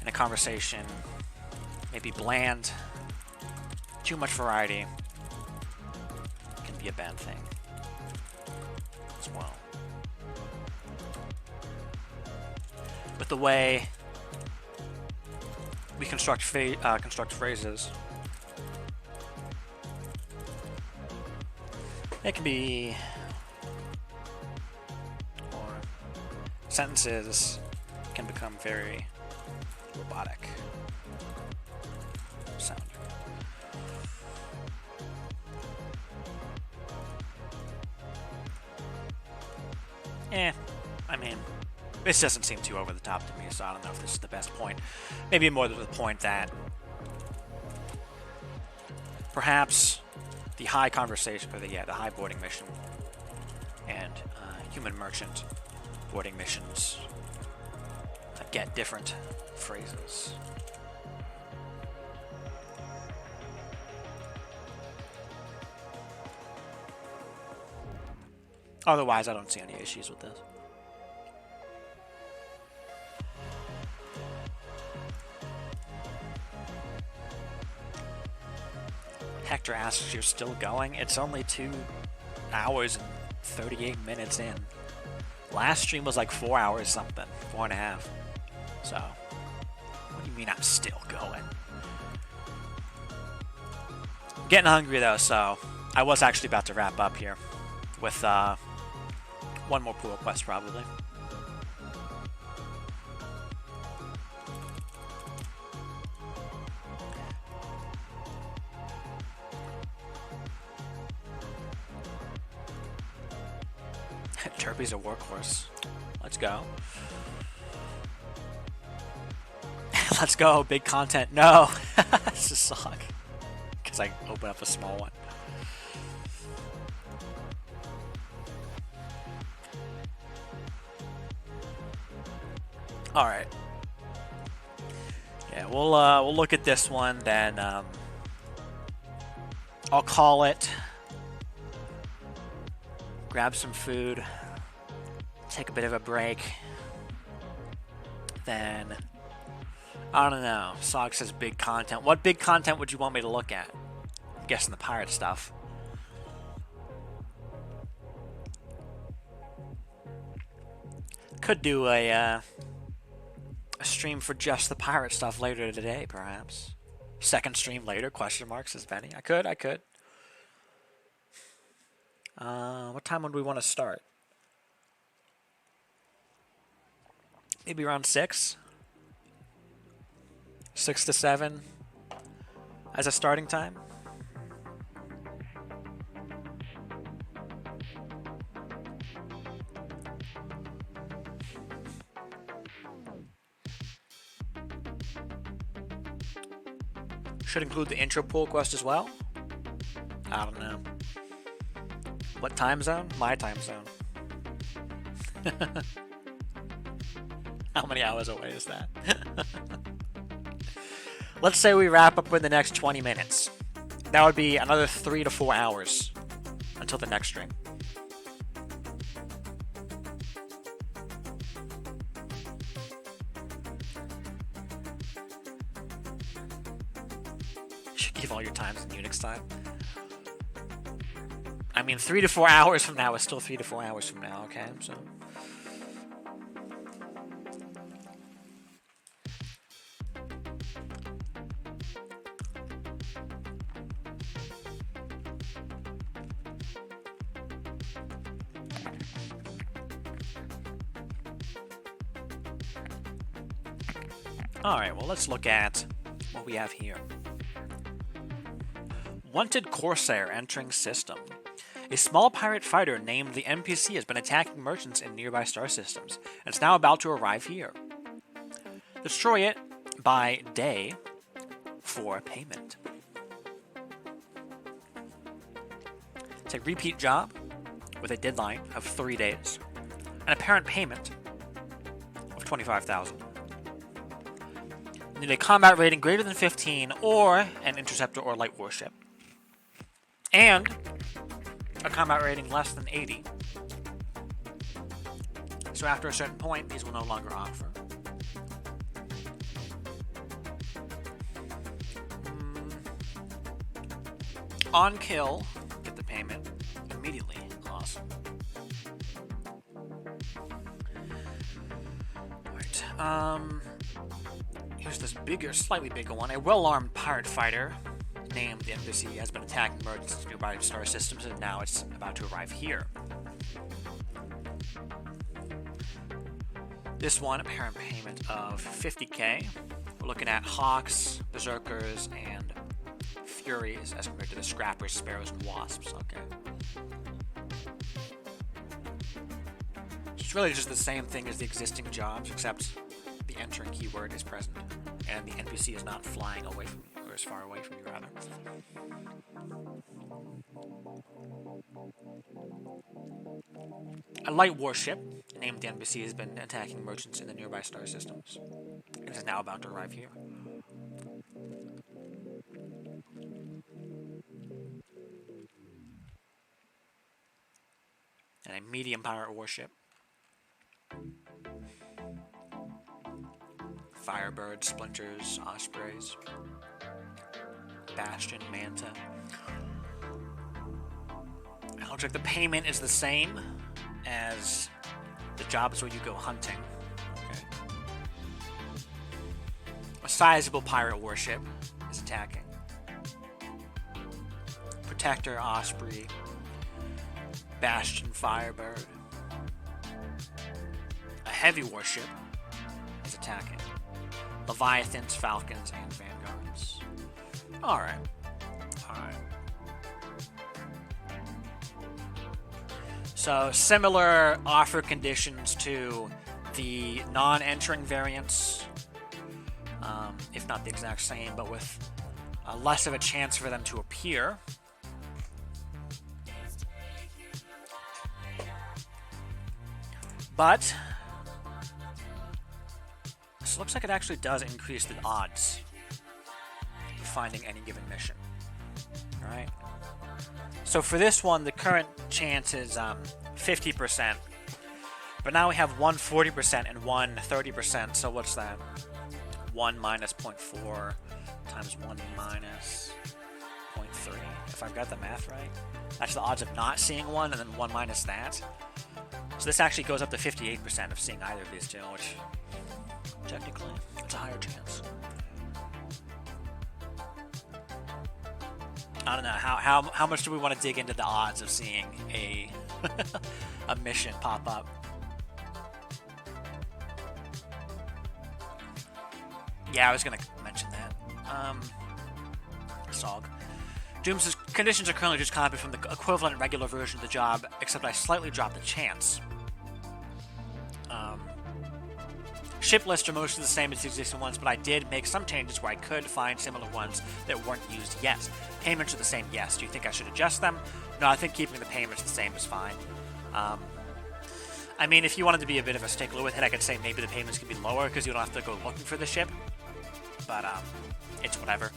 In a conversation, maybe bland. Too much variety can be a bad thing as well. With the way we construct phrases, it can be, or sentences can become very robotic sounding. I mean, this doesn't seem too over the top to me, so I don't know if this is the best point. Maybe more to the point that perhaps the high conversation, or the high boarding mission and human merchant boarding missions get different phrases. Otherwise, I don't see any issues with this. Hector asks, you're still going? It's only 2 hours and 38 minutes in. Last stream was like 4 hours something, 4.5. So, what do you mean I'm still going? I'm getting hungry though, so I was actually about to wrap up here with one more pull request probably. Derpy's a workhorse. Let's go. Let's go, big content. No! This is suck. Because I open up a small one. Alright. Yeah, we'll look at this one, then I'll call it grab some food, take a bit of a break, then, I don't know, Sog says big content. What big content would you want me to look at? I'm guessing the pirate stuff. Could do a stream for just the pirate stuff later today, perhaps. Second stream later, question mark, says Benny. I could. What time would we want to start? Maybe around 6? 6 to 7 as a starting time? Should include the intro pull quest as well? I don't know. What time zone? My time zone. How many hours away is that? Let's say we wrap up in the next 20 minutes. That would be another 3 to 4 hours until the next stream. You should give all your times in Unix time. I mean, 3 to 4 hours from now is still 3 to 4 hours from now, okay? So. Alright, well, let's look at what we have here. Wanted Corsair entering system. A small pirate fighter named the NPC has been attacking merchants in nearby star systems, and it's now about to arrive here. Destroy it by day for payment. It's a repeat job with a deadline of 3 days, and a parent payment of 25,000. Need a combat rating greater than 15 or an interceptor or light warship. And a combat rating less than 80. So after a certain point, these will no longer offer. On kill, get the payment immediately. Awesome. Alright, here's this bigger, slightly bigger one. A well-armed pirate fighter named the NPC has been attacking merchants in nearby star systems, and now it's about to arrive here. This one, a parent payment of 50k. We're looking at Hawks, Berserkers, and Furies as compared to the Scrappers, Sparrows, and Wasps. Okay. It's really just the same thing as the existing jobs, except the entering keyword is present, and the NPC is not flying away from you, or as far away from you, rather. A light warship, named the NPC, has been attacking merchants in the nearby star systems. It is now about to arrive here. And a medium pirate warship. Firebird, Splinters, Ospreys, Bastion, Manta. It looks like the payment is the same as the jobs where you go hunting. Okay. A sizable pirate warship is attacking. Protector, Osprey, Bastion, Firebird. A heavy warship is attacking. Leviathans, Falcons, and Vanguards. Alright. Alright. So, similar offer conditions to the non-entering variants, if not the exact same, but with less of a chance for them to appear. But this looks like it actually does increase the odds of finding any given mission. Alright. So for this one, the current chance is 50%. But now we have one 40% and one 30%, so what's that? 1 minus 0.4 times 1 minus 0.3, if I've got the math right. That's the odds of not seeing one, and then 1 minus that. So this actually goes up to 58% of seeing either of these two, which technically it's a higher chance. I don't know, how much do we want to dig into the odds of seeing a a mission pop up? Yeah, I was going to mention that. SOG. Doom's conditions are currently just copied from the equivalent regular version of the job, except I slightly dropped the chance. Ship lists are mostly the same as the existing ones, but I did make some changes where I could find similar ones that weren't used yet. Payments are the same, yes. Do you think I should adjust them? No, I think keeping the payments the same is fine. I mean, if you wanted to be a bit of a stickler with it, I could say maybe the payments could be lower because you don't have to go looking for the ship. But, it's whatever.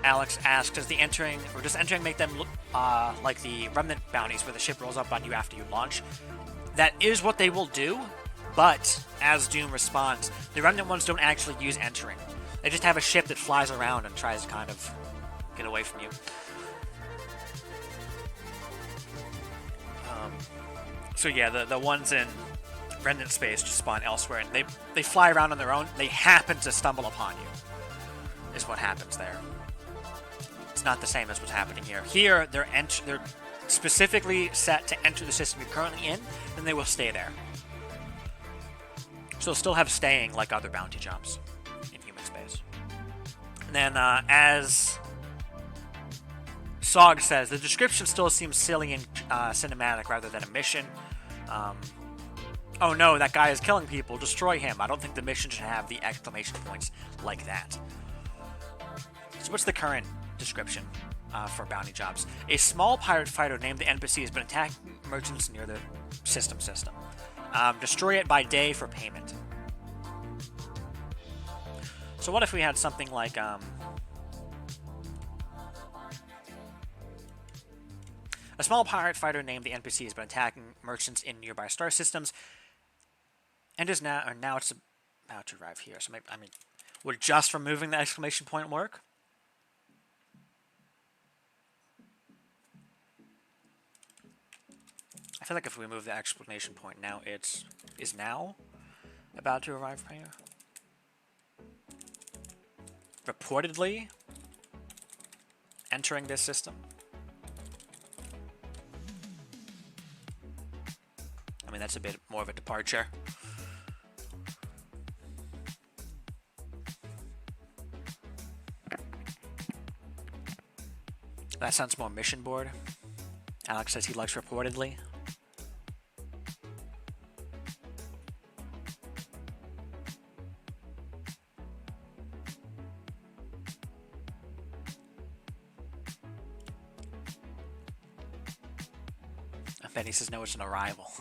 Alex asks, does entering make them look like the remnant bounties where the ship rolls up on you after you launch? That is what they will do, but, as Doom responds, the remnant ones don't actually use entering. They just have a ship that flies around and tries to kind of get away from you. So yeah, the ones in remnant space just spawn elsewhere, and they fly around on their own. They happen to stumble upon you, is what happens there. It's not the same as what's happening here. Here, they're specifically set to enter the system you're currently in, and they will stay there. So they'll still have staying like other bounty jobs in human space. And then, as SOG says, the description still seems silly and cinematic rather than a mission. Oh no, that guy is killing people, destroy him. I don't think the mission should have the exclamation points like that. So what's the current description for bounty jobs? A small pirate fighter named the NPC has been attacking merchants near the system. Destroy it by day for payment. So what if we had something like a small pirate fighter named the NPC has been attacking merchants in nearby star systems and is now it's about to arrive here. So maybe, I mean, would just removing the exclamation point work? I feel like if we remove the exclamation point now, is now about to arrive here. Reportedly entering this system. I mean, that's a bit more of a departure. That sounds more mission board. Alex says he likes reportedly. Benny says no, it's an arrival.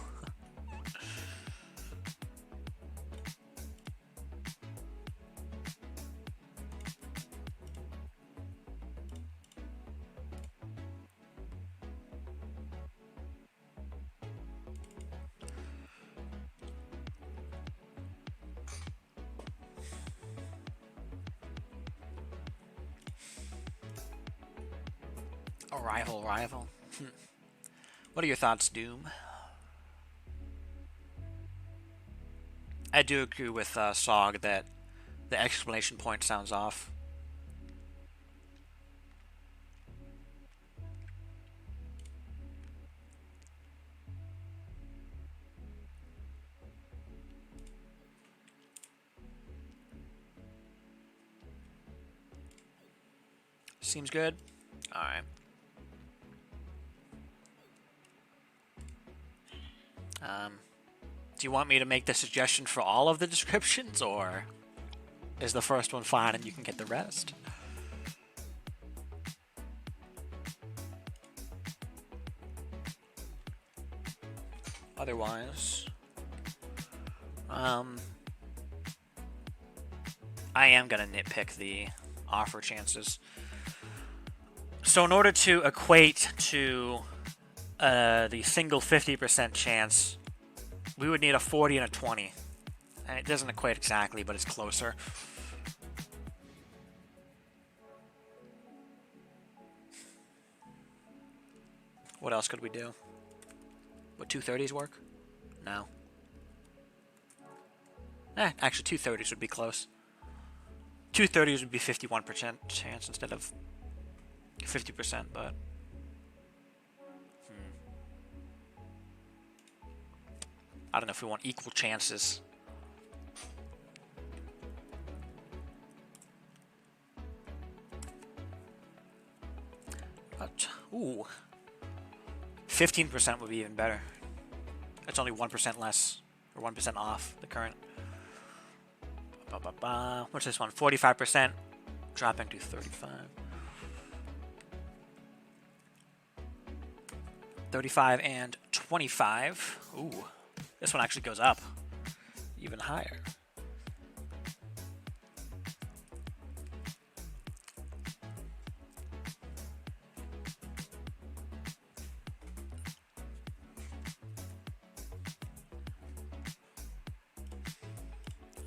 Arrival. What are your thoughts, Doom? I do agree with SOG that the exclamation point sounds off. Seems good. All right. Do you want me to make the suggestion for all of the descriptions, or is the first one fine and you can get the rest? Otherwise, I am going to nitpick the offer chances. So in order to equate to the single 50% chance, we would need a 40 and a 20. And it doesn't equate exactly, but it's closer. What else could we do? Would 230s work? No. Actually 230s would be close. 230s would be 51% chance instead of 50%, but... I don't know if we want equal chances. But, ooh. 15% would be even better. It's only 1% less, or 1% off the current. What's this one? 45%, dropping to 35. 35 and 25. Ooh, this one actually goes up even higher.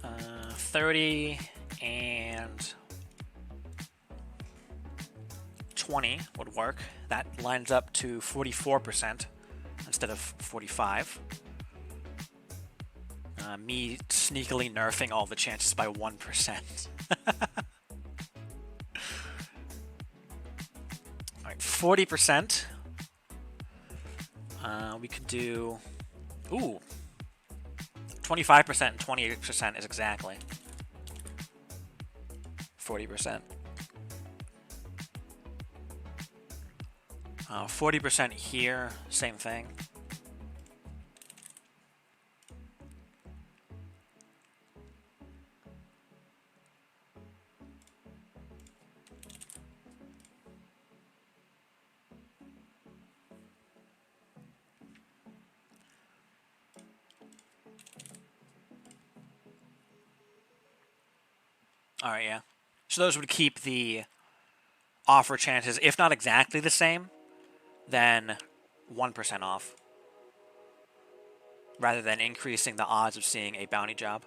Uh, 30 and 20 would work. That lines up to 44% instead of 45. Me sneakily nerfing all the chances by 1%. Alright, 40%. We could do... Ooh. 25% and 28% is exactly 40%. 40% here, same thing. Alright, yeah. So those would keep the offer chances, if not exactly the same, then 1% off. Rather than increasing the odds of seeing a bounty job.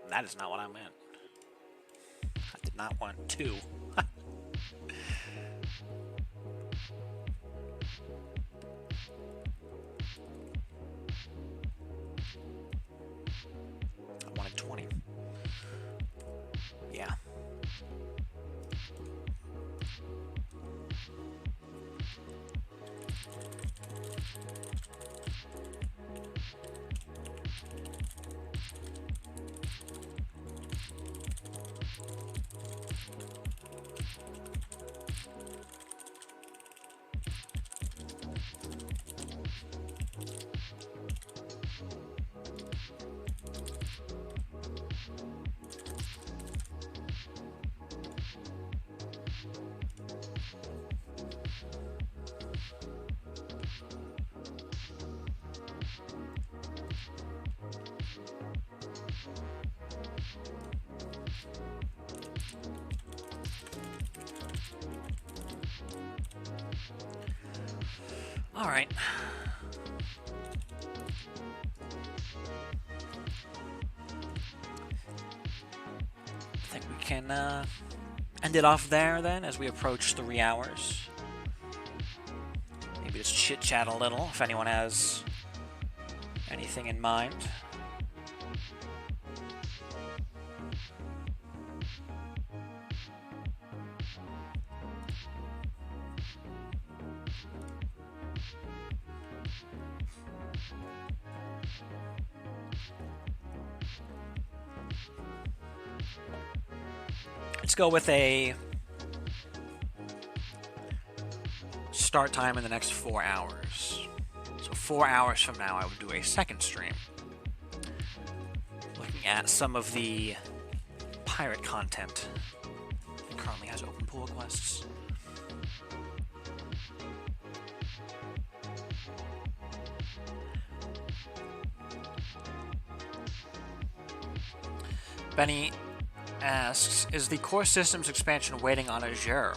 That is not what I meant. I did not want 2. I wanted 20. Yeah. All right. I think we can end it off there then as we approach 3 hours. Maybe just chit-chat a little if anyone has anything in mind. Let's go with a start time in the next 4 hours. So 4 hours from now, I would do a second stream. Looking at some of the pirate content that currently has open pool quests. Benny asks, is the core systems expansion waiting on Azure?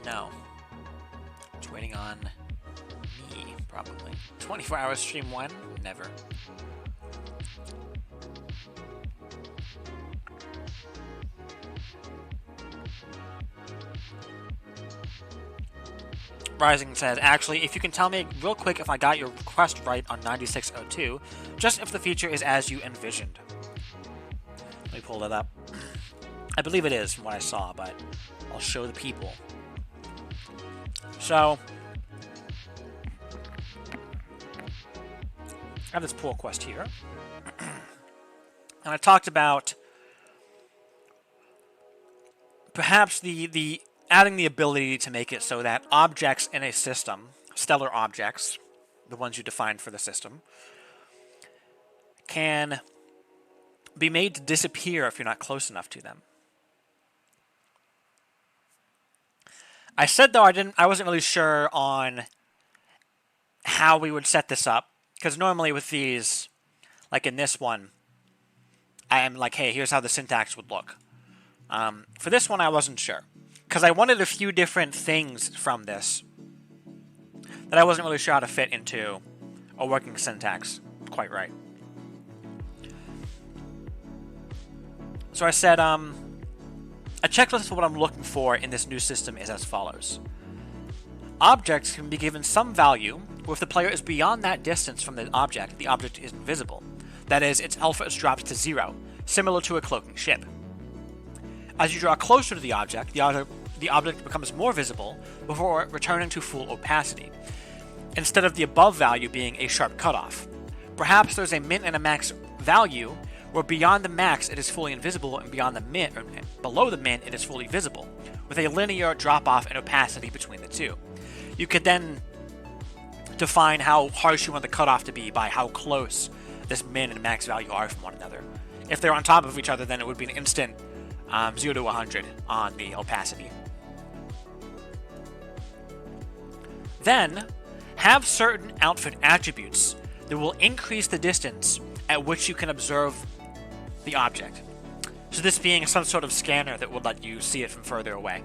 No. It's waiting on me, probably. 24 hours stream 1? Never. Rising says, actually, if you can tell me real quick if I got your request right on 9602, just if the feature is as you envisioned. Let me pull that up. I believe it is from what I saw, but I'll show the people. So, I have this pull request here. And I talked about perhaps the adding the ability to make it so that objects in a system, stellar objects, the ones you defined for the system, can be made to disappear if you're not close enough to them. I said though I wasn't really sure on how we would set this up, because normally with these, like in this one, I am like, hey, here's how the syntax would look. For this one, I wasn't sure, because I wanted a few different things from this that I wasn't really sure how to fit into a working syntax quite right. So I said, a checklist for what I'm looking for in this new system is as follows. Objects can be given some value, or if the player is beyond that distance from the object is invisible. That is, its alpha is dropped to 0, similar to a cloaking ship. As you draw closer to the object becomes more visible before returning to full opacity, instead of the above value being a sharp cutoff. Perhaps there's a min and a max value, where beyond the max it is fully invisible, and beyond the min, or below the min, it is fully visible, with a linear drop-off in opacity between the two. You could then define how harsh you want the cutoff to be by how close this min and max value are from one another. If they're on top of each other, then it would be an instant 0 to 100 on the opacity. Then, have certain outfit attributes that will increase the distance at which you can observe the object. So this being some sort of scanner that would let you see it from further away.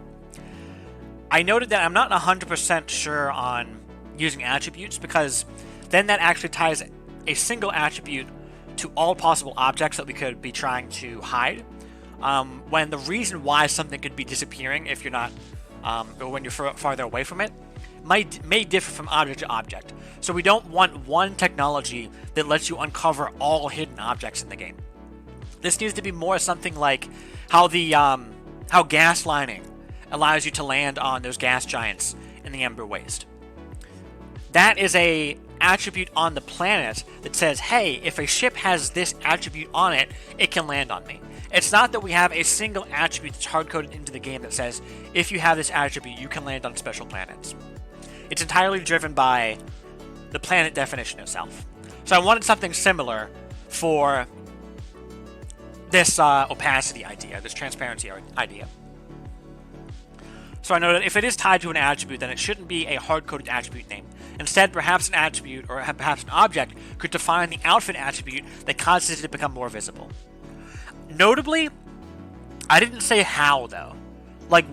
I noted that I'm not 100% sure on using attributes, because then that actually ties a single attribute to all possible objects that we could be trying to hide. When the reason why something could be disappearing if you're not, or when you're farther away from it, may differ from object to object. So we don't want one technology that lets you uncover all hidden objects in the game. This needs to be more something like how how gas lining allows you to land on those gas giants in the Ember Waste. That is a attribute on the planet that says, hey, if a ship has this attribute on it, it can land on me. It's not that we have a single attribute that's hard-coded into the game that says, if you have this attribute, you can land on special planets. It's entirely driven by the planet definition itself. So I wanted something similar for this opacity idea, this transparency idea. So I know that if it is tied to an attribute, then it shouldn't be a hard-coded attribute name. Instead, perhaps an attribute, or perhaps an object, could define the outfit attribute that causes it to become more visible. Notably, I didn't say how, though. Like,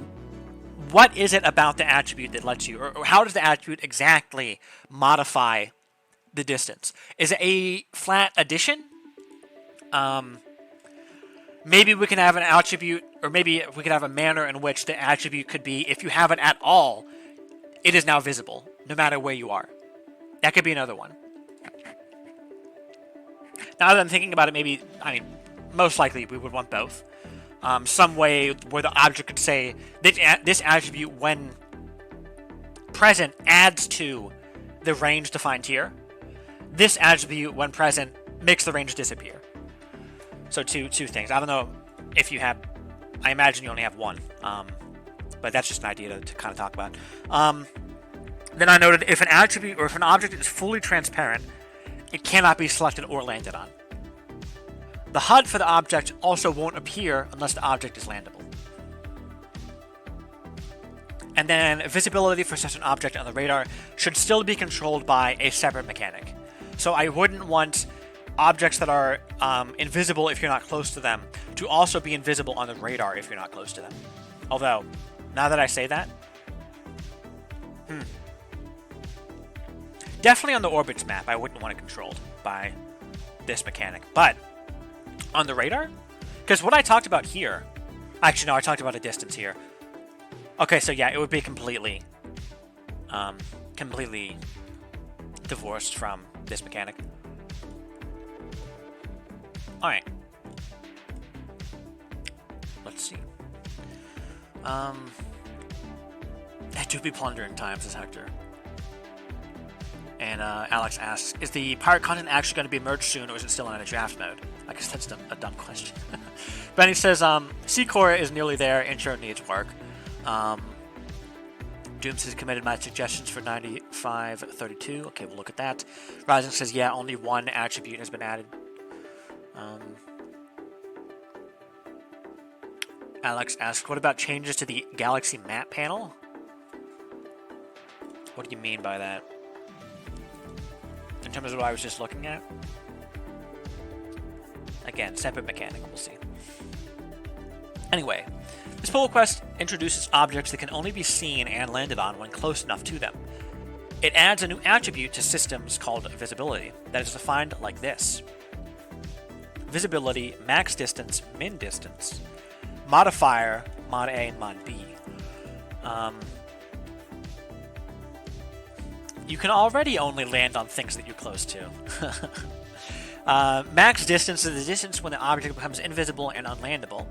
what is it about the attribute that lets you, or how does the attribute exactly modify the distance? Is it a flat addition? Maybe we can have an attribute, or maybe we could have a manner in which the attribute could be, if you have it at all, it is now visible, no matter where you are. That could be another one. Now that I'm thinking about it, most likely we would want both. Some way where the object could say, this attribute, when present, adds to the range defined here. This attribute, when present, makes the range disappear. So two things. I don't know if you have, I imagine you only have one, but that's just an idea to kind of talk about. Then I noted if an attribute or if an object is fully transparent, it cannot be selected or landed on. The HUD for the object also won't appear unless the object is landable. And then visibility for such an object on the radar should still be controlled by a separate mechanic. So I wouldn't want objects that are invisible if you're not close to them to also be invisible on the radar if you're not close to them. Although, now that I say that, definitely on the orbits map, I wouldn't want it controlled by this mechanic. But on the radar, because what I talked about here, actually no, I talked about a distance here. Okay, so yeah, it would be completely divorced from this mechanic. Alright. Let's see. It do be plundering times, says Hector. And Alex asks, is the pirate content actually going to be merged soon, or is it still in a draft mode? I guess that's a dumb question. Benny says, C-Core is nearly there, intro needs work. Dooms has committed my suggestions for 9532. Okay, we'll look at that. Rising says, yeah, only one attribute has been added. Alex asks, what about changes to the Galaxy map panel? What do you mean by that? In terms of what I was just looking at? Again, separate mechanic, we'll see. Anyway, this pull request introduces objects that can only be seen and landed on when close enough to them. It adds a new attribute to systems called visibility that is defined like this. Visibility, max distance, min distance. Modifier, mod A and mod B. You can already only land on things that you're close to. Max distance is the distance when the object becomes invisible and unlandable.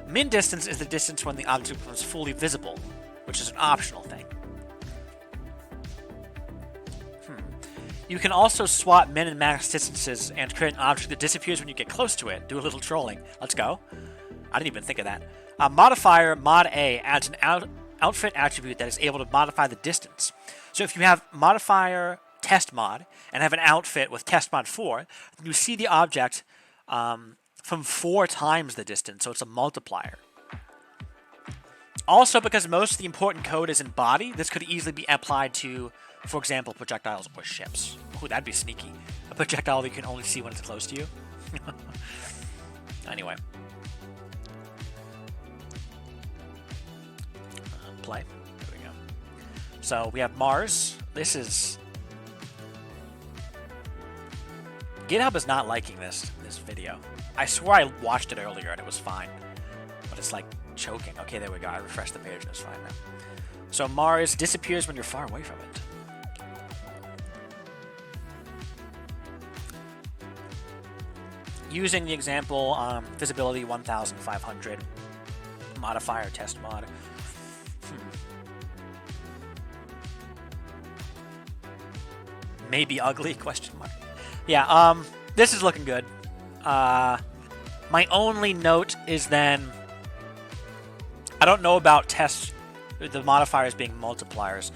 Min distance is the distance when the object becomes fully visible, which is an optional thing. You can also swap min and max distances and create an object that disappears when you get close to it. Do a little trolling. Let's go. I didn't even think of that. Modifier, mod A, adds an outfit attribute that is able to modify the distance. So if you have modifier test mod and have an outfit with test mod 4, you see the object from 4 times the distance, so it's a multiplier. Also, because most of the important code is in body, this could easily be applied to, for example, projectiles or ships. Ooh, that'd be sneaky. A projectile that you can only see when it's close to you. Anyway. Play. There we go. So we have Mars. This is... GitHub is not liking this video. I swear I watched it earlier and it was fine. But it's like choking. Okay, there we go. I refreshed the page and it's fine now. So Mars disappears when you're far away from it. Using the example, visibility 1500, modifier test mod. Maybe ugly, question mark. Yeah, this is looking good. My only note is then, I don't know about the modifiers being multipliers.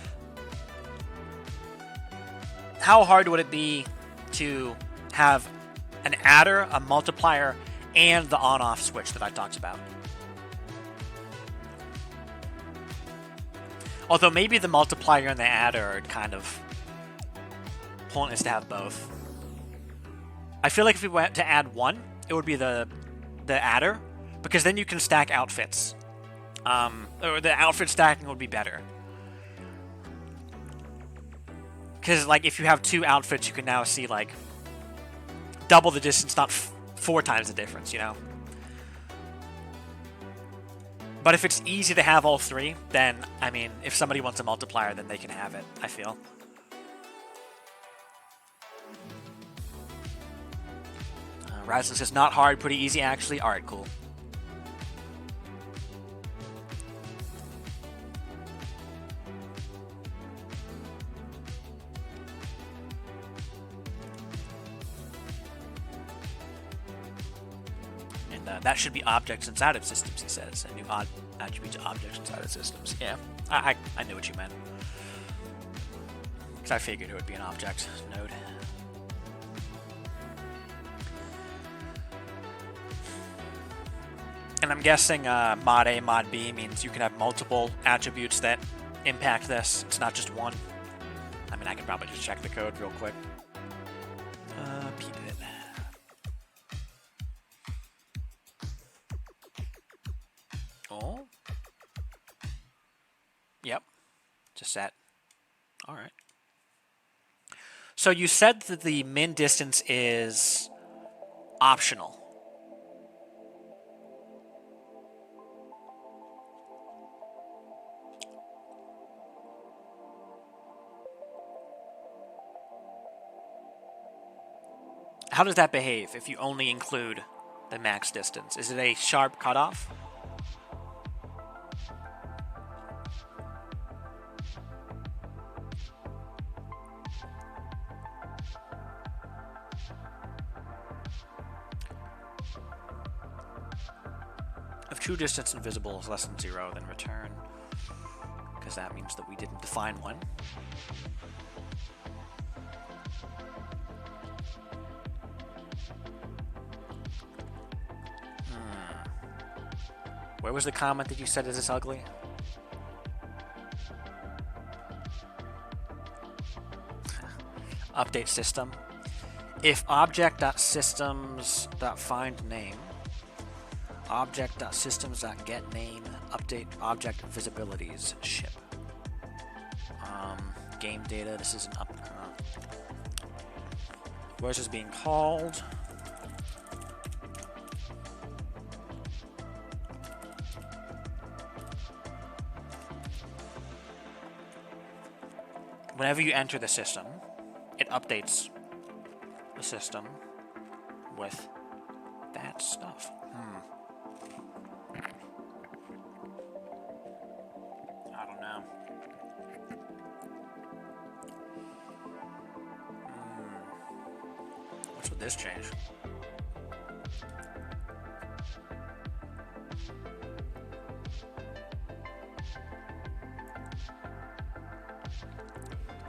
How hard would it be to have an adder, a multiplier, and the on-off switch that I talked about? Although maybe the multiplier and the adder are kind of pointless to have both. I feel like if we went to add one, it would be the adder, because then you can stack outfits. Or the outfit stacking would be better. Because like if you have 2 outfits, you can now see like double the distance, not 4 times the difference, you know? But if it's easy to have all 3, then, I mean, if somebody wants a multiplier, then they can have it, I feel. Ryzen says, not hard, pretty easy, actually. Alright, cool. That should be objects inside of systems, he says. A new attribute to objects inside of systems. Yeah, I knew what you meant. Because I figured it would be an object node. And I'm guessing mod A, mod B means you can have multiple attributes that impact this. It's not just one. I mean, I could probably just check the code real quick. Peep it. set. All right. So you said that the min distance is optional. How does that behave if you only include the max distance? Is it a sharp cutoff? If true distance invisible is less than 0, then return, because that means that we didn't define one. Where was the comment that you said is this ugly? Update system. If object.systems.findName, object.systems.getName, update object visibilities ship. Game data. This is an up. Where's this being called? Whenever you enter the system, it updates the system with that stuff. I don't know. What's with this change?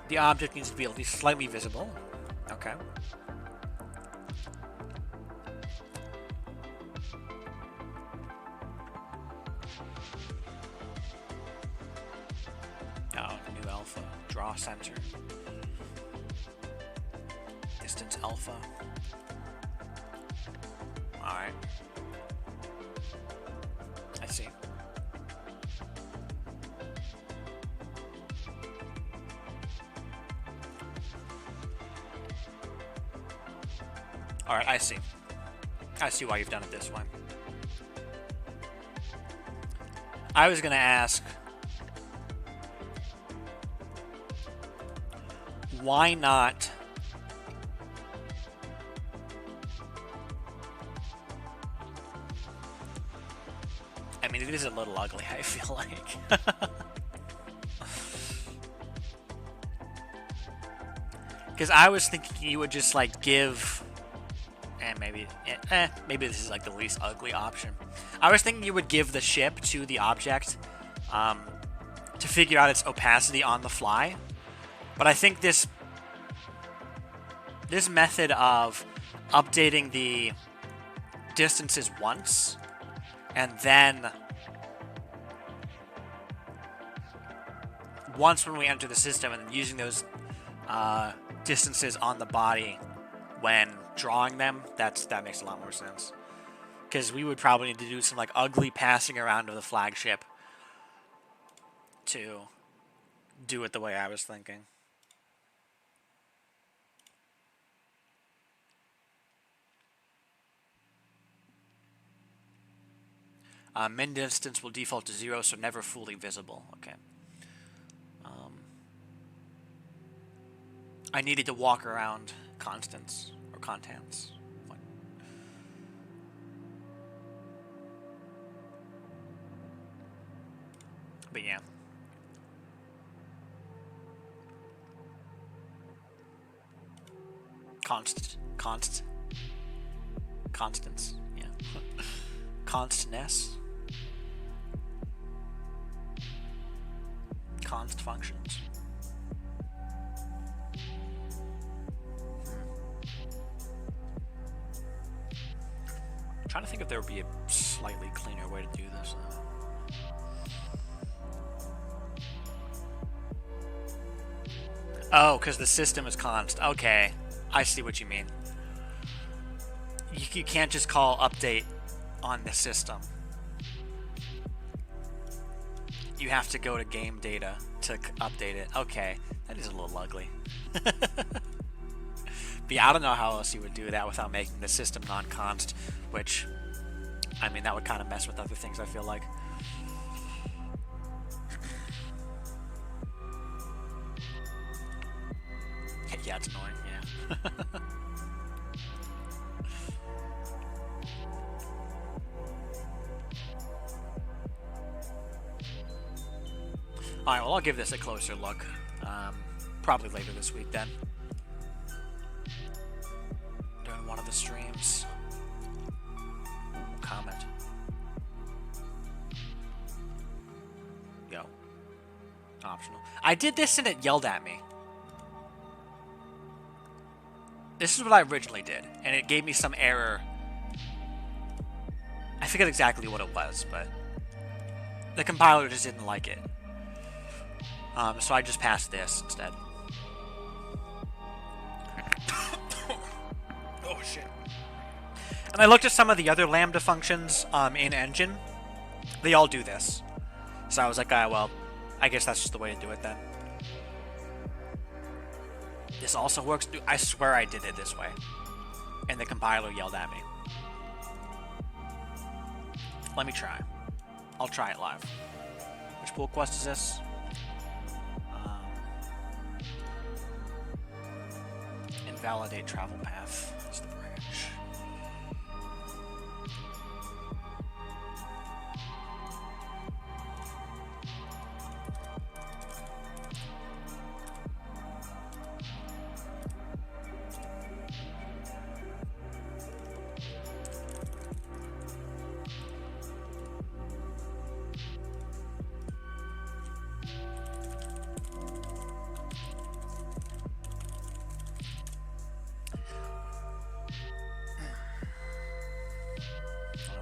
The object needs to be at least slightly visible. Okay. Oh, new alpha. Draw center. Distance alpha. Alright. I see. Alright, I see. I see why you've done it this way. I was gonna ask, why not I mean, it is a little ugly, I feel like. Because I was thinking you would just like give, and maybe this is like the least ugly option. I was thinking you would give the ship to the object to figure out its opacity on the fly. But I think this method of updating the distances once and then once when we enter the system and using those distances on the body when drawing them, that makes a lot more sense. Because we would probably need to do some like ugly passing around of the flagship to do it the way I was thinking. Min distance will default to 0, so never fully visible. Okay. I needed to walk around constants or contents. What? But yeah. Constants. Yeah. Constness. Const functions. I'm trying to think if there would be a slightly cleaner way to do this. Oh, because the system is const. Okay, I see what you mean. You can't just call update on the system. You have to go to game data to update it. Okay, that is a little ugly. But yeah, I don't know how else you would do that without making the system non-const, which, I mean, that would kind of mess with other things, I feel like. Yeah, it's annoying, yeah. Alright, well, I'll give this a closer look. Probably later this week, then. During one of the streams. Comment. Yo. Optional. I did this and it yelled at me. This is what I originally did, and it gave me some error. I forget exactly what it was, but the compiler just didn't like it. So I just passed this instead. Oh shit. And I looked at some of the other Lambda functions in Engine. They all do this. So I was like, well, I guess that's just the way to do it then. This also works. Dude, I swear I did it this way. And the compiler yelled at me. Let me try. I'll try it live. Which pull quest is this? Invalidate travel path. That's the branch.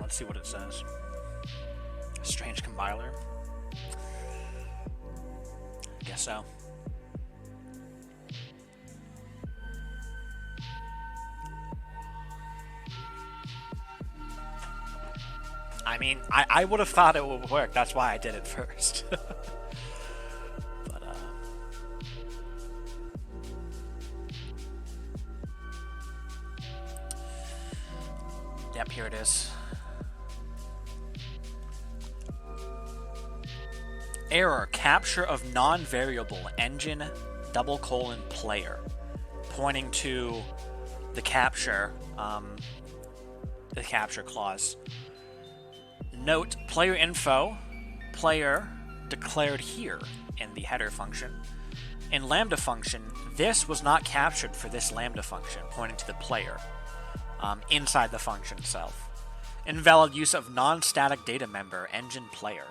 Let's see what it says. A strange compiler. Guess so. I mean, I would have thought it would work. That's why I did it first. But, yep, here it is. Error, capture of non-variable engine : player, pointing to the capture clause. Note, player info, player declared here in the header function. In Lambda function, this was not captured for this Lambda function, pointing to the player, inside the function itself. Invalid use of non-static data member, engine player.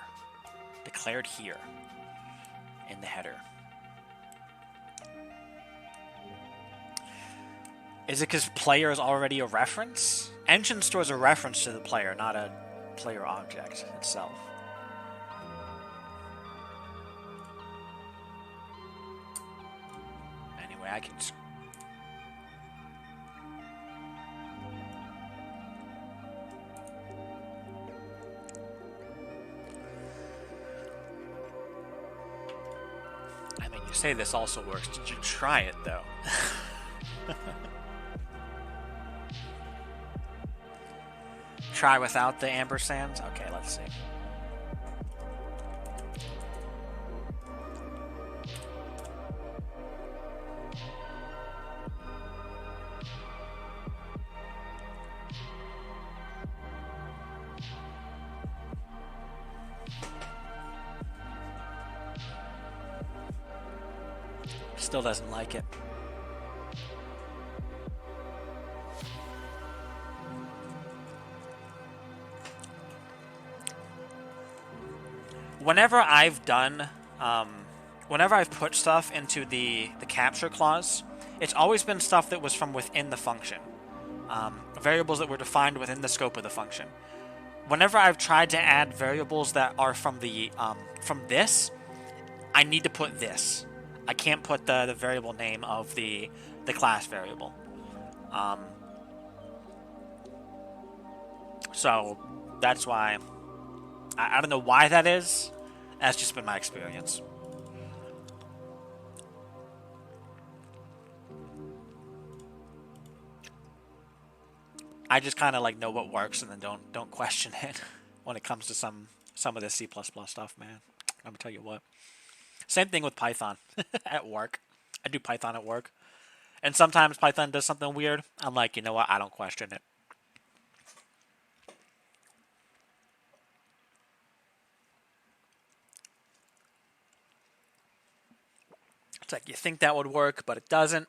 Declared here in the header. Is it because player is already a reference? Engine stores a reference to the player, not a player object itself. Anyway, I can... You say this also works. Did you try it, though? Try without the ampersands? Okay, let's see. Still doesn't like it. Whenever I've done, whenever I've put stuff into the capture clause, it's always been stuff that was from within the function. Variables that were defined within the scope of the function. Whenever I've tried to add variables that are from the from this, I need to put this. I can't put the variable name of the class variable. So that's why I don't know why that is. That's just been my experience. I just kind of like know what works and then don't question it when it comes to some of this C++ stuff, man. I'm gonna tell you what. Same thing with Python at work. I do Python at work, and sometimes Python does something weird. I'm like, you know what? I don't question it. It's like you think that would work, but it doesn't.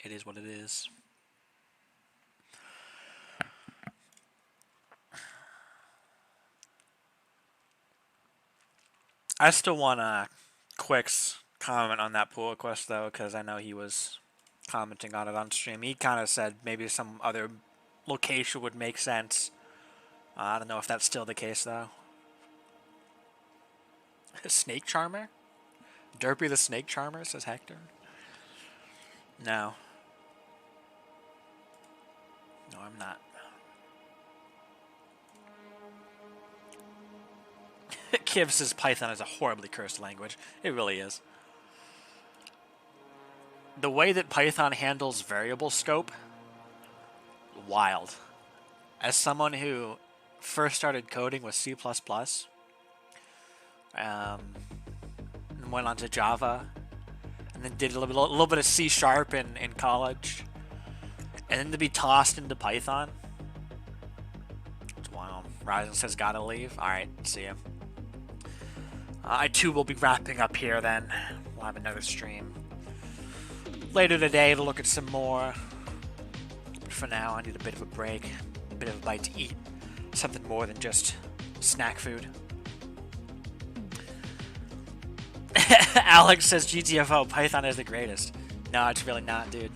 It is what it is. I still want Quick's comment on that pull request though, because I know he was commenting on it on stream. He kind of said maybe some other location would make sense. I don't know if that's still the case though. Snake Charmer? Derpy the Snake Charmer, says Hector. No. No, I'm not. Kiv says Python is a horribly cursed language. It really is. The way that Python handles variable scope, wild. As someone who first started coding with C++, and went on to Java, and then did a little bit of C# in college, and then to be tossed into Python, it's wild. Ryzen says gotta leave. Alright, see ya. I too will be wrapping up here then. We'll have another stream later today to look at some more. But for now, I need a bit of a break, a bit of a bite to eat. Something more than just snack food. Alex says GTFO, Python is the greatest. No, it's really not, dude.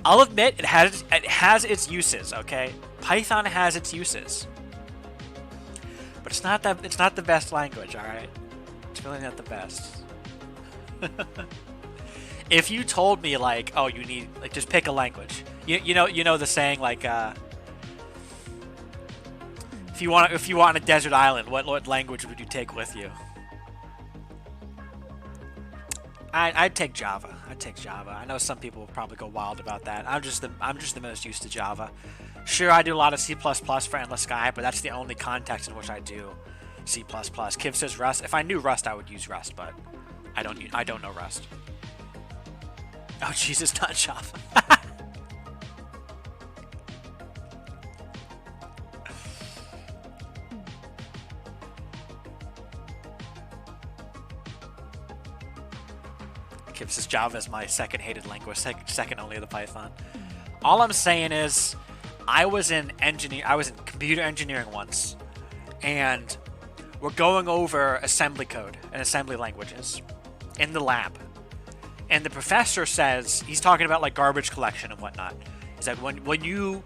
I'll admit it has its uses, okay? Python has its uses. But it's not the best language, alright? It's really not the best. If you told me like, oh, you need like just pick a language. You know the saying like if you want on a desert island, what language would you take with you? I'd take Java. I'd take Java. I know some people will probably go wild about that. I'm just the most used to Java. Sure, I do a lot of C++ for Endless Sky, but that's the only context in which I do C++. Kiv says Rust. If I knew Rust, I would use Rust, but I don't know Rust. Oh Jesus, not Java. Kiv says Java is my second hated language, second only to Python. All I'm saying is, I was in computer engineering once, and we're going over assembly code and assembly languages in the lab. And the professor says, he's talking about like garbage collection and whatnot. He's like, when you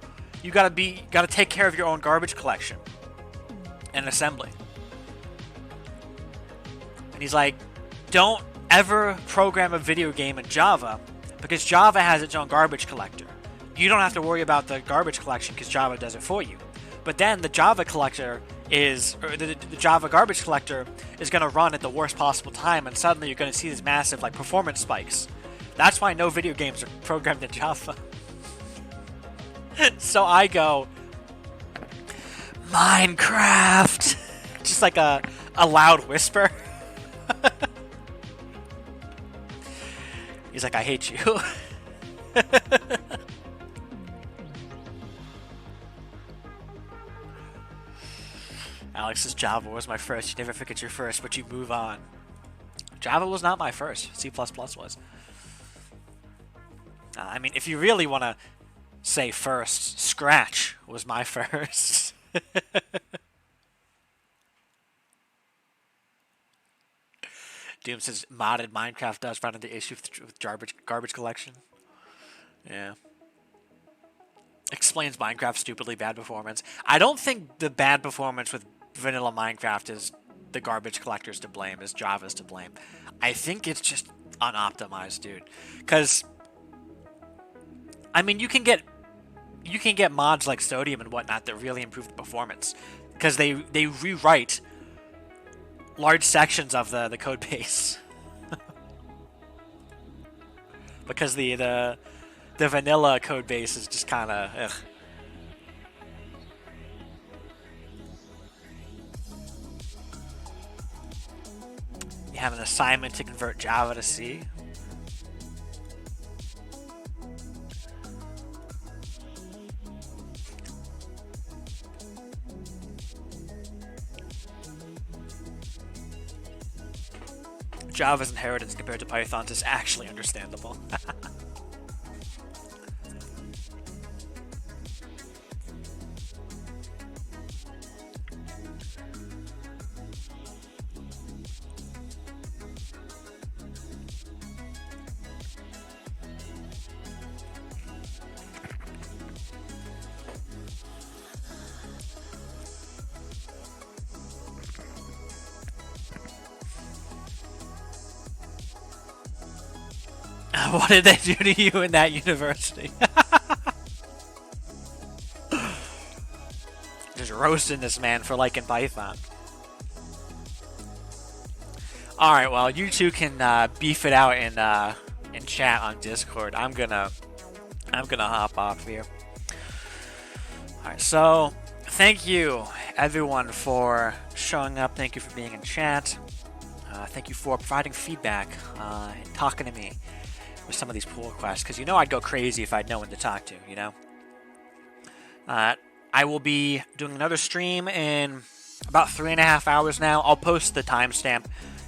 gotta take care of your own garbage collection and assembly. And he's like, don't ever program a video game in Java because Java has its own garbage collector. You don't have to worry about the garbage collection because Java does it for you. But then the Java collector the Java garbage collector is going to run at the worst possible time, and suddenly you're going to see these massive like performance spikes. That's why no video games are programmed in Java. So I go, Minecraft, just like a loud whisper. He's like, I hate you. Alex says Java was my first. You never forget your first, but you move on. Java was not my first. C++ was. I mean, if you really want to say first, Scratch was my first. Doom says modded Minecraft does run into issues with garbage collection. Yeah. Explains Minecraft's stupidly bad performance. I don't think the bad performance with vanilla Minecraft is the garbage collector's to blame, is Java's to blame. I think it's just unoptimized, dude. Because, I mean, you can get you can get mods like Sodium and whatnot that really improve the performance because they rewrite large sections of the code base because the vanilla code base is just kind of ugh. You have an assignment to convert Java to C. Java's inheritance compared to Python's is actually understandable. What did they do to you in that university? Just roasting this man for liking Python. All right, well, you two can beef it out in chat on Discord. I'm gonna hop off here. All right, so thank you everyone for showing up. Thank you for being in chat. Thank you for providing feedback and talking to me with some of these pull requests, because you know I'd go crazy if I'd know when to talk to, you know? I will be doing another stream in about 3.5 hours now. I'll post the timestamp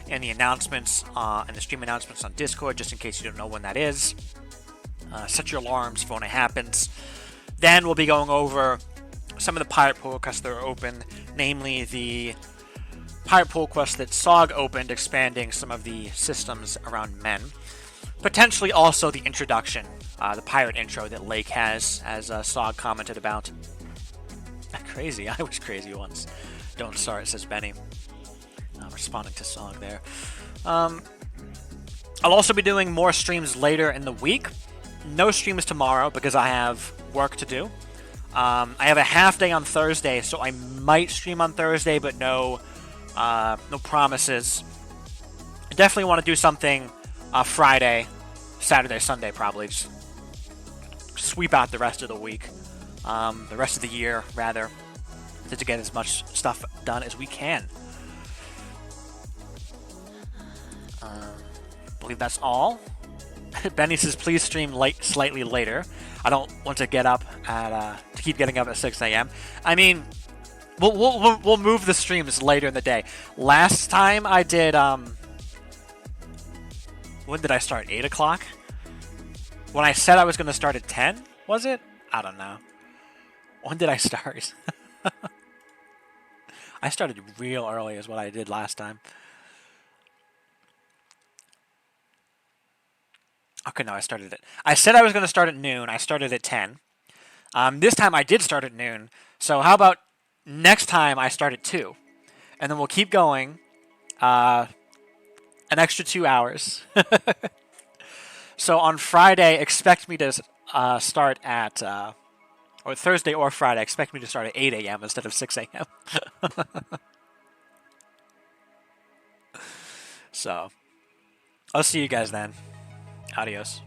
and the announcements and the stream announcements on Discord, just in case you don't know when that is. Set your alarms for when it happens. Then we'll be going over some of the pirate pull requests that are open, namely the pirate pull request that SOG opened, expanding some of the systems around men. Potentially also the introduction, the pirate intro that Lake has, as SOG commented about. Crazy, I was crazy once. Don't start, says Benny. Responding to SOG there. I'll also be doing more streams later in the week. No streams tomorrow because I have work to do. I have a half day on Thursday, so I might stream on Thursday, but no promises. I definitely want to do something Friday, Saturday, Sunday, probably. Just sweep out the rest of the week. The rest of the year, rather. To get as much stuff done as we can. I believe that's all. Benny says, please stream slightly later. I don't want to get up to keep getting up at 6 a.m. I mean, we'll move the streams later in the day. Last time I did, when did I start? 8 o'clock? When I said I was going to start at 10, was it? I don't know. When did I start? I started real early is what I did last time. Okay, no, I started I said I was going to start at noon. I started at 10. This time I did start at noon. So how about next time I start at 2? And then we'll keep going. An extra 2 hours. So on Friday, expect me to start at... or Thursday or Friday, expect me to start at 8 a.m. instead of 6 a.m. So, I'll see you guys then. Adios.